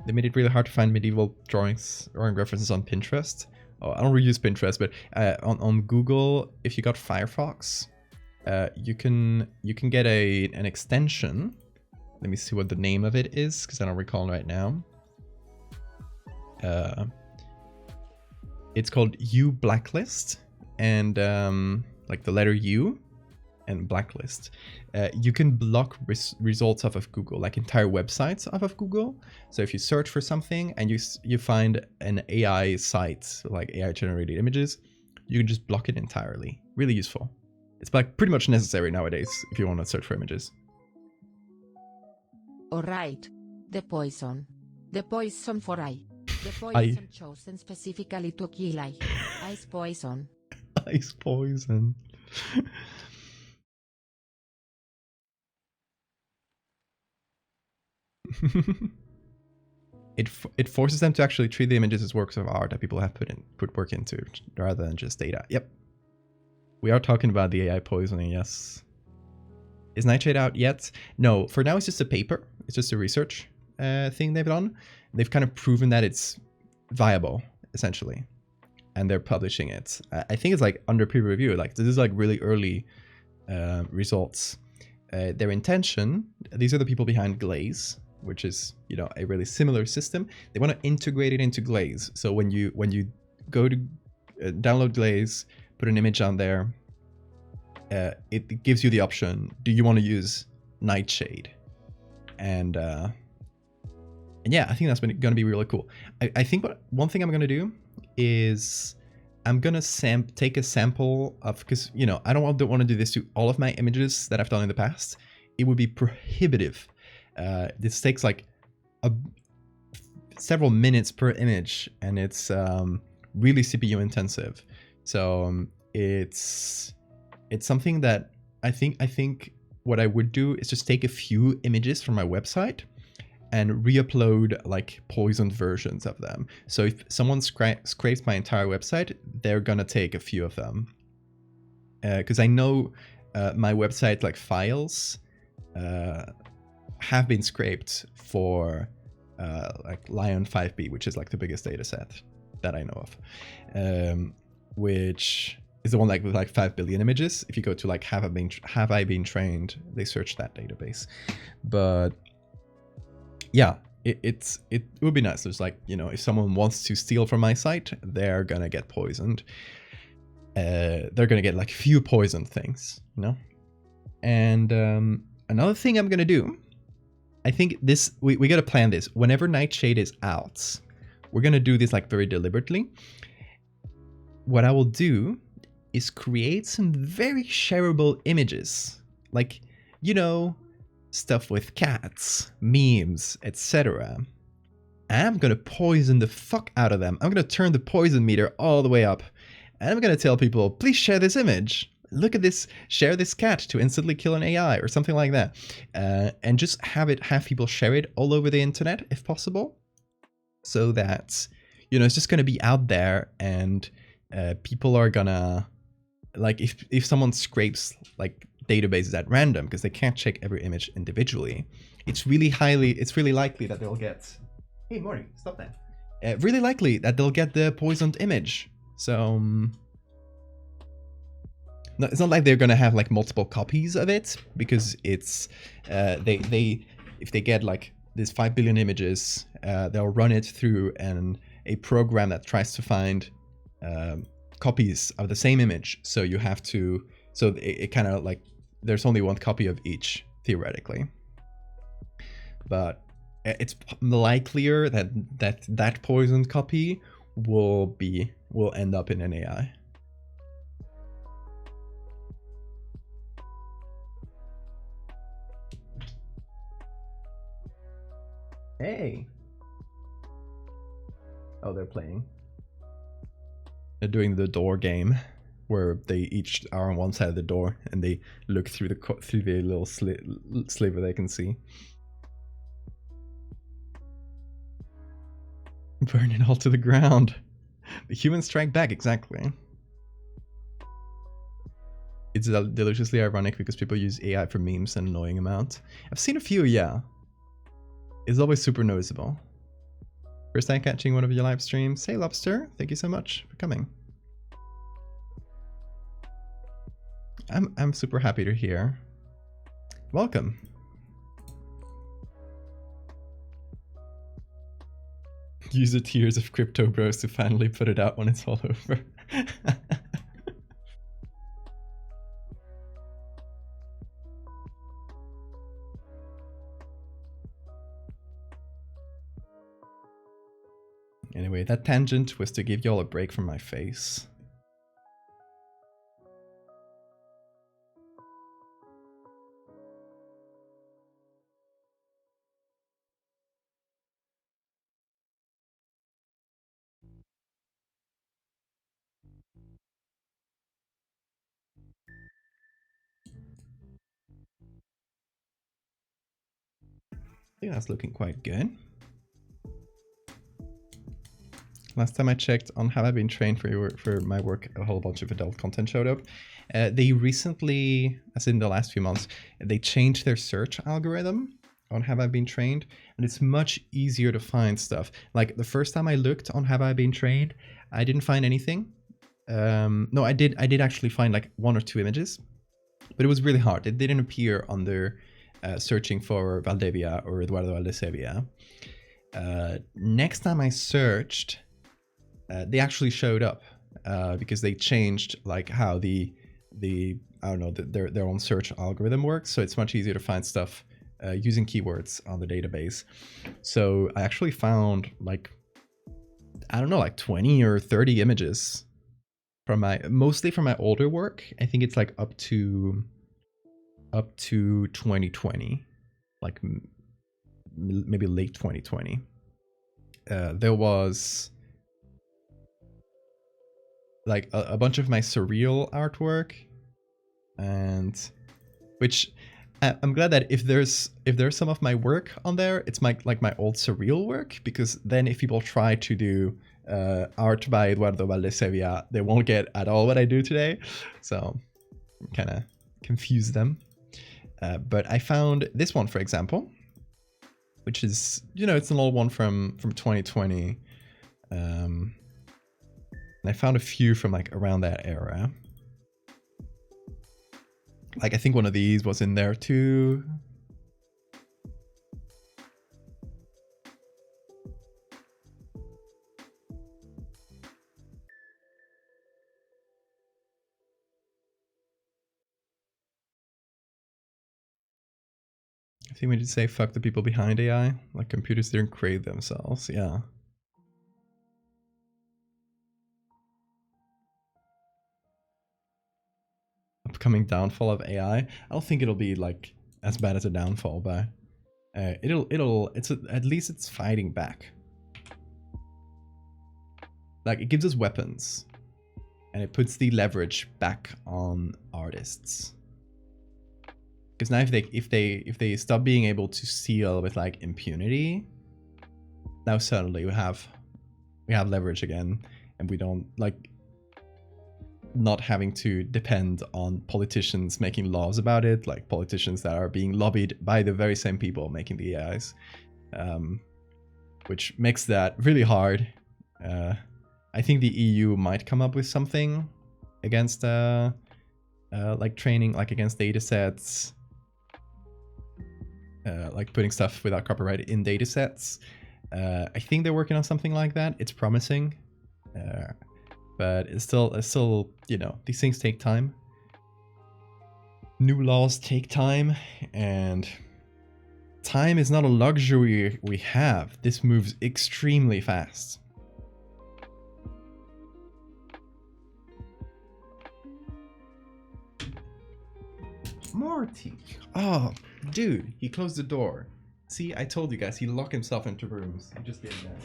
Speaker 1: They made it really hard to find medieval drawing references on Pinterest. Oh, I don't really use Pinterest, but on Google, if you got Firefox, you can get an extension. Let me see what the name of it is, because I don't recall right now. It's called U Blacklist, and like the letter U and blacklist. You can block results off of Google, like entire websites off of Google. So if you search for something and you find an AI site, like AI generated images, you can just block it entirely. Really useful. It's like pretty much necessary nowadays if you want to search for images.
Speaker 2: Alright. The poison for I. The poison chosen specifically to kill I. Ice poison.
Speaker 1: Ice poison. It forces them to actually treat the images as works of art that people have put work into, rather than just data. Yep. We are talking about the AI poisoning, yes. Is Nightshade out yet? No, for now it's just a paper. It's just a research thing they've done. They've kind of proven that it's viable, essentially. And they're publishing it. I think it's like under peer review. Like, this is like really early results. Their intention, these are the people behind Glaze, which is, you know, a really similar system. They want to integrate it into Glaze. So when you go to download Glaze, put an image on there, it gives you the option, do you want to use Nightshade? And yeah, I think that's going to be really cool. I think one thing I'm going to do is I'm going to take a sample of, because, you know, I don't want to do this to all of my images that I've done in the past. It would be prohibitive This takes like several minutes per image, and it's really CPU intensive. So it's something that I think what I would do is just take a few images from my website and re-upload like poisoned versions of them. So if someone scrapes my entire website, they're gonna take a few of them. Because I know my website like files have been scraped for like Lion 5B, which is like the biggest data set that I know of, which is the one like with like 5 billion images. If you go to like have I been trained, they search that database. But yeah, it would be nice. There's like, you know, if someone wants to steal from my site, they're gonna get poisoned. They're gonna get like few poisoned things, you know. And another thing I'm gonna do, I think this we gotta plan this. Whenever Nightshade is out, we're gonna do this like very deliberately. What I will do is create some very shareable images, like, you know, stuff with cats, memes, etc. I'm gonna poison the fuck out of them. I'm gonna turn the poison meter all the way up, and I'm gonna tell people, please share this image. Look at this, share this cat to instantly kill an AI or something like that. And just have people share it all over the internet if possible. So that, you know, it's just gonna be out there, and people are gonna, like, if someone scrapes like databases at random, because they can't check every image individually, it's really likely that they'll get, hey Morty, stop that. Really likely that they'll get the poisoned image. So no, it's not like they're gonna have like multiple copies of it, because it's if they get like these 5 billion images, they'll run it through a program that tries to find copies of the same image. So you have to, so it kind of like, there's only one copy of each theoretically, but it's likelier that poisoned copy will end up in an AI. Hey. Oh, they're playing. They're doing the door game, where they each are on one side of the door and they look through the little sliver they can see. Burn it all to the ground. The humans strike back, exactly. It's deliciously ironic because people use AI for memes an annoying amount. I've seen a few, yeah. It's always super noticeable. First time catching one of your live streams. Hey Lobster, thank you so much for coming. I'm super happy to hear. Welcome. Use the tears of crypto bros to finally put it out when it's all over. Anyway, that tangent was to give y'all a break from my face. I think that's looking quite good. Last time I checked on Have I Been Trained for my work, a whole bunch of adult content showed up. They recently, as in the last few months, they changed their search algorithm on Have I Been Trained, and it's much easier to find stuff. Like the first time I looked on Have I Been Trained, I didn't find anything. No, I did actually find like 1 or 2 images, but it was really hard. It didn't appear under searching for Valdevia or Eduardo valdés-hevia. Next time I searched, they actually showed up because they changed like how the I don't know, their own search algorithm works. So it's much easier to find stuff using keywords on the database. So I actually found like, I don't know, like 20 or 30 images from mostly from my older work. I think it's like up to 2020, like maybe late 2020. There was like a bunch of my surreal artwork, and which I'm glad that if there's some of my work on there, it's my old surreal work, because then if people try to do art by Eduardo Valdés-hevia, they won't get at all what I do today, so kind of confuse them. But I found this one, for example, which is, it's an old one from 2020. And I found a few from like around that era. Like, I think one of these was in there too. I think we did say fuck the people behind AI. Like, computers didn't create themselves. Yeah. Upcoming downfall of AI. I don't think it'll be like as bad as a downfall, but at least it's fighting back. Like, it gives us weapons, and it puts the leverage back on artists. Because now if they stop being able to steal with like impunity, now suddenly we have leverage again, and we don't like not having to depend on politicians making laws about it, like politicians that are being lobbied by the very same people making the AIs, which makes that really hard. I think the EU might come up with something against like training, like against data sets, like putting stuff without copyright in data sets. I think they're working on something like that. It's promising. But it's still, these things take time. New laws take time, and time is not a luxury we have. This moves extremely fast. Morty! Oh, dude, he closed the door. See, I told you guys, he locked himself into rooms. He just did that.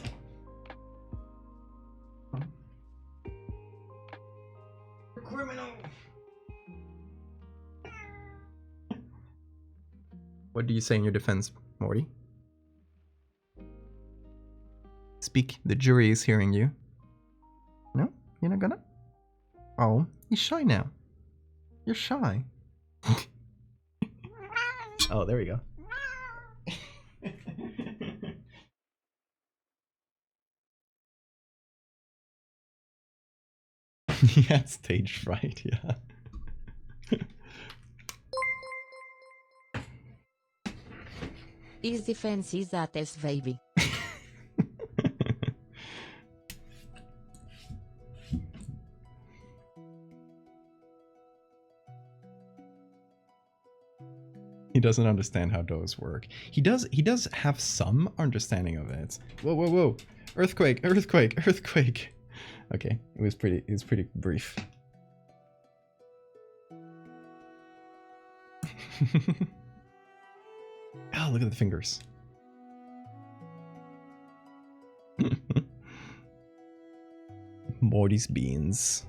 Speaker 1: Criminal! What do you say in your defense, Morty? Speak, the jury is hearing you. No? You're not gonna? Oh, he's shy now. You're shy. Oh, there we go. He had stage fright, yeah.
Speaker 2: His defense is that as baby.
Speaker 1: He doesn't understand how those work. He does have some understanding of it. Whoa, whoa, whoa. Earthquake, earthquake, earthquake. Okay, it was pretty brief. Oh, look at the fingers. Morty's beans.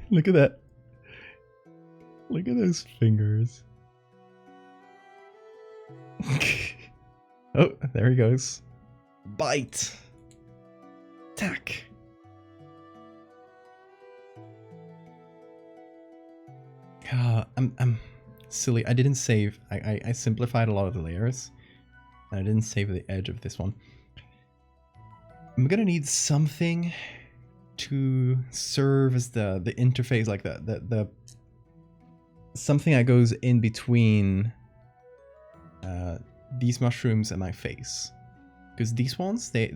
Speaker 1: Look at that. Look at those fingers. Oh, there he goes. Bite. Attack. I'm silly. I didn't save. I simplified a lot of the layers. And I didn't save the edge of this one. I'm gonna need something to serve as the interface, like the something that goes in between these mushrooms and my face, because these ones they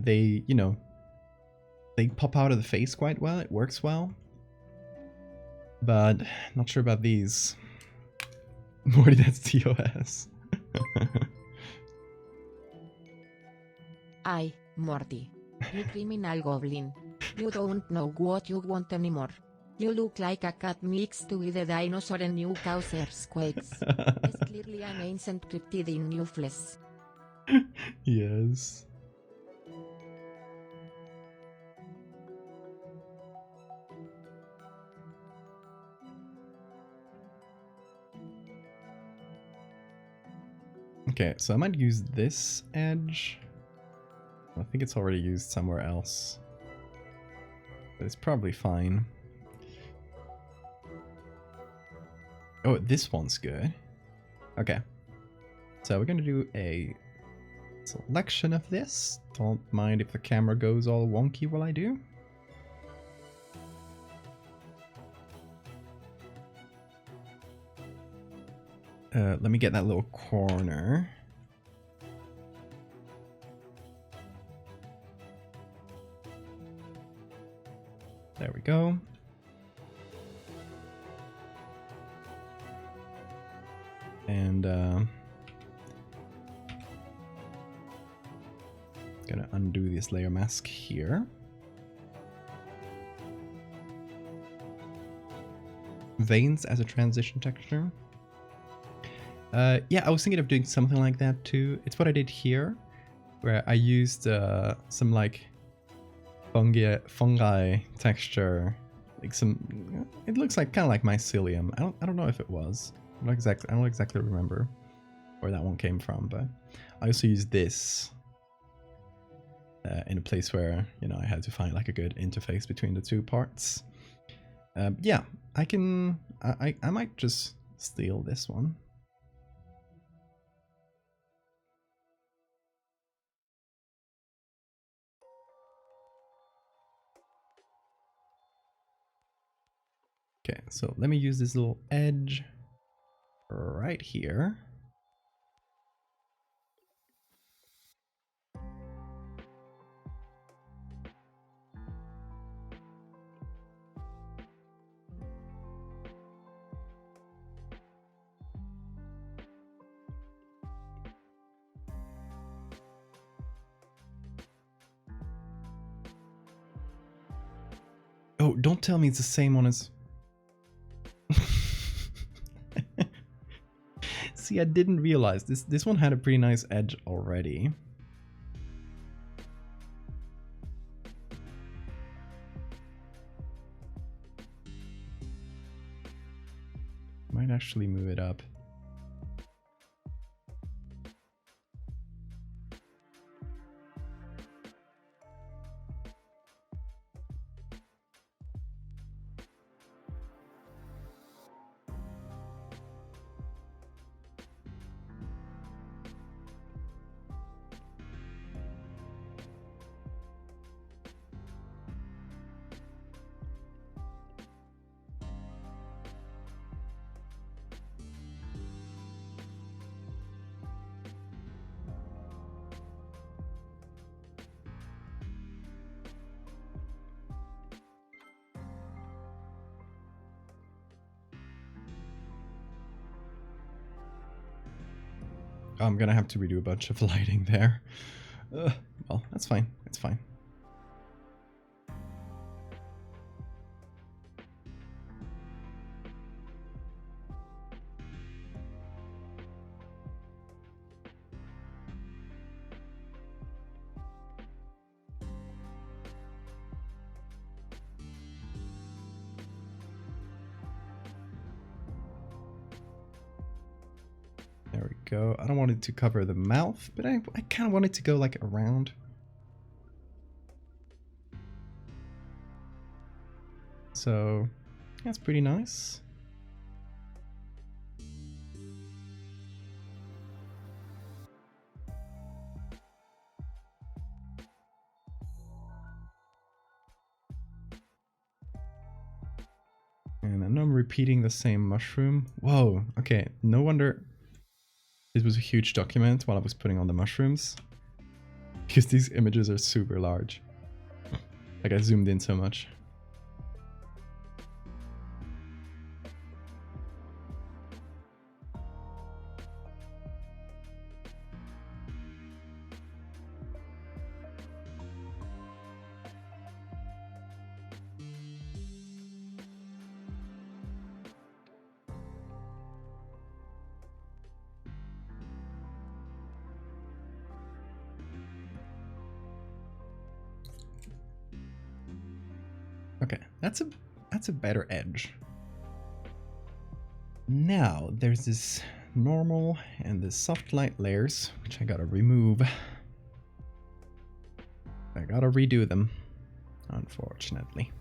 Speaker 1: pop out of the face quite well. It works well, but not sure about these. Morty, that's TOS.
Speaker 2: Morty, you criminal goblin. You don't know what you want anymore. You look like a cat mixed with a dinosaur and you cause earthquakes. It's clearly an ancient cryptid in new flesh.
Speaker 1: Yes. Okay, so I might use this edge. I think it's already used somewhere else. But it's probably fine. Oh, this one's good. Okay. So we're gonna do a selection of this. Don't mind if the camera goes all wonky while I do. Let me get that little corner. There we go. And gonna undo this layer mask here. Veins as a transition texture. Yeah, I was thinking of doing something like that too. It's what I did here, where I used some like fungi texture, like some. It looks like kind of like mycelium. I don't know if it was. I don't exactly remember where that one came from, but I also used this in a place where, you know, I had to find like a good interface between the two parts. Yeah, I can. I might just steal this one. Okay, so let me use this little edge right here. Oh, don't tell me it's the same one as... See, I didn't realize this one had a pretty nice edge already. Might actually move it up. I'm gonna have to redo a bunch of lighting there. Well, that's fine. It's fine. There we go. I don't want it to cover the mouth, but I kind of want it to go like around. So that's pretty nice. And I know I'm repeating the same mushroom. Whoa, okay, no wonder this was a huge document while I was putting on the mushrooms. Because these images are super large. Like I zoomed in so much. That's a better edge. Now there's this normal and the soft light layers, which I gotta remove. I gotta redo them, unfortunately.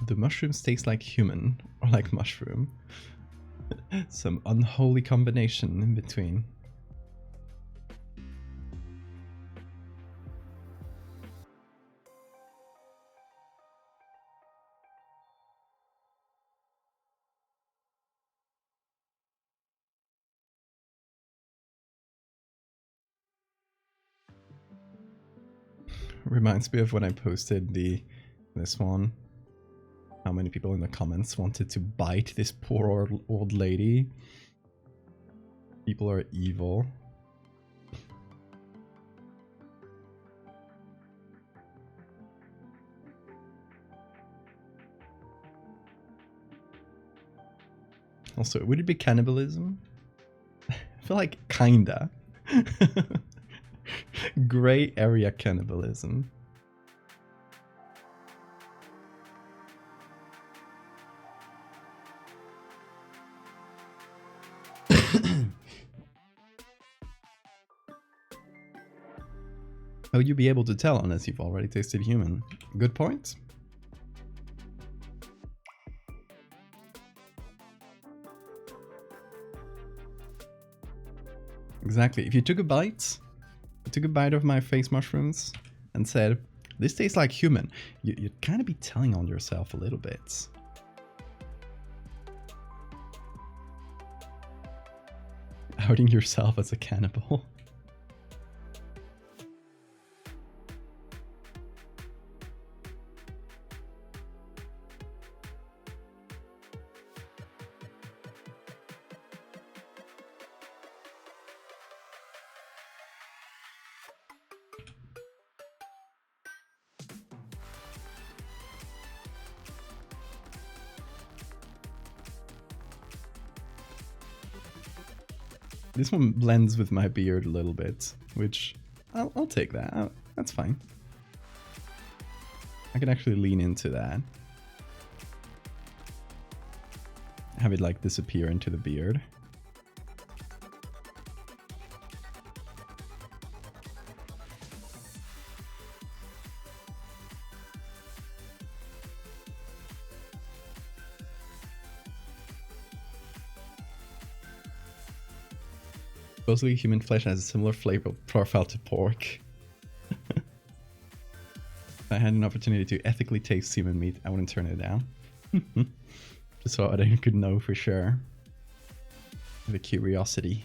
Speaker 1: The mushrooms taste like human, or like mushroom. Some unholy combination in between. Reminds me of when I posted this one. How many people in the comments wanted to bite this poor old lady. People are evil. Also, would it be cannibalism? I feel like kinda. Gray area cannibalism. How would you be able to tell unless you've already tasted human? Good point. Exactly. If you took a bite of my face mushrooms and said, this tastes like human, you'd kind of be telling on yourself a little bit. Outing yourself as a cannibal. This one blends with my beard a little bit, which I'll take that. That's fine. I can actually lean into that. Have it like disappear into the beard. Supposedly human flesh has a similar flavor profile to pork. If I had an opportunity to ethically taste human meat, I wouldn't turn it down. Just so I could know for sure. The curiosity.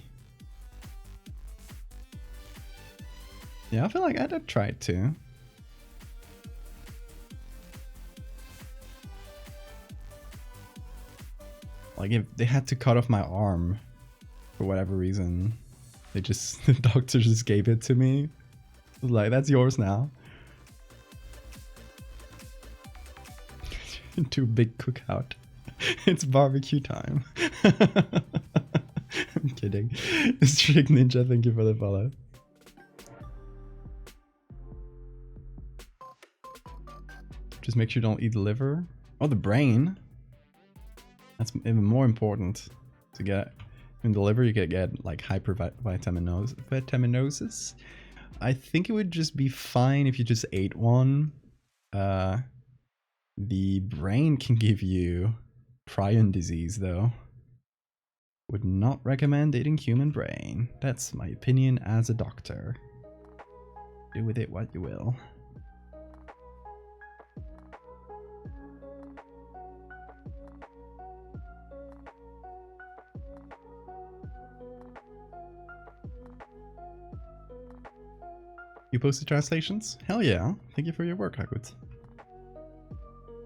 Speaker 1: Yeah, I feel like I'd try it too. Like if they had to cut off my arm for whatever reason, the doctor just gave it to me. I was like, that's yours now. Too big cookout. It's barbecue time. I'm kidding. Strict Ninja, thank you for the follow. Just make sure you don't eat the liver. Oh, the brain. That's even more important to get. In the liver, you could get like hypervitaminosis. I think it would just be fine if you just ate one. The brain can give you prion disease, though. Would not recommend eating human brain. That's my opinion as a doctor. Do with it what you will. You posted translations? Hell yeah. Thank you for your work, Hakut.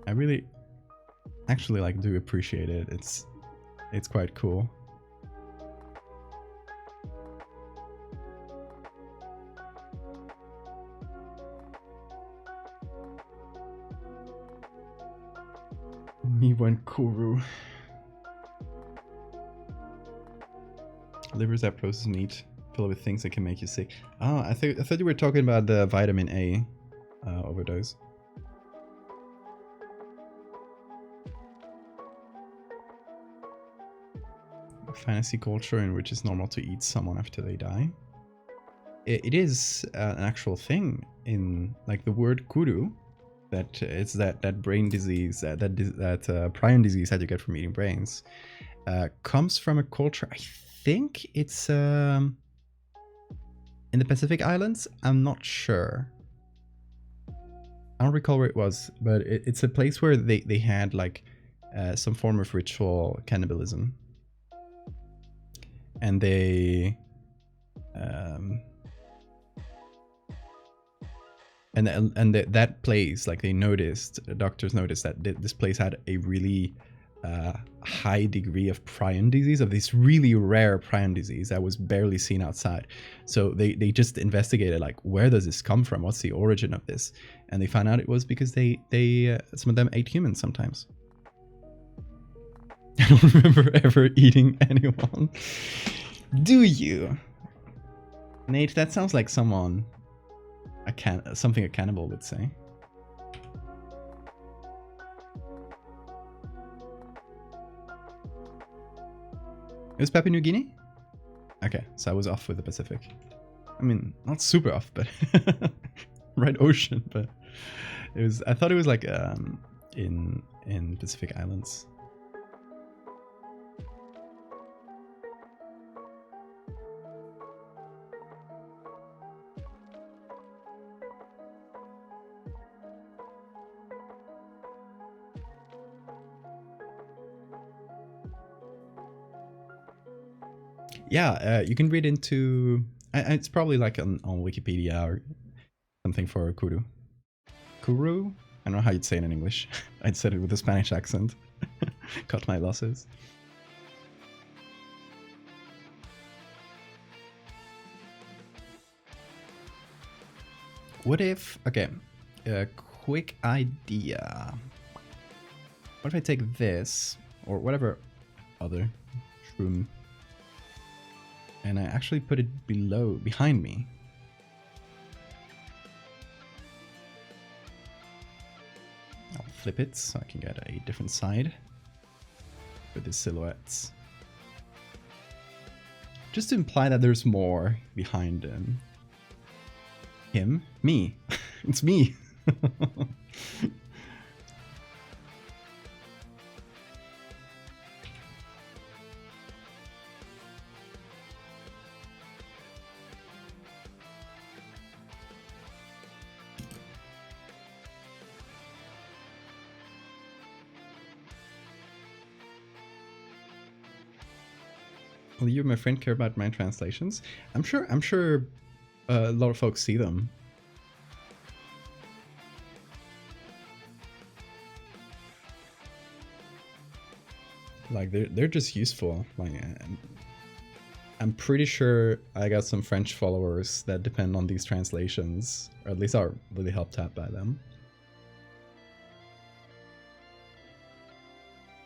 Speaker 1: I really actually like do appreciate it. It's quite cool. Me when Kuru. Livers that process meat filled with things that can make you sick. Oh, I thought you were talking about the vitamin A overdose. A fantasy culture in which it's normal to eat someone after they die. It is an actual thing in like the word kuru. That it's that brain disease, that prion disease that you get from eating brains, comes from a culture. I think it's in the Pacific Islands. I'm not sure. I don't recall where it was, but it's a place where they had like some form of ritual cannibalism, and they that place, like the doctors noticed that this place had a really high degree of prion disease, of this really rare prion disease that was barely seen outside. So they just investigated, like, where does this come from? What's the origin of this? And they found out it was because they some of them ate humans sometimes. I don't remember ever eating anyone. Do you? Nate, that sounds like something a cannibal would say. It was Papua New Guinea? Okay, so I was off with the Pacific. I mean, not super off, but right ocean, but it was, I thought it was like in Pacific Islands. Yeah, you can read into... it's probably like on Wikipedia or something for Kuru. Kuru? I don't know how you'd say it in English. I'd said it with a Spanish accent. Cut my losses. What if... Okay, a quick idea. What if I take this, or whatever other shroom, and I actually put it behind me. I'll flip it so I can get a different side with the silhouettes. Just to imply that there's more behind him. Me. It's me. Well, you and my friend care about my translations. I'm sure a lot of folks see them. Like they're just useful. Like I'm pretty sure I got some French followers that depend on these translations, or at least are really helped out by them.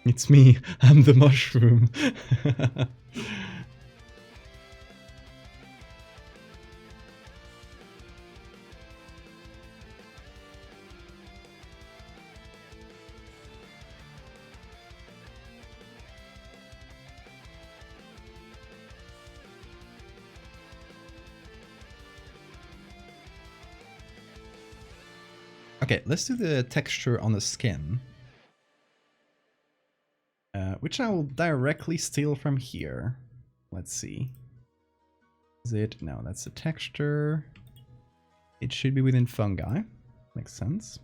Speaker 1: It's me. I'm the mushroom. Okay, let's do the texture on the skin. Which I will directly steal from here. Let's see. Is it? No, that's the texture. It should be within fungi. Makes sense.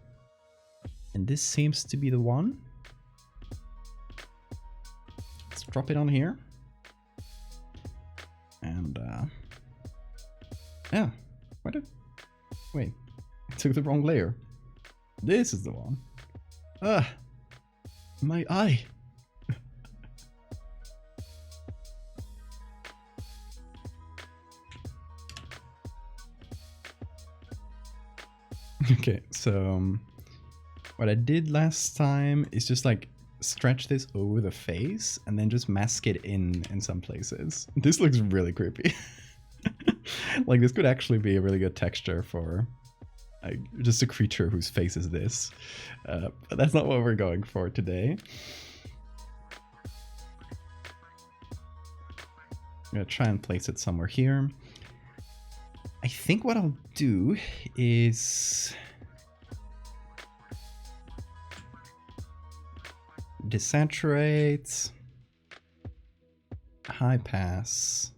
Speaker 1: And this seems to be the one. Let's drop it on here. And yeah, Wait, I took the wrong layer. This is the one. Ah, my eye. Okay, so what I did last time is just like stretch this over the face and then just mask it in some places. This looks really creepy. Like this could actually be a really good texture for just a creature whose face is this. But that's not what we're going for today. I'm gonna try and place it somewhere here. I think what I'll do is desaturate, high pass,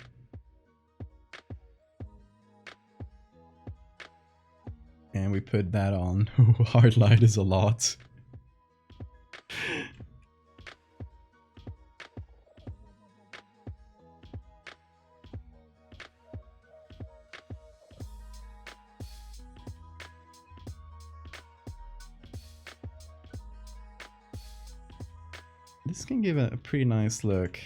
Speaker 1: and we put that on. Hard light is a lot. This can give a pretty nice look.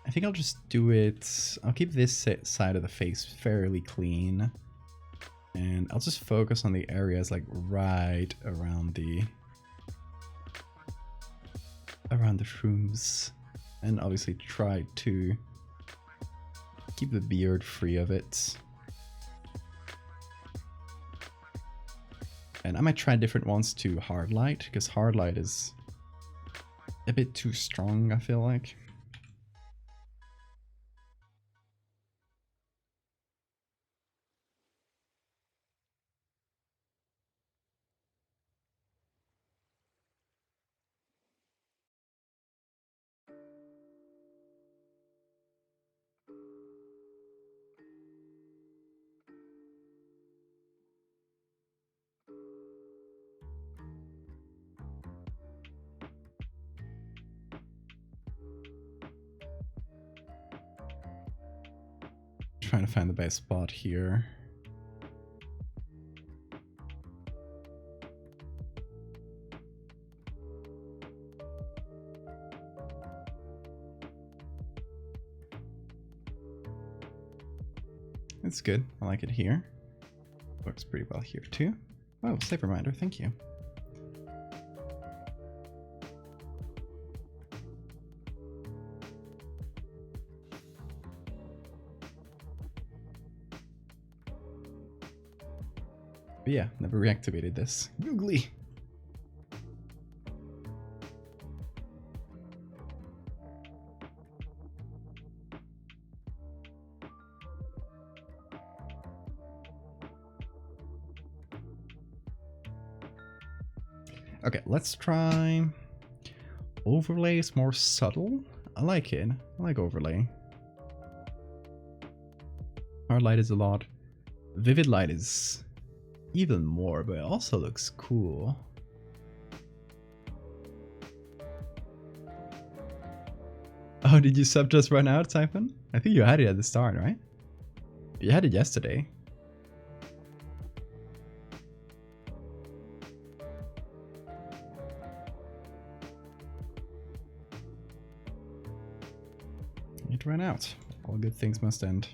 Speaker 1: I think I'll just do it. I'll keep this side of the face fairly clean. And I'll just focus on the areas like right around the shrooms. And obviously try to keep the beard free of it. And I might try different ones to hard light, because hard light is a bit too strong, I feel like. Trying to find the best spot here. It's good. I like it here. Works pretty well here too. Oh, save reminder. Thank you. But yeah, never reactivated this. Googly. Okay, let's try overlay. Is more subtle. I like it. I like overlay. Hard light is a lot. Vivid light is even more, but it also looks cool. Oh, did you sub just run out, Siphon? I think you had it at the start, right? You had it yesterday. It ran out. All good things must end.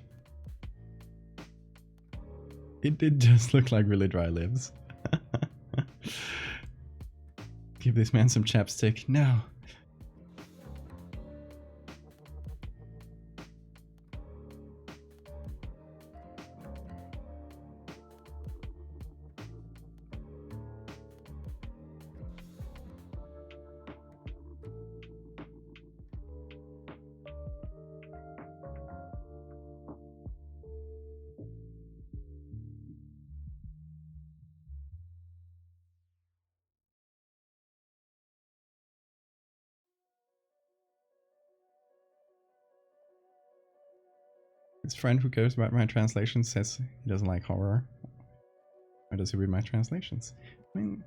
Speaker 1: It did just look like really dry lips. Give this man some chapstick now. His friend who cares about my translations says he doesn't like horror. Or does he read my translations? I mean,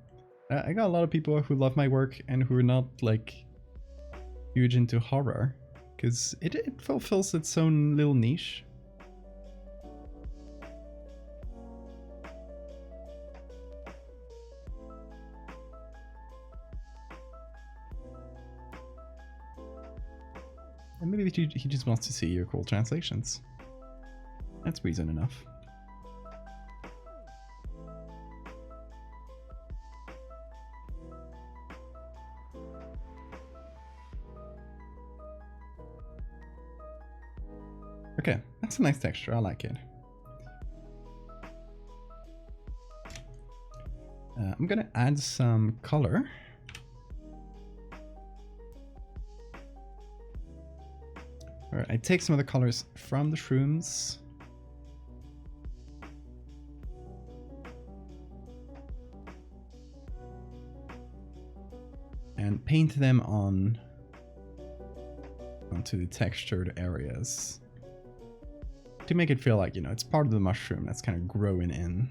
Speaker 1: I got a lot of people who love my work and who are not like huge into horror, because it fulfills its own little niche. And maybe he just wants to see your cool translations. That's reason enough. Okay, that's a nice texture. I like it. I'm gonna add some color. Alright, I take some of the colors from the shrooms. And paint them onto the textured areas. To make it feel like, you know, it's part of the mushroom that's kind of growing in.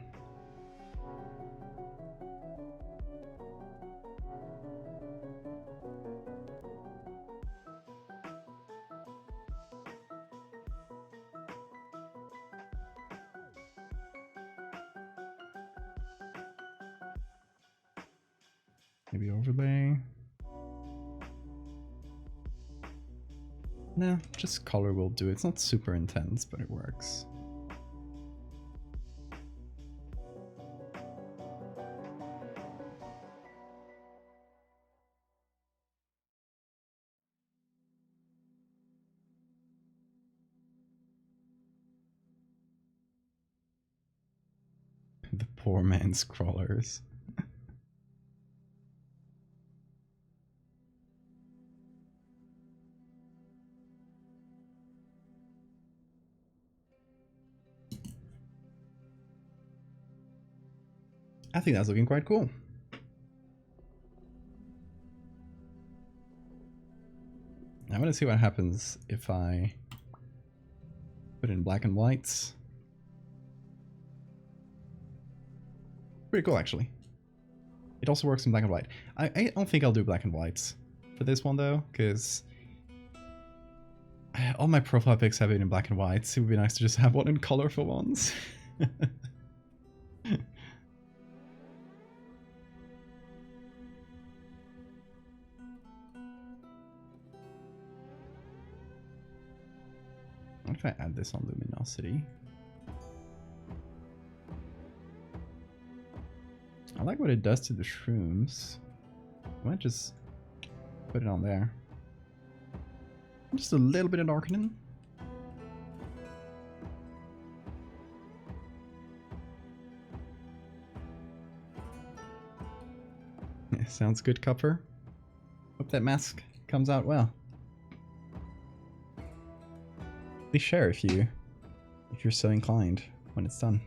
Speaker 1: Maybe overlay. No, just color will do. It's not super intense, but it works. The poor man's crawlers. I think that's looking quite cool. I want to see what happens if I put in black and whites. Pretty cool, actually. It also works in black and white. I don't think I'll do black and whites for this one, though, because all my profile pics have it in black and whites. It would be nice to just have one in color for once. What if I add this on luminosity? I like what it does to the shrooms. I might just put it on there. Just a little bit of darkening. Yeah, sounds good, Cupper. Hope that mask comes out well. Please share if you're so inclined when it's done.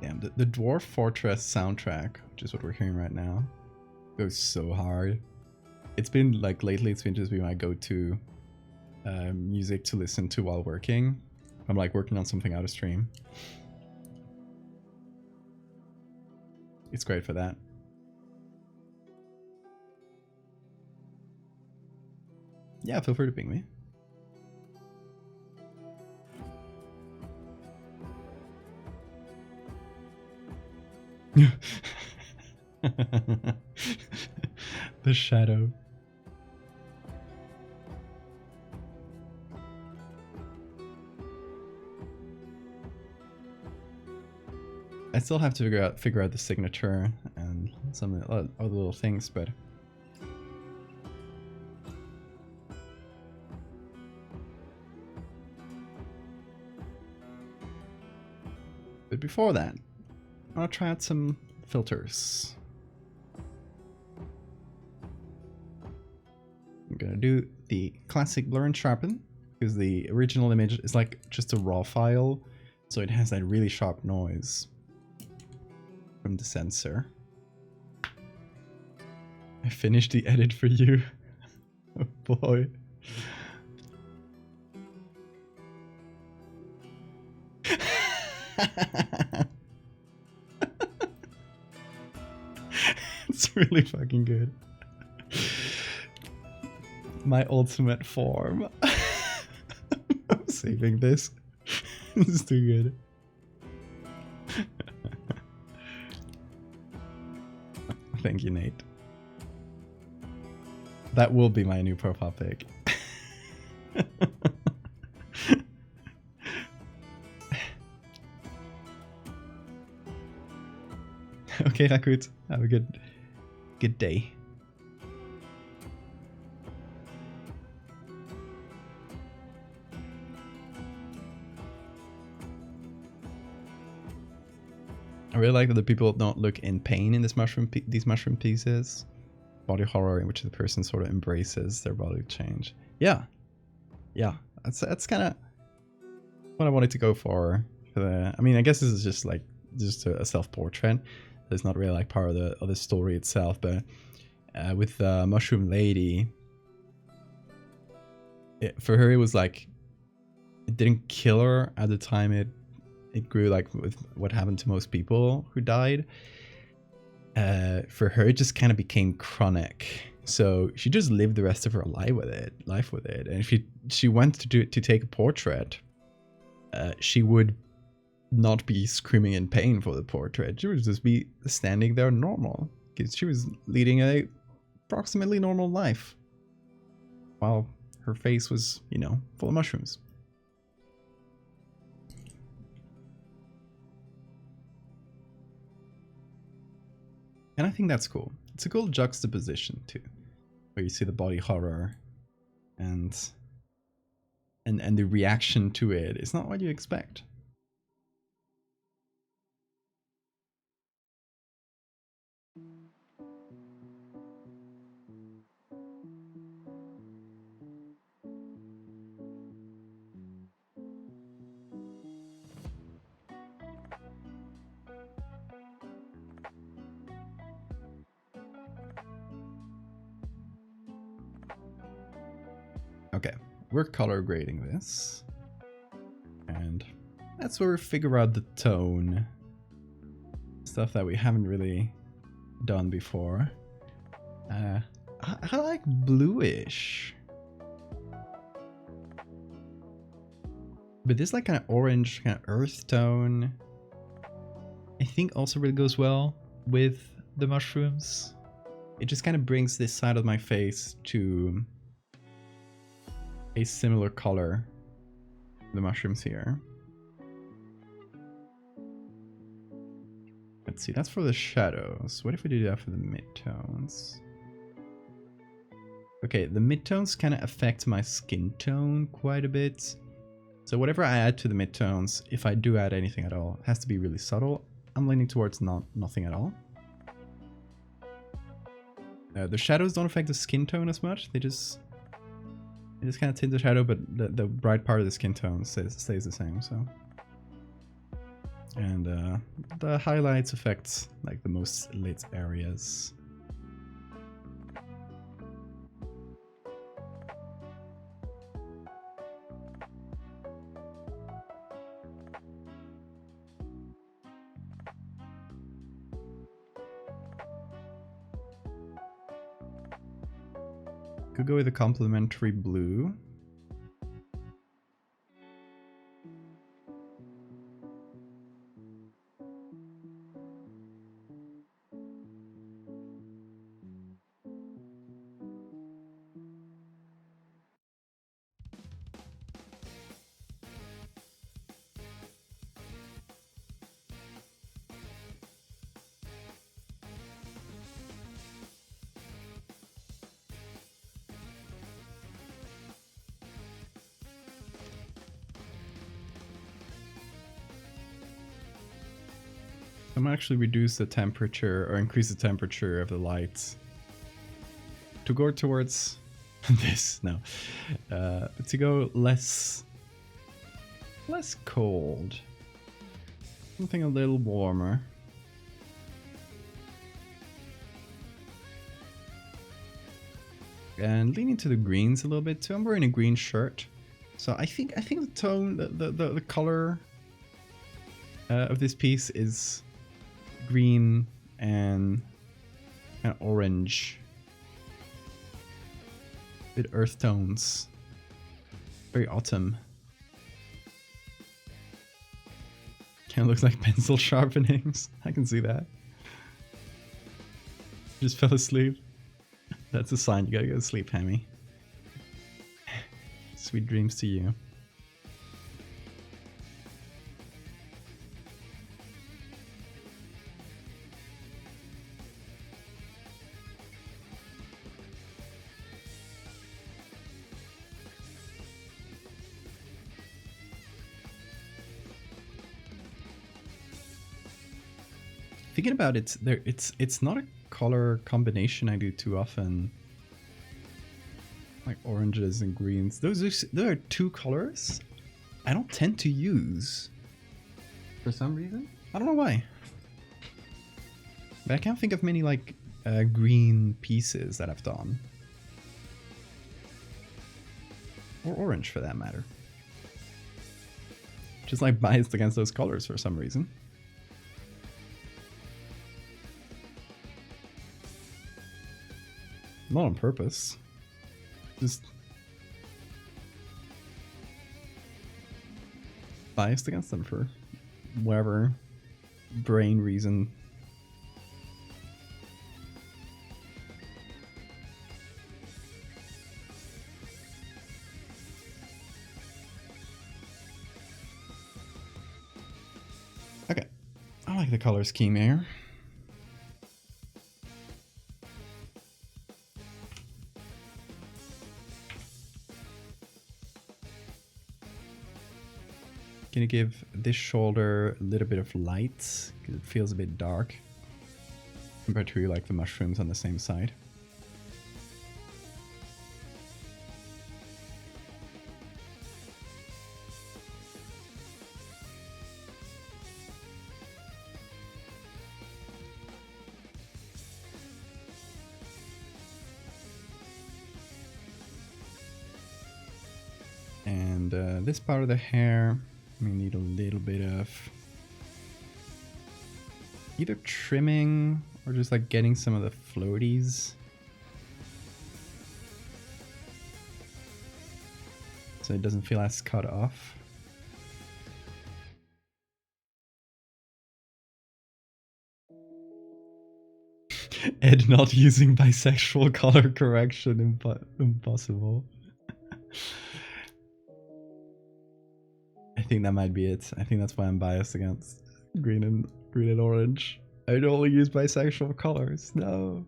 Speaker 1: Damn, the Dwarf Fortress soundtrack, which is what we're hearing right now, goes so hard. It's been like lately, it's been just my go-to music to listen to while working. I'm like working on something out of stream. It's great for that. Yeah, feel free to ping me. The shadow. I still have to figure out the signature and some other little things, but before that, I'll try out some filters. I'm gonna do the classic blur and sharpen, because the original image is like just a raw file, so it has that really sharp noise from the sensor. I finished the edit for you. Oh boy. It's really fucking good. My ultimate form. I'm saving this. This is too good. Thank you, Nate. That will be my new profile pic. Okay, Rakut. Have a good day. I really like that the people don't look in pain in these mushroom pieces. Body horror in which the person sort of embraces their body change. Yeah, that's kind of what I wanted to go for. I mean, I guess this is just like a self-portrait. It's not really like part of the story itself, but with the mushroom lady, for her it was like it didn't kill her at the time it grew, like with what happened to most people who died. For her it just kind of became chronic, so she just lived the rest of her life with it. And if she went to take a portrait, she would not be screaming in pain for the portrait. She would just be standing there normal, because she was leading a approximately normal life while her face was, you know, full of mushrooms. And I think that's cool. It's a cool juxtaposition too, where you see the body horror and the reaction to it is not what you expect. Okay, we're color grading this, and that's where we figure out the tone. Stuff that we haven't really done before. I like bluish, but this like kind of orange, kind of earth tone, I think also really goes well with the mushrooms. It just kind of brings this side of my face to a similar color to the mushrooms here. Let's see, that's for the shadows. What if we do that for the midtones? Okay, the midtones kind of affect my skin tone quite a bit. So whatever I add to the midtones, if I do add anything at all, it has to be really subtle. I'm leaning towards nothing at all. The shadows don't affect the skin tone as much. They just kind of tint the shadow, but the bright part of the skin tone stays the same. So, and the highlights affect like the most lit areas. Could go with a complementary blue. I'm gonna actually reduce the temperature or increase the temperature of the lights to go towards this. No, to go less cold, something a little warmer. And leaning to the greens a little bit too. I'm wearing a green shirt, so I think the tone, the color of this piece is green and kind of orange, bit earth tones, very autumn. Kind of looks like pencil sharpenings. I can see that. Just fell asleep. That's a sign you gotta go to sleep, Hammy. Sweet dreams to you. Thinking about it, it's not a color combination I do too often. Like oranges and greens. Those are two colors I don't tend to use for some reason. I don't know why. But I can't think of many like green pieces that I've done. Or orange for that matter. Just like biased against those colors for some reason. Not on purpose. Just biased against them for whatever brain reason. Okay, I like the color scheme here. Gonna give this shoulder a little bit of light because it feels a bit dark compared to like the mushrooms on the same side. And this part of the hair, we need a little bit of either trimming or just like getting some of the floaties. So it doesn't feel as cut off. Ed not using bisexual color correction, impossible. I think that might be it. I think that's why I'm biased against green and orange. I would only use bisexual colors. No.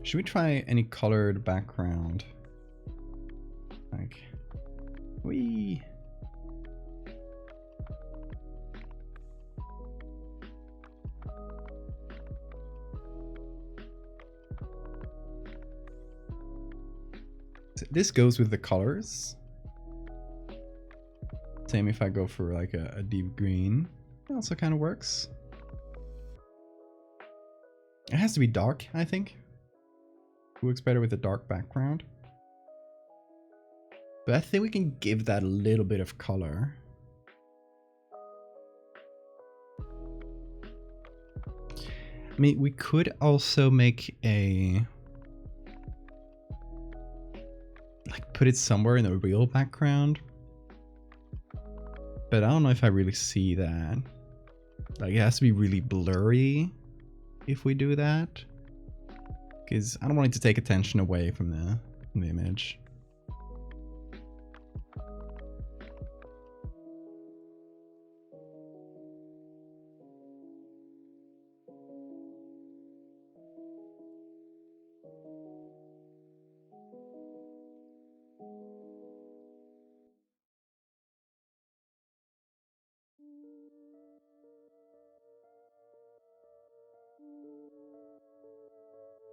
Speaker 1: Should we try any colored background? Like, wee. This goes with the colors. Same if I go for like a deep green. It also kind of works. It has to be dark, I think. It works better with a dark background. But I think we can give that a little bit of color. I mean, we could also make a... like put it somewhere in the real background. But I don't know if I really see that. Like it has to be really blurry if we do that. Because I don't want it to take attention away from the image.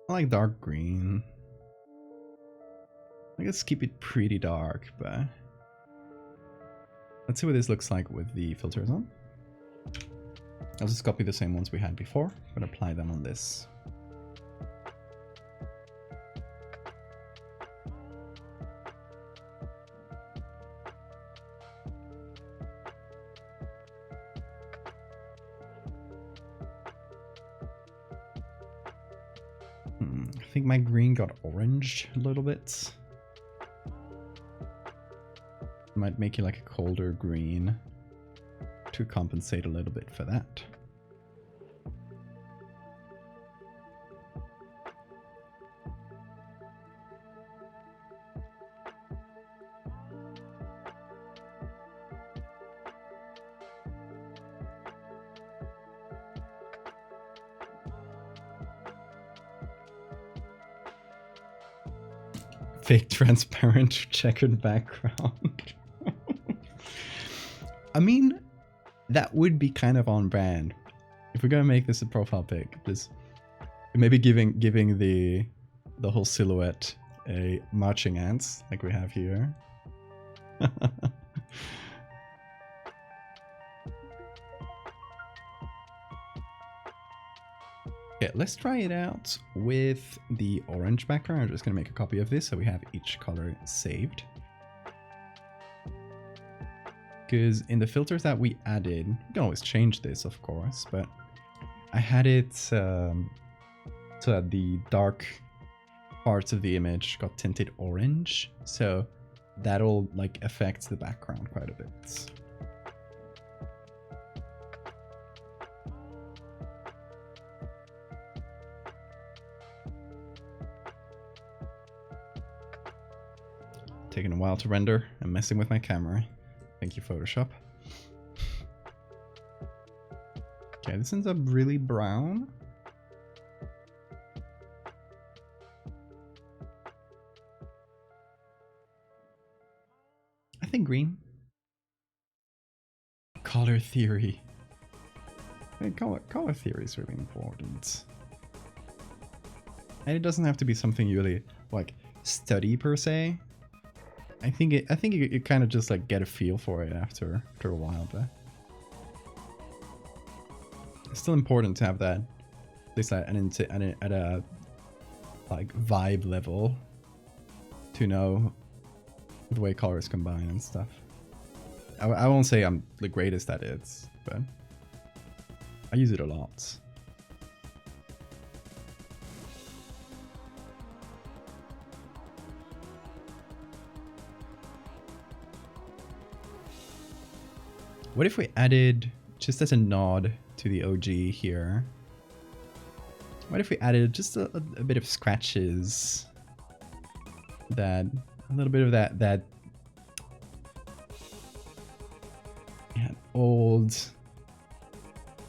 Speaker 1: I like dark green. Let's keep it pretty dark, but let's see what this looks like with the filters on. I'll just copy the same ones we had before, but apply them on this. I think my green got oranged a little bit. Might make it like a colder green to compensate a little bit for that. Fake transparent checkered background. I mean, that would be kind of on brand. If we're gonna make this a profile pic, this maybe giving the whole silhouette a marching ants like we have here. Okay, let's try it out with the orange background. I'm just gonna make a copy of this so we have each color saved. Because in the filters that we added, you can always change this, of course, but I had it so that the dark parts of the image got tinted orange, so that'll like affect the background quite a bit. Taking a while to render. I'm messing with my camera. Thank you, Photoshop. Okay, this ends up really brown. I think green. Color theory. I mean, color theory is really important. And it doesn't have to be something you really like study per se. I think you kind of just like get a feel for it after a while, but it's still important to have that at least at a like vibe level to know the way colors combine and stuff. I won't say I'm the greatest at it, but I use it a lot. What if we added, just as a nod to the OG here, what if we added just a bit of scratches, a little bit of that yeah, old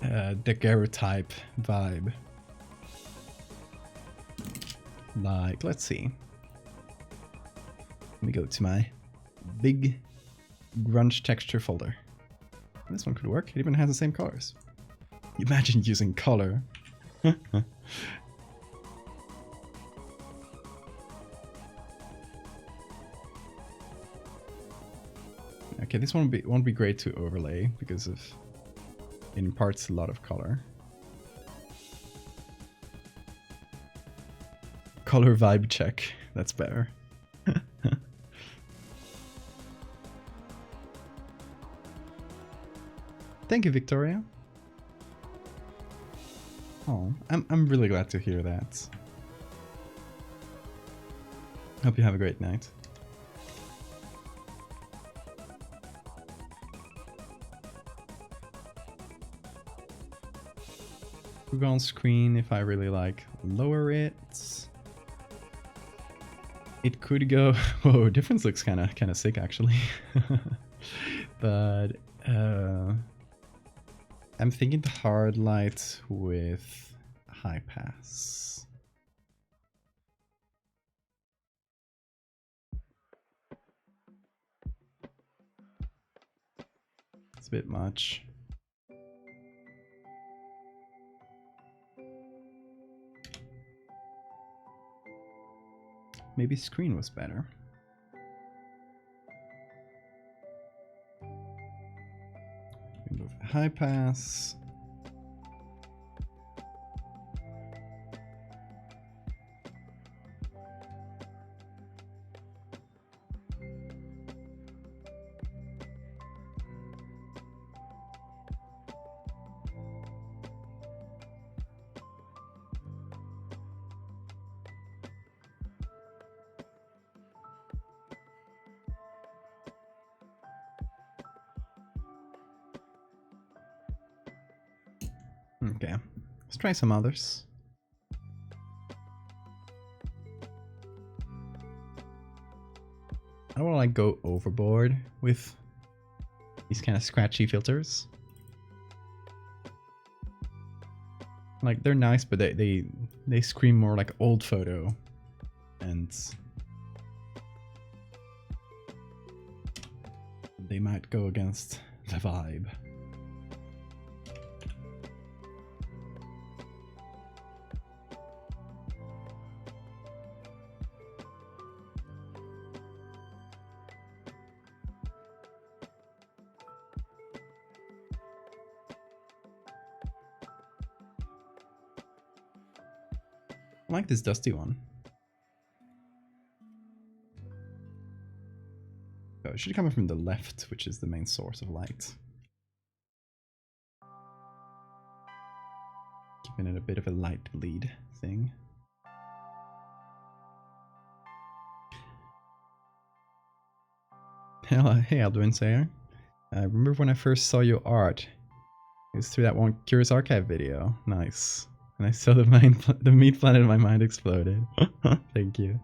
Speaker 1: daguerreotype vibe. Like, let's see. Let me go to my big grunge texture folder. This one could work. It even has the same colors. Imagine using color. Okay, this one won't be great to overlay because it imparts a lot of color. Color vibe check. That's better. Thank you, Victoria. Oh, I'm really glad to hear that. Hope you have a great night. We'll go on screen if I really like lower it. It could go. Whoa, difference looks kind of sick actually. But I'm thinking the hard light with high pass. It's a bit much. Maybe screen was better. Move high pass. Okay, let's try some others. I don't want to like go overboard with these kind of scratchy filters. Like they're nice, but they scream more like old photo, and they might go against the vibe. I like this dusty one. Oh, it should come from the left, which is the main source of light. Giving it a bit of a light bleed thing. Hey, Alduin Sayer. I remember when I first saw your art. It was through that one Curious Archive video. Nice. And I saw the meat planet in my mind exploded. Thank you.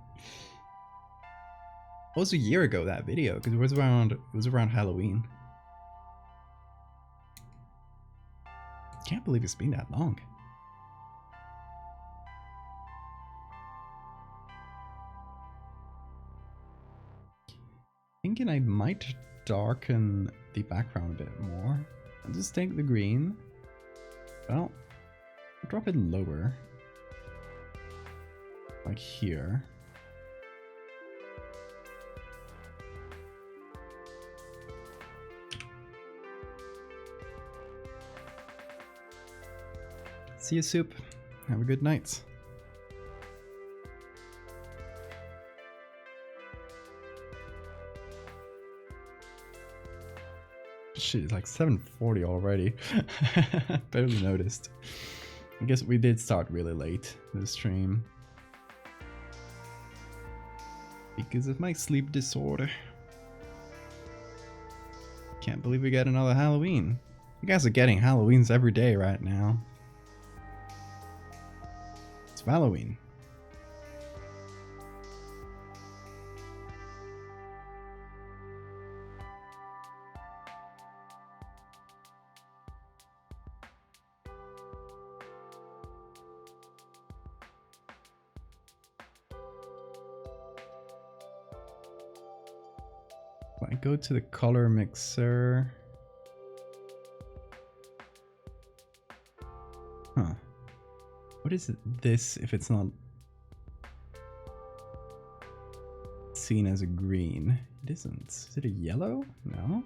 Speaker 1: It was a year ago, that video, because it was around Halloween. Can't believe it's been that long. Thinking I might darken the background a bit more. I'll just take the green. Well, drop it lower. Like here. See you, Soup. Have a good night. Shit, it's like 7:40 already. Barely noticed. I guess we did start really late this stream. Because of my sleep disorder. Can't believe we got another Halloween. You guys are getting Halloweens every day right now. It's Valloween. I go to the color mixer. Huh. What is this if it's not seen as a green? It isn't. Is it a yellow? No.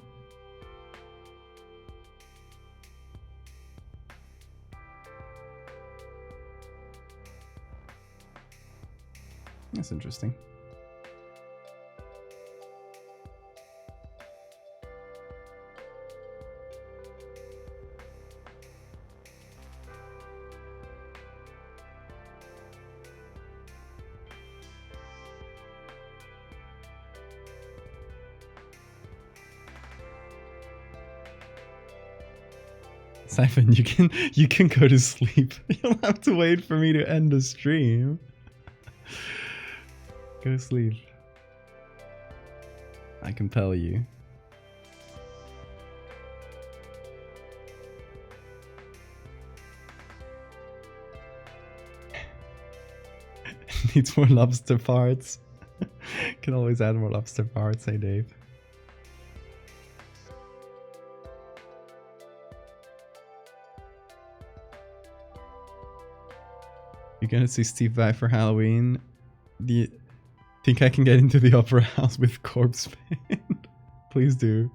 Speaker 1: That's interesting. Siphon, you can go to sleep. You don't have to wait for me to end the stream. Go to sleep. I compel you. Needs more lobster parts. Can always add more lobster parts, hey Dave. You're gonna see Steve Vai for Halloween. Do you think I can get into the opera house with corpse paint? Please do.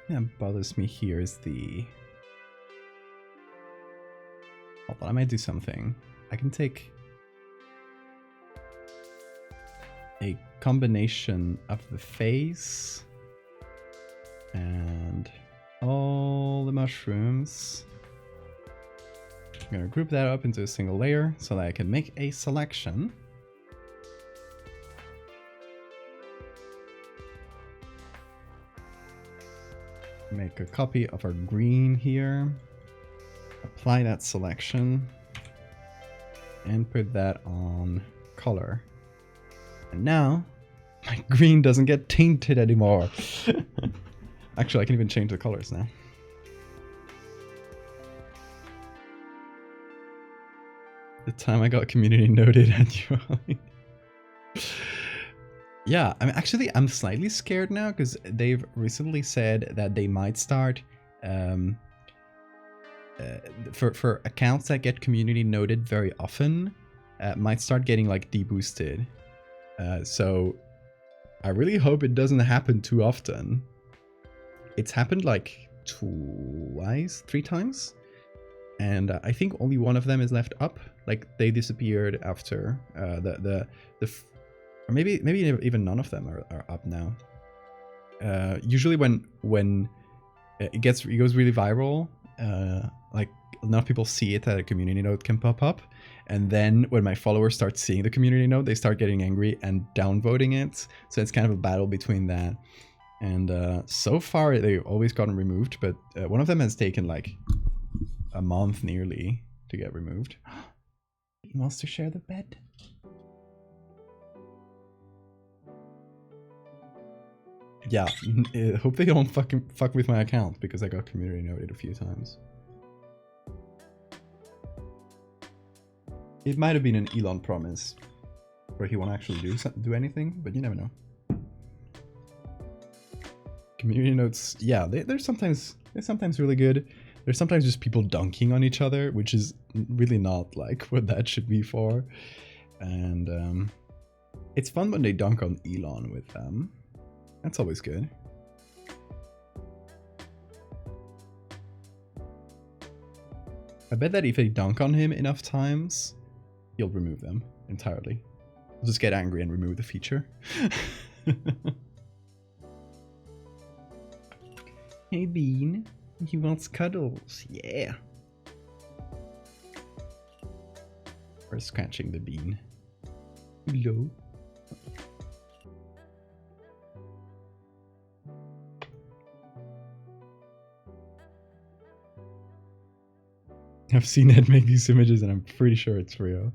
Speaker 1: That bothers me here is the... Hold on, I might do something. I can take a combination of the face and all the mushrooms. I'm gonna group that up into a single layer so that I can make a selection. Make a copy of our green here. Apply that selection. And put that on color. And now, my green doesn't get tainted anymore. Actually, I can even change the colors now. The time I got community noted at you. Yeah, I'm slightly scared now because they've recently said that they might start for accounts that get community noted very often, might start getting like deboosted. So I really hope it doesn't happen too often. It's happened like three times, and I think only one of them is left up. Like they disappeared after or maybe even none of them are up now. Usually when it goes really viral, like enough people see it that a community note can pop up, and then when my followers start seeing the community note, they start getting angry and downvoting it. So it's kind of a battle between that. And so far they've always gotten removed, but one of them has taken like a month nearly to get removed. He wants to share the bed. Yeah, hope they don't fuck with my account because I got community noted a few times. It might have been an Elon promise where he won't actually do anything, but you never know. Community notes, yeah, they're sometimes really good. There's sometimes just people dunking on each other, which is really not like what that should be for. And it's fun when they dunk on Elon with them. That's always good. I bet that if they dunk on him enough times, he'll remove them entirely. He'll just get angry and remove the feature. Hey Bean, he wants cuddles, yeah. We're scratching the bean. Hello. I've seen Ed make these images and I'm pretty sure it's real.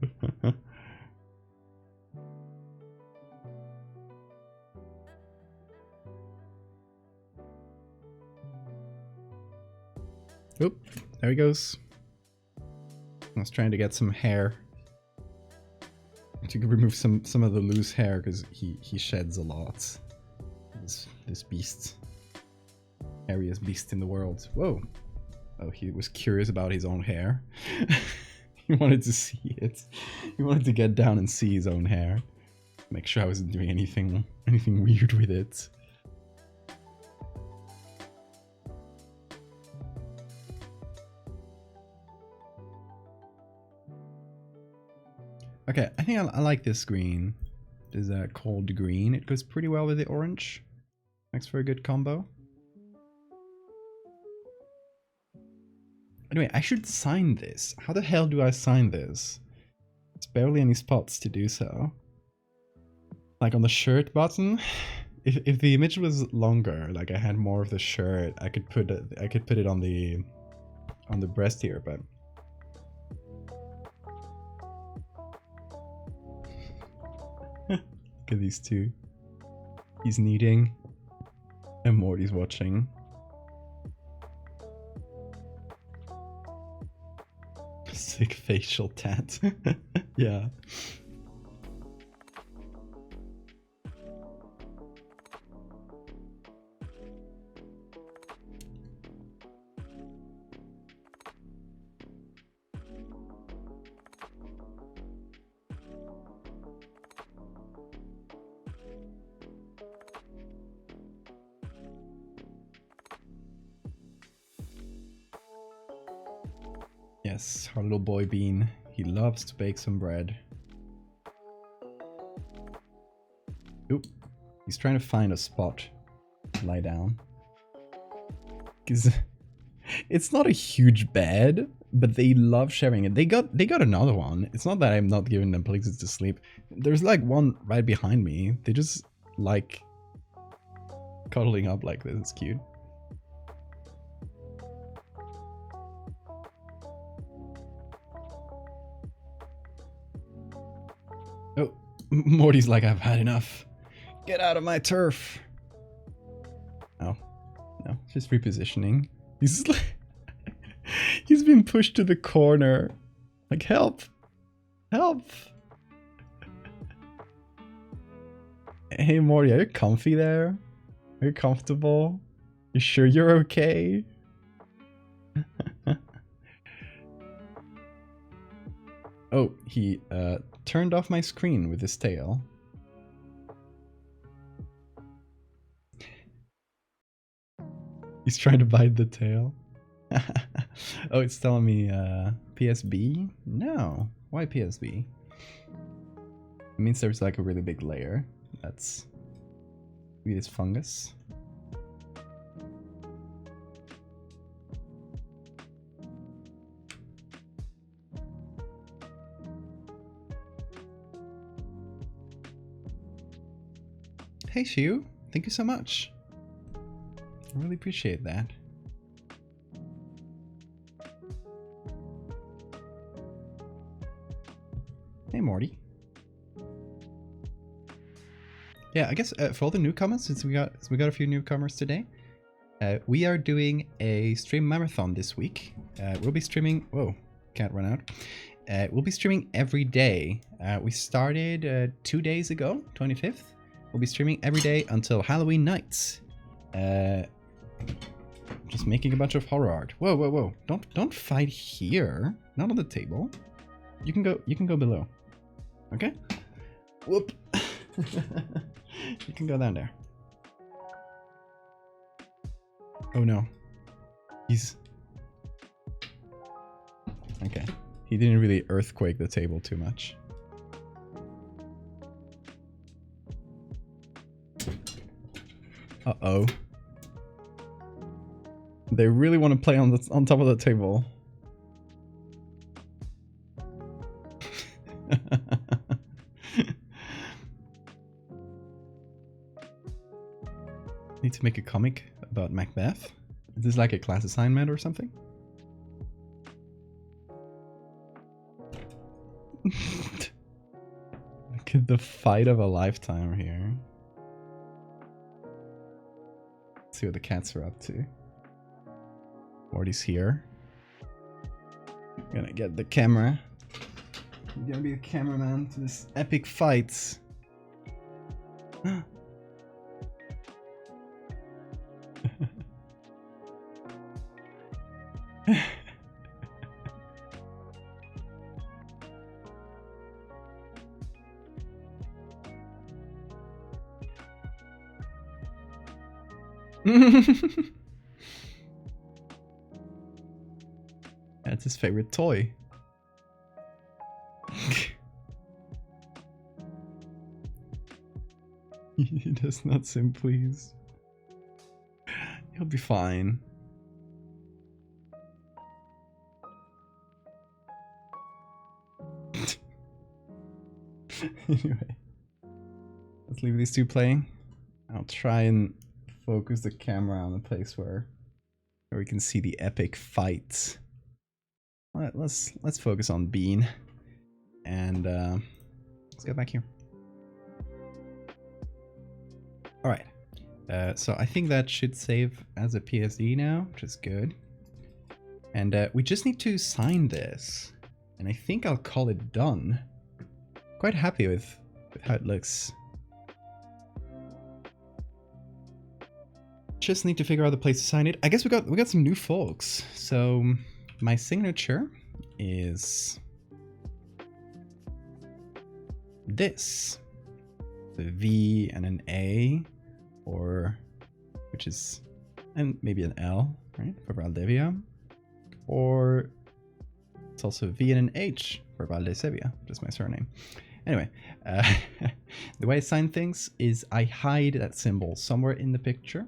Speaker 1: Oop, there he goes. I was trying to get some hair. To remove some of the loose hair because he sheds a lot. This beast. Hairiest beast in the world. Whoa. Oh, he was curious about his own hair. He wanted to see it. He wanted to get down and see his own hair. Make sure I wasn't doing anything weird with it. Okay, I think I like this green. This cold green. It goes pretty well with the orange. Makes for a good combo. Anyway, I should sign this. How the hell do I sign this? There's barely any spots to do so. Like on the shirt button. If the image was longer, like I had more of the shirt, I could put it on the breast here, but look at these two. He's kneading and Morty's watching. Sick facial tat. Yeah. Yes, our little boy Bean. He loves to bake some bread. Oop. He's trying to find a spot to lie down. Because it's not a huge bed, but they love sharing it. They got another one. It's not that I'm not giving them places to sleep. There's like one right behind me. They just like cuddling up like this. It's cute. Oh, Morty's like, I've had enough. Get out of my turf. Oh, no, just repositioning. He's like, he's been pushed to the corner. Like, help, help. Hey Morty, are you comfy there? Are you comfortable? You sure you're okay? Oh, he turned off my screen with his tail. He's trying to bite the tail. Oh, it's telling me PSB? No. Why PSB? It means there's like a really big layer. That's maybe this fungus. Hey Shu, thank you so much. I really appreciate that. Hey Morty. Yeah, I guess for all the newcomers, since we got a few newcomers today, we are doing a stream marathon this week. We'll be streaming. Whoa, can't run out. We'll be streaming every day. We started 2 days ago, 25th. We'll be streaming every day until Halloween night. Just making a bunch of horror art. Whoa, whoa, whoa! Don't fight here. Not on the table. You can go below. Okay. Whoop. You can go down there. Oh no. He's... Okay. He didn't really earthquake the table too much. Uh-oh. They really want to play on top of the table. Need to make a comic about Macbeth. Is this like a class assignment or something? Look at the fight of a lifetime here. Let's see what the cats are up to. Morty's here. Gonna get the camera. I'm gonna be a cameraman to this epic fight. That's his favorite toy. He does not sim, please. He'll be fine. Anyway, let's leave these two playing. I'll try and focus the camera on a place where we can see the epic fights. Let's focus on Bean, and let's get back here. All right, so I think that should save as a PSD now, which is good. And we just need to sign this, and I think I'll call it done. Quite happy with how it looks. Just need to figure out the place to sign it. I guess we got some new folks. So my signature is this, the V and an A, or which is, and maybe an L, right, for Valdevia, or it's also V and an H for valdés-hevia, just my surname. Anyway, the way I sign things is I hide that symbol somewhere in the picture.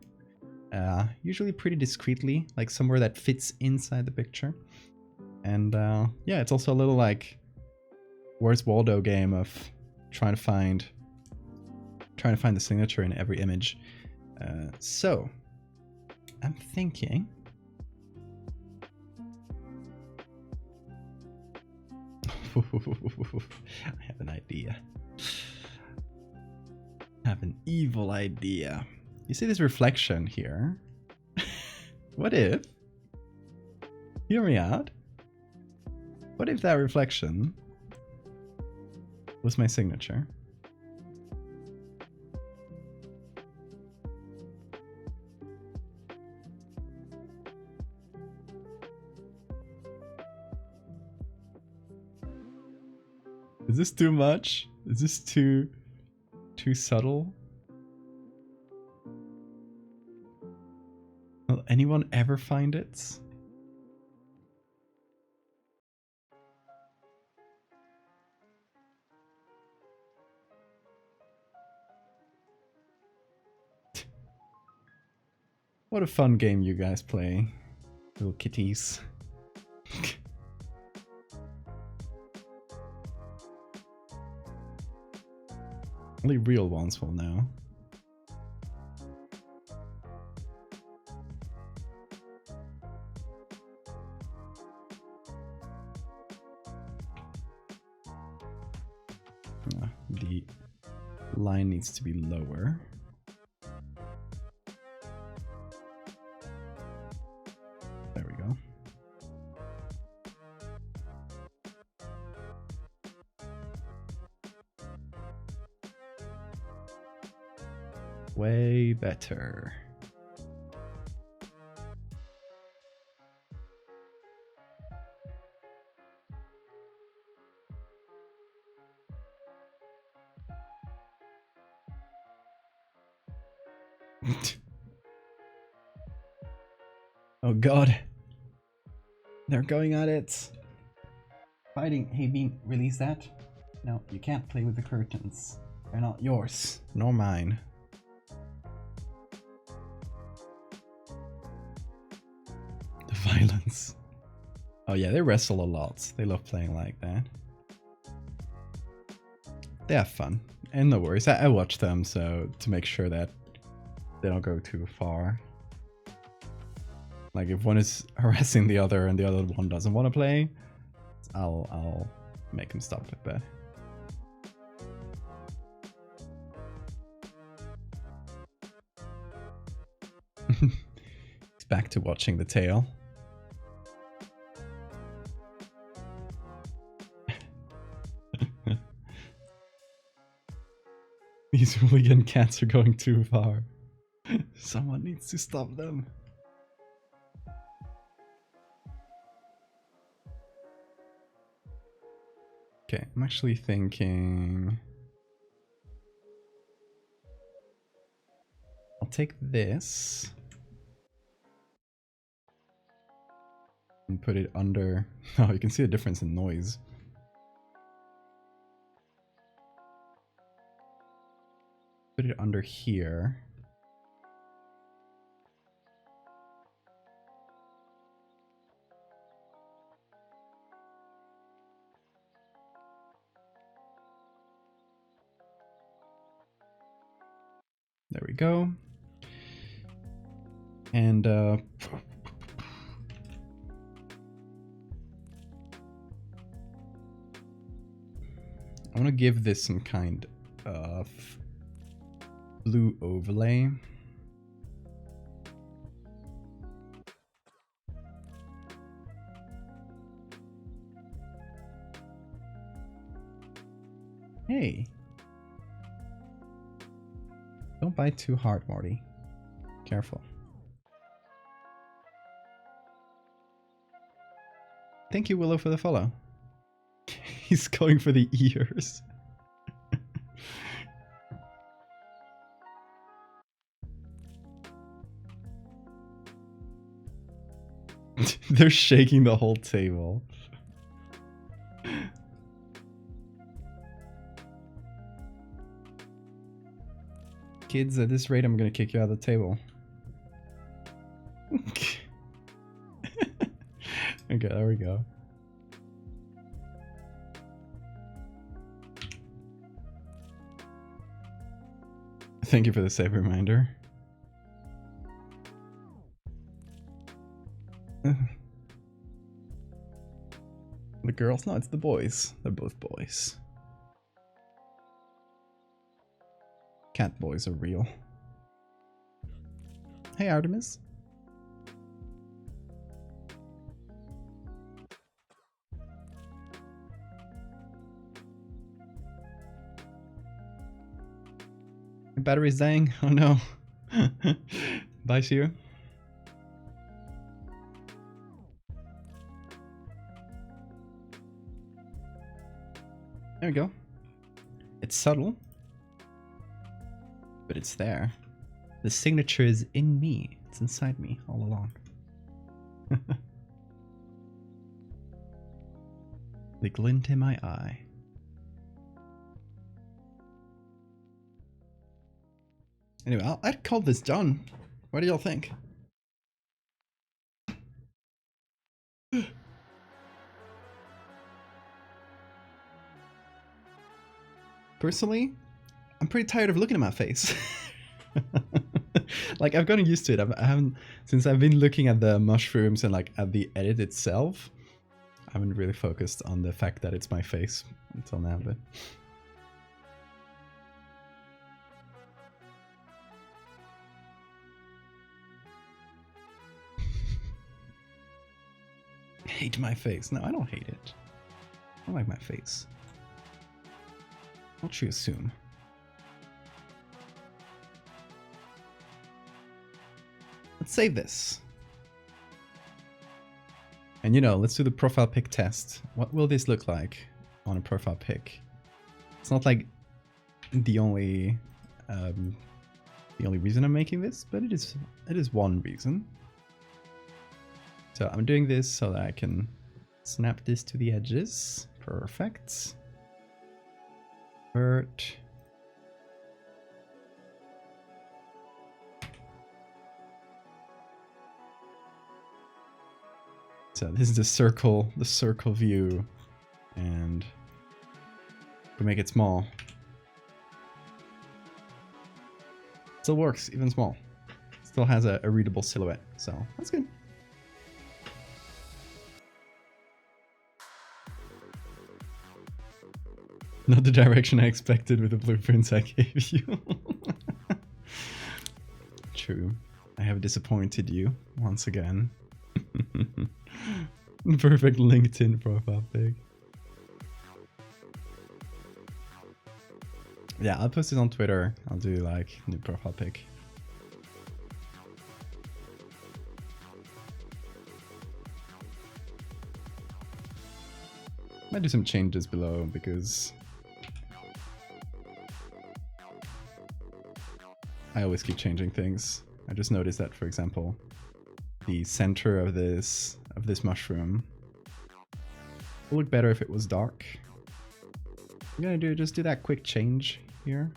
Speaker 1: Usually pretty discreetly, like somewhere that fits inside the picture. And yeah, it's also a little like Where's Waldo game of trying to find the signature in every image. So I'm thinking I have an idea. I have an evil idea. You see this reflection here? What if, hear me out, what if that reflection was my signature? Is this too much? Is this too subtle? Will anyone ever find it? What a fun game you guys play, little kitties. Only real ones will know. The line needs to be lower. There we go. Way better. Oh god. They're going at it. Fighting. Hey Bean, release that. No, you can't play with the curtains. They're not yours, nor mine. The violence. Oh yeah, they wrestle a lot. They love playing like that. They have fun. And no worries, I watch them so to make sure that they don't go too far. Like if one is harassing the other and the other one doesn't want to play, I'll make him stop with that. He's back to watching the tail. These hooligan cats are going too far. Someone needs to stop them. Okay, I'm actually thinking I'll take this and put it under. Oh, you can see the difference in noise. Put it under here. There we go. And I want to give this some kind of blue overlay. Hey. Don't bite too hard, Morty. Careful. Thank you, Willow, for the follow. He's going for the ears. They're shaking the whole table. Kids, at this rate, I'm gonna kick you out of the table. Okay, there we go. Thank you for the safe reminder. The girls? No, it's the boys. They're both boys. Cat boys are real. Hey, Artemis. Your battery's dying? Oh no. Bye, Shio. There we go. It's subtle, but it's there. The signature is in me. It's inside me all along. The glint in my eye. Anyway, I'd call this done. What do y'all think? Personally, I'm pretty tired of looking at my face. Like, I've gotten used to it. I haven't, since I've been looking at the mushrooms and like at the edit itself, I haven't really focused on the fact that it's my face until now, but... Hate my face. No, I don't hate it. I like my face. What you assume? Let's save this. And you know, let's do the profile pic test. What will this look like on a profile pic? It's not like the only reason I'm making this, but it is one reason. So I'm doing this so that I can snap this to the edges. Perfect. Vert. So this is the circle view, and we make it small. Still works, even small. Still has a readable silhouette, so that's good. Not the direction I expected with the blueprints I gave you. True. I have disappointed you once again. Perfect LinkedIn profile pic. Yeah, I'll post it on Twitter. I'll do like new profile pic. Might do some changes below because I always keep changing things. I just noticed that, for example, the center of this mushroom would look better if it was dark. I'm gonna just do that quick change here.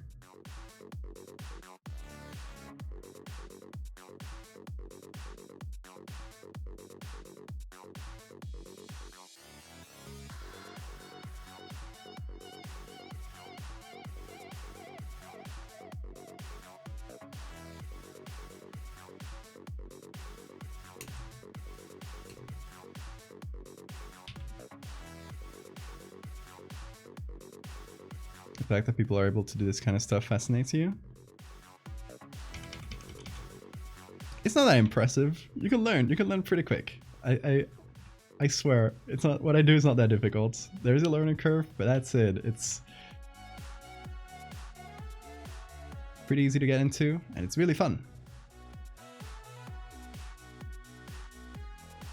Speaker 1: The fact that people are able to do this kind of stuff fascinates you? It's not that impressive. You can learn pretty quick. I swear, it's not, what I do is not that difficult. There's a learning curve, but that's it. It's pretty easy to get into, and it's really fun.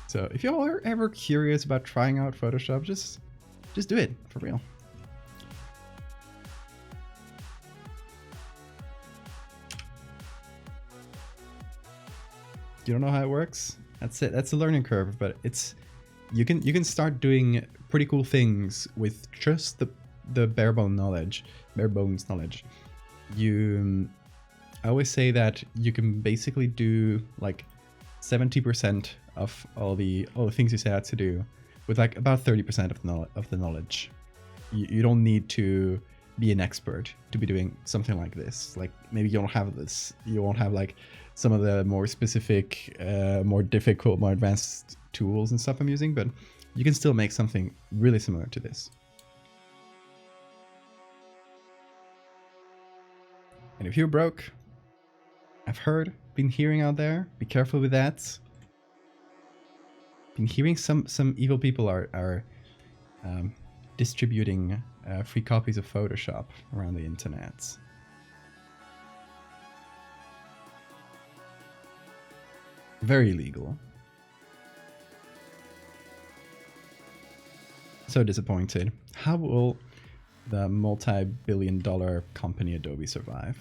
Speaker 1: So if y'all are ever curious about trying out Photoshop, just do it, for real. You don't know how it works? That's it. That's a learning curve, but it's you can start doing pretty cool things with just the bare bones knowledge. You I always say that you can basically do like 70% of all the things you set out to do with like about 30% of the knowledge. You don't need to be an expert to be doing something like this. Like maybe you don't have this, you won't have like some of the more specific, more difficult, more advanced tools and stuff I'm using, but you can still make something really similar to this. And if you're broke, I've heard, been hearing out there, be careful with that. Been hearing some evil people are distributing free copies of Photoshop around the internet. Very illegal. So disappointed. How will the multi-billion-dollar company Adobe survive?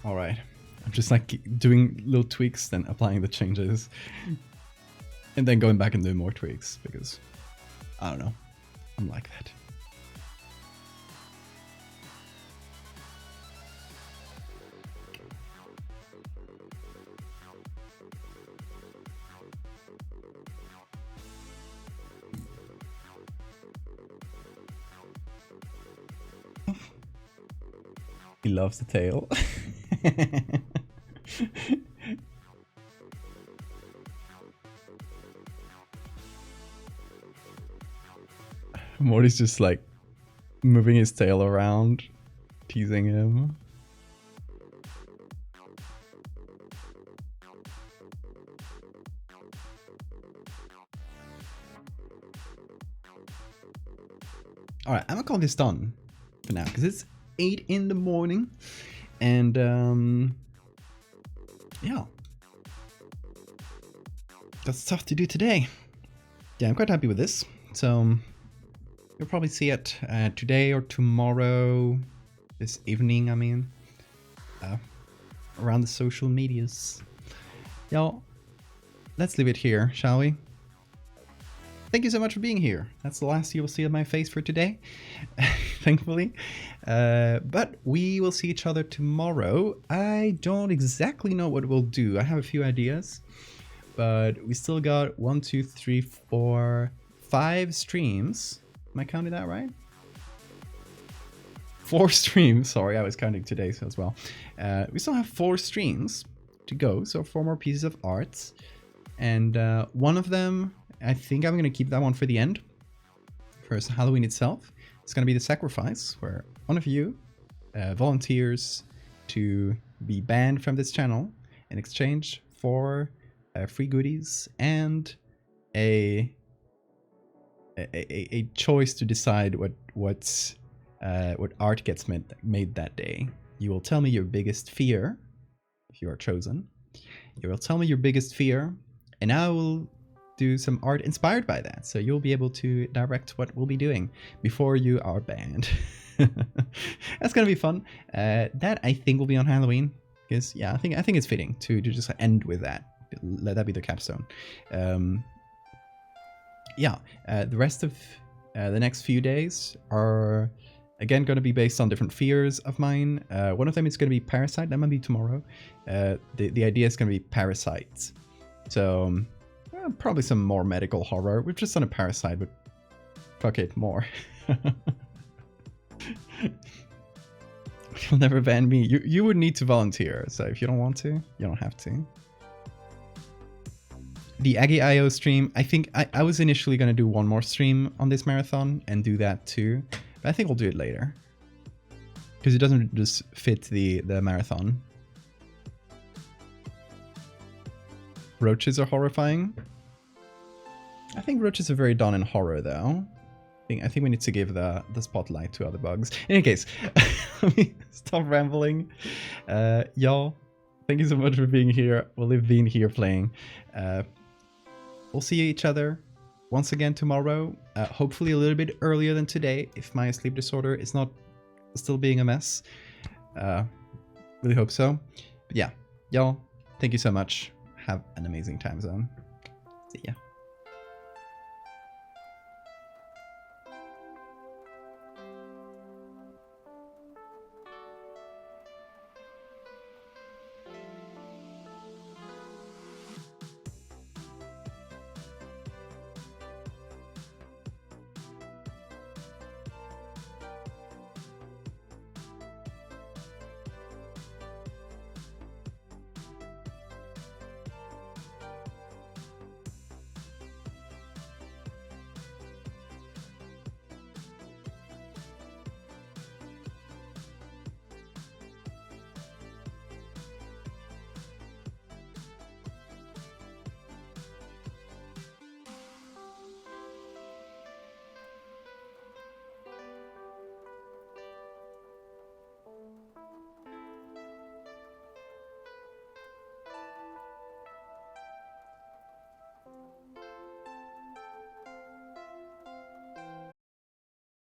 Speaker 1: All right, I'm just like doing little tweaks, then applying the changes, and then going back and doing more tweaks because I don't know, I'm like that. He loves the tail. Morty's just like moving his tail around, teasing him. Alright, I'm gonna call this done for now because it's 8 in the morning and yeah, that's stuff to do today. Yeah, I'm quite happy with this. So you'll probably see it today or tomorrow, this evening, I mean, around the social medias. Y'all, let's leave it here, shall we? Thank you so much for being here. That's the last you will see of my face for today, thankfully. But we will see each other tomorrow. I don't exactly know what we'll do. I have a few ideas, but we still got 1, 2, 3, 4, 5 streams. Am I counting that right? 4 streams. Sorry, I was counting today as well. We still have 4 streams to go, so 4 more pieces of art. And one of them, I think I'm going to keep that one for the end. For Halloween itself, it's going to be the sacrifice, where one of you volunteers to be banned from this channel in exchange for free goodies and a choice to decide what art gets made that day. You will tell me your biggest fear if you are chosen. You will tell me your biggest fear, and I will do some art inspired by that. So you'll be able to direct what we'll be doing before you are banned. That's gonna be fun. That I think will be on Halloween, because yeah, I think it's fitting to just end with that. Let that be the capstone. Yeah, the rest of the next few days are again going to be based on different fears of mine. One of them is going to be Parasite. That might be tomorrow. The idea is going to be parasites. So probably some more medical horror. We've just done a Parasite, but fuck it, more. You'll never ban me. You would need to volunteer. So if you don't want to, you don't have to. The Aggie IO stream, I think I was initially going to do one more stream on this marathon and do that too. But I think we'll do it later. Because it doesn't just fit the marathon. roaches are horrifying. I think roaches are very done in horror, though. I think we need to give the spotlight to other bugs. In any case, let me stop rambling. Y'all, thank you so much for being here. We'll leave Bean here playing. We'll see each other once again tomorrow. Hopefully a little bit earlier than today, if my sleep disorder is not still being a mess. Really hope so. But yeah, y'all, thank you so much. Have an amazing time zone. See ya.